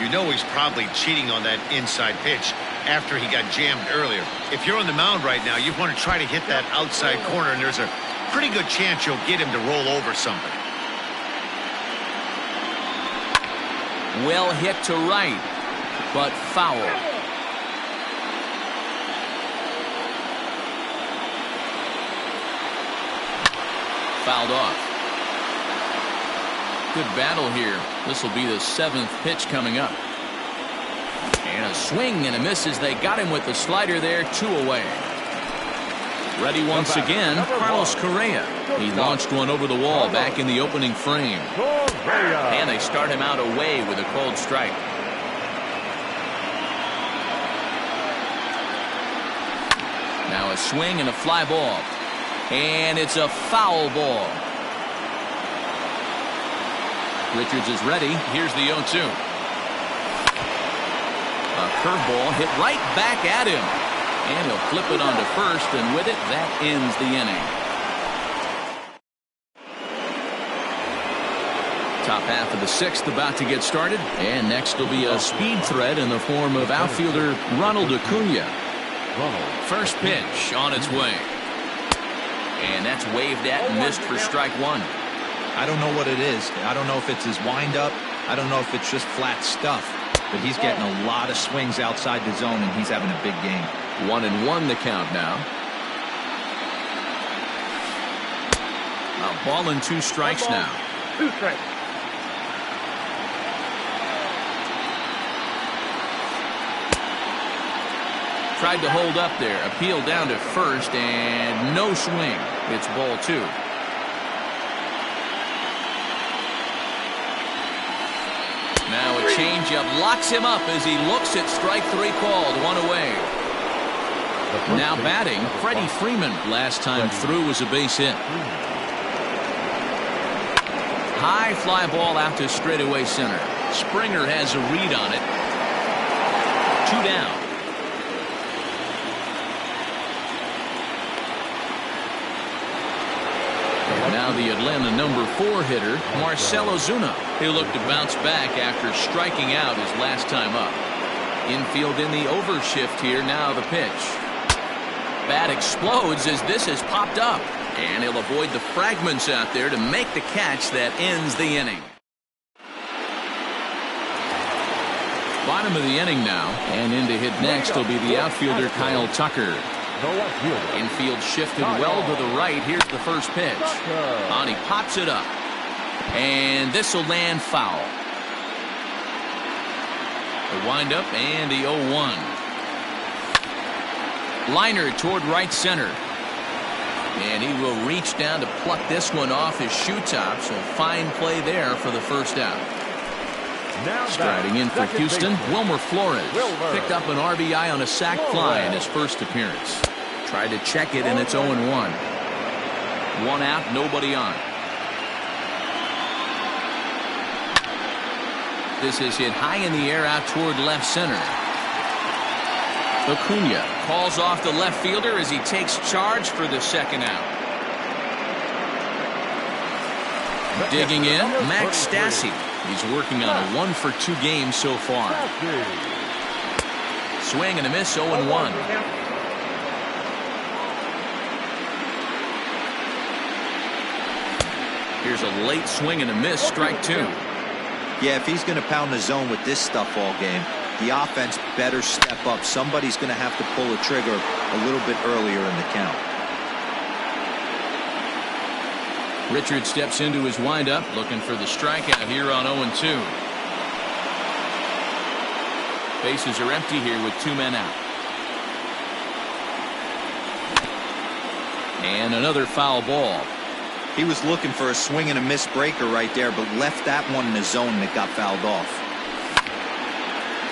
You know he's probably cheating on that inside pitch after he got jammed earlier. If you're on the mound right now, you want to try to hit that outside corner, and there's a pretty good chance you'll get him to roll over something. Well hit to right, but foul. Fouled off. Good battle here. This will be the 7th pitch coming up. And a swing and a miss as they got him with the slider there. 2 away. Ready once again, Carlos Correa. He launched one over the wall back in the opening frame. And they start him out away with a cold strike. Now a swing and a fly ball. And it's a foul ball. Richards is ready. Here's the 0-2. A curveball hit right back at him. And he'll flip it onto first, and with it, that ends the inning. Top half of the 6th about to get started. And next will be a speed threat in the form of outfielder Ronald Acuna. First pitch on its way. And that's waved at and missed for strike 1. I don't know what it is. I don't know if it's his windup. I don't know if it's just flat stuff. But he's getting a lot of swings outside the zone, and he's having a big game. 1-1 the count now. A ball and 2 strikes now. 2 strikes. Tried to hold up there. Appeal down to first, and no swing. It's ball 2. Now a changeup locks him up as he looks at strike 3 called. 1 away. Now batting, Freddie Freeman. Last time through was a base hit. High fly ball out to straightaway center. Springer has a read on it. 2 down. Now the Atlanta number 4 hitter, Marcell Ozuna. He looked to bounce back after striking out his last time up. Infield in the overshift here. Now the pitch. Bat explodes as this has popped up. And he'll avoid the fragments out there to make the catch that ends the inning. Bottom of the inning now, and in to hit next will be the outfielder Kyle Tucker. Infield shifted well to the right. Here's the first pitch. On he pops it up. And this will land foul. The windup and the 0-1. Liner toward right center. And he will reach down to pluck this one off his shoe top. So fine play there for the first out. Striding in for Houston, Wilmer Flores. Picked up an RBI on a sac fly in his first appearance. Tried to check it, and it's 0-1. One out, nobody on. This is hit high in the air out toward left center. Acuna calls off the left fielder as he takes charge for the second out. Digging in, Max Stassi. He's working on a 1-for-2 game so far. Swing and a miss, 0-1. Here's a late swing and a miss, strike 2. Yeah, if he's going to pound the zone with this stuff all game, the offense better step up. Somebody's going to have to pull a trigger a little bit earlier in the count. Richard steps into his windup, looking for the strikeout here on 0-2. Bases are empty here with 2 men out. And another foul ball. He was looking for a swing and a miss breaker right there, but left that one in the zone that got fouled off.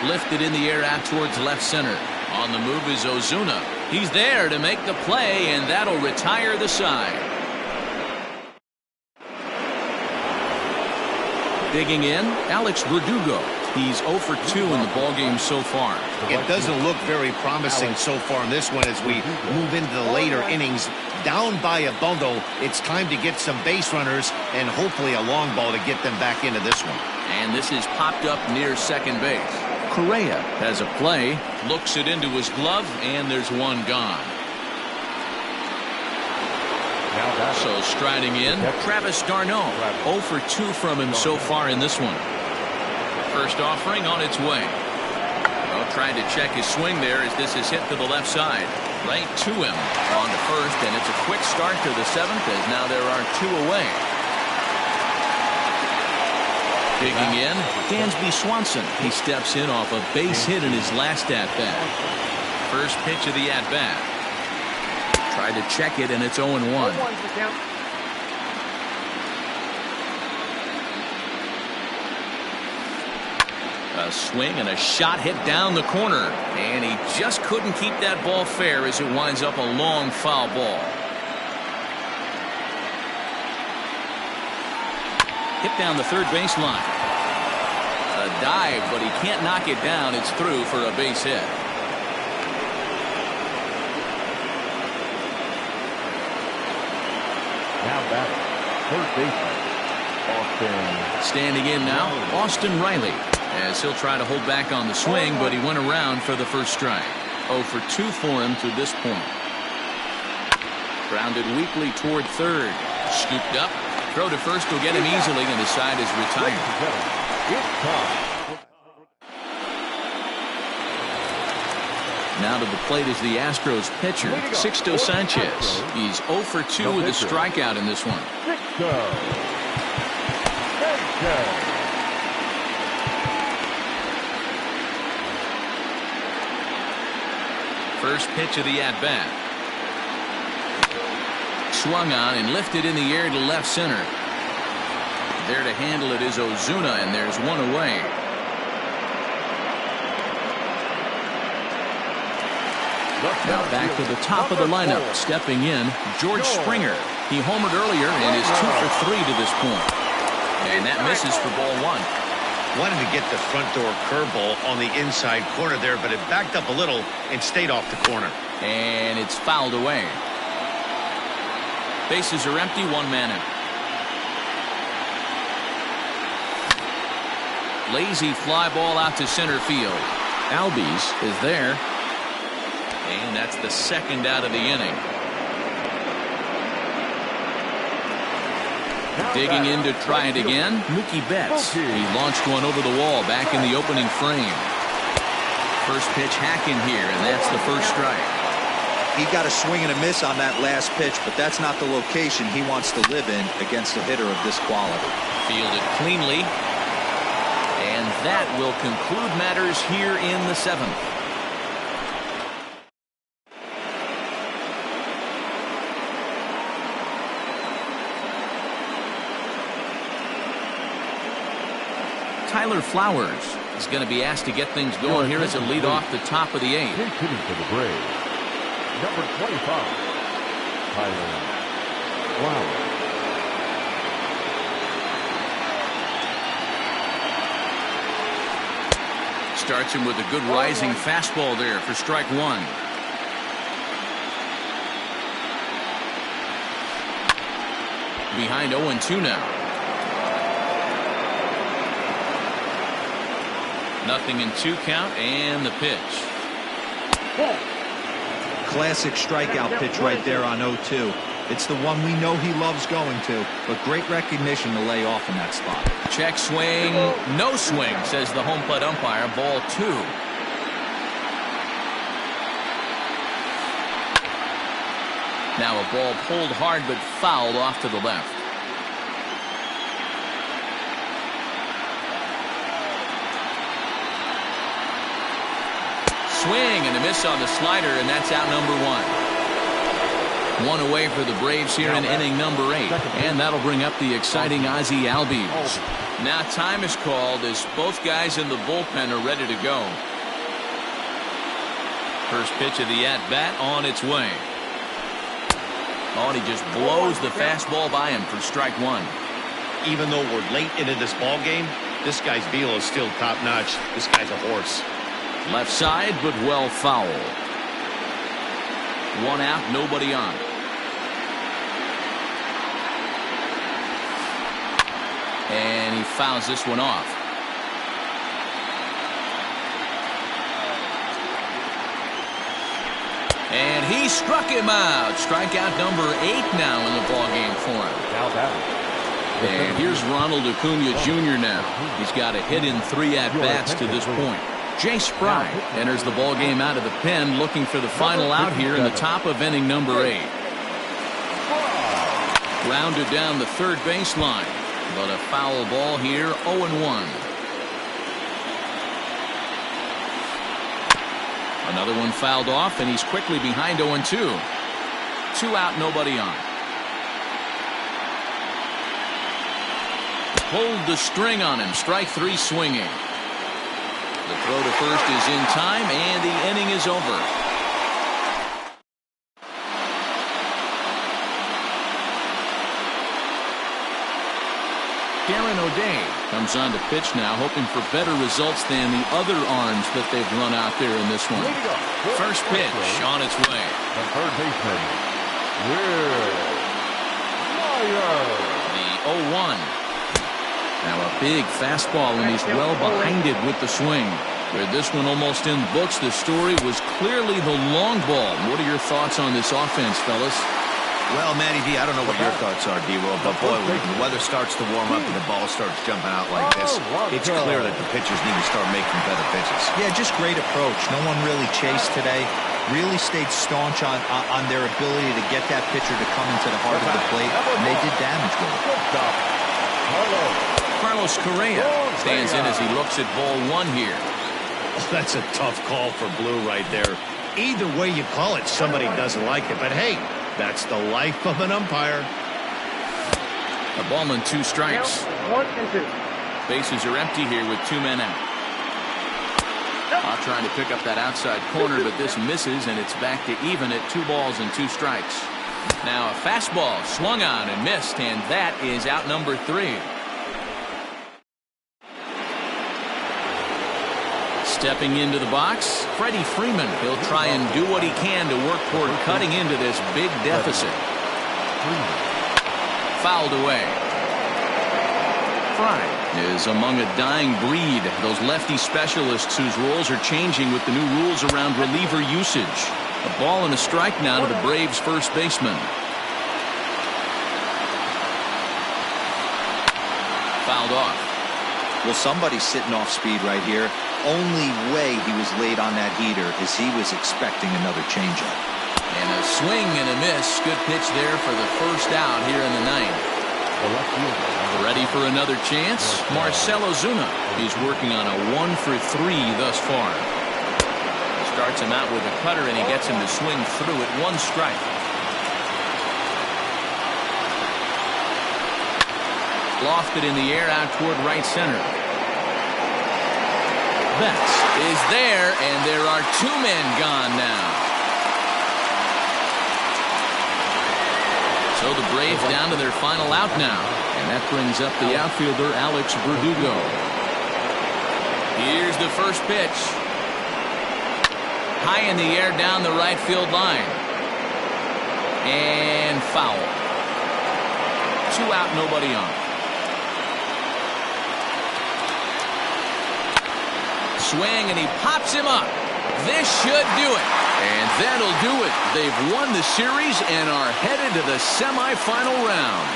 Lifted in the air out towards left center. On the move is Ozuna. He's there to make the play, and that'll retire the side. Digging in, Alex Verdugo. He's 0 for 2 in the ballgame so far. It doesn't look very promising so far in this one as we move into the later innings. Down by a bundle, it's time to get some base runners and hopefully a long ball to get them back into this one. And this is popped up near second base. Correa has a play, looks it into his glove, and there's one gone. So striding in, Travis d'Arnaud. 0 for 2 from him so far in this one. First offering on its way. Well, trying to check his swing there as this is hit to the left side. Right to him on the first, and it's a quick start to the 7th as now there are 2 away. Digging in, Dansby Swanson. He steps in off a base hit in his last at-bat. First pitch of the at-bat. Tried to check it, and it's 0-1. A swing and a shot hit down the corner, and he just couldn't keep that ball fair as it winds up a long foul ball. Hit down the third baseline. A dive, but he can't knock it down. It's through for a base hit. Now batting, third baseman, Austin. Standing in now, Austin Riley, as he'll try to hold back on the swing, but he went around for the first strike. 0 for 2 for him to this point. Grounded weakly toward third. Scooped up. Throw to first will get him easily, and the side is retired. Now to the plate is the Astros pitcher, Sixto Sanchez. He's 0 for 2 with a strikeout in this one. First pitch of the at-bat. Swung on and lifted in the air to left center. There to handle it is Ozuna, and there's one away. Now back to the top of the lineup. Stepping in, George Springer. He homered earlier and is 2 for 3 to this point. And that misses for ball 1. Wanted to get the front door curveball on the inside corner there, but it backed up a little and stayed off the corner. And it's fouled away. Bases are empty, 1 man out. Lazy fly ball out to center field. Albies is there. And that's the second out of the inning. Digging in to try it again, Mookie Betts. He launched one over the wall back in the opening frame. First pitch hacking here, and that's the first strike. He got a swing and a miss on that last pitch, but that's not the location he wants to live in against a hitter of this quality. Fielded cleanly. And that will conclude matters here in the seventh. Tyler Flowers is going to be asked to get things going here as a lead off the top of the eighth. Hitting for the Braves, number 25, Tyler Flowers. Starts him with a good rising fastball there for strike one. Behind 0-2 now. Nothing in 2 count, and the pitch. Classic strikeout pitch right there on 0-2. It's the one we know he loves going to, but great recognition to lay off in that spot. Check swing, no swing, says the home plate umpire. Ball 2. Now a ball pulled hard but fouled off to the left. Swing and a miss on the slider, and that's out number 1. One away for the Braves here in inning number 8, and that'll bring up the exciting Ozzie Albies. Now time is called as both guys in the bullpen are ready to go. First pitch of the at-bat on its way. Oh, and he just blows the fastball by him for strike 1. Even though we're late into this ball game, this guy's velo is still top-notch. This guy's a horse. Left side, but well foul. 1 out, nobody on. And he fouls this one off. And he struck him out. Strikeout number 8 now in the ballgame for him. And here's Ronald Acuna Jr. now. He's got a hit in 3 at-bats to this point. Jay Spry enters the ball game out of the pen, looking for the final out here in the top of inning number 8. Rounded down the third baseline, but a foul ball here, 0-1. Another one fouled off, and he's quickly behind 0-2. 2 out, nobody on. Pulled the string on him, strike 3 swinging. The throw to first is in time, and the inning is over. Darren O'Day comes on to pitch now, hoping for better results than the other arms that they've run out there in this one. First pitch on its way. The third baseman, The 0-1. Now a big fastball, and he's well behind it with the swing. Where this one almost in the books, the story was clearly the long ball. What are your thoughts on this offense, fellas? Well, Matty V, I don't know what your thoughts are, D-Roll, but boy, when the weather starts to warm up and the ball starts jumping out like this, it's clear that the pitchers need to start making better pitches. Yeah, just great approach. No one really chased today. Really stayed staunch on their ability to get that pitcher to come into the heart of the plate, and they did damage with it. Carlos Correa stands in as he looks at ball 1 here. Oh, that's a tough call for Blue right there. Either way you call it, somebody doesn't like it, but hey, that's the life of an umpire. A ball and 2 strikes. 1-2. Bases are empty here with 2 men out. Trying to pick up that outside corner, but this misses, and it's back to even at 2 balls and 2 strikes. Now a fastball swung on and missed, and that is out number 3. Stepping into the box, Freddie Freeman. He'll try and do what he can to work toward cutting into this big deficit. Fouled away. Fry is among a dying breed. Those lefty specialists whose roles are changing with the new rules around reliever usage. A ball and a strike now to the Braves' first baseman. Fouled off. Well, somebody's sitting off speed right here. Only way he was late on that heater is he was expecting another changeup. And a swing and a miss. Good pitch there for the first out here in the ninth. Ready for another chance? Marcell Ozuna. He's working on a 1-for-3 thus far. Starts him out with a cutter, and he gets him to swing through at 1 strike. Lofted in the air out toward right center. Betts is there, and there are 2 men gone now. So the Braves down to their final out now, and that brings up the outfielder Alex Verdugo. Here's the first pitch. High in the air down the right field line. And foul. 2 out, nobody on. Swing, and he pops him up. This should do it. And that'll do it. They've won the series and are headed to the semifinal round.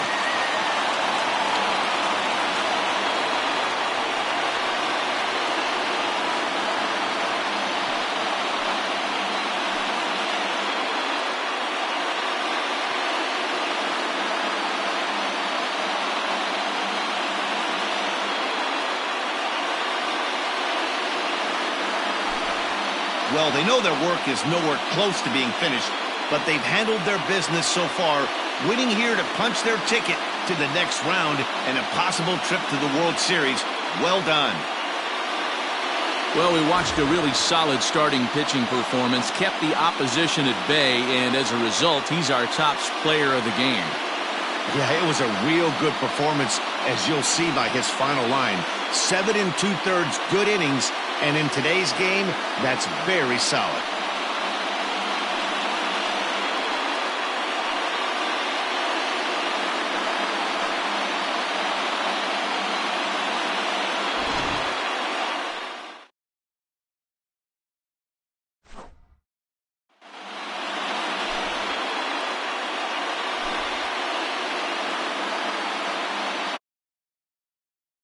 Well, they know their work is nowhere close to being finished, but they've handled their business so far, winning here to punch their ticket to the next round and a possible trip to the World Series. Well done. Well, we watched a really solid starting pitching performance, kept the opposition at bay, and as a result, he's our top player of the game. Yeah, it was a real good performance, as you'll see by his final line. 7 2/3 good innings, and in today's game, that's very solid.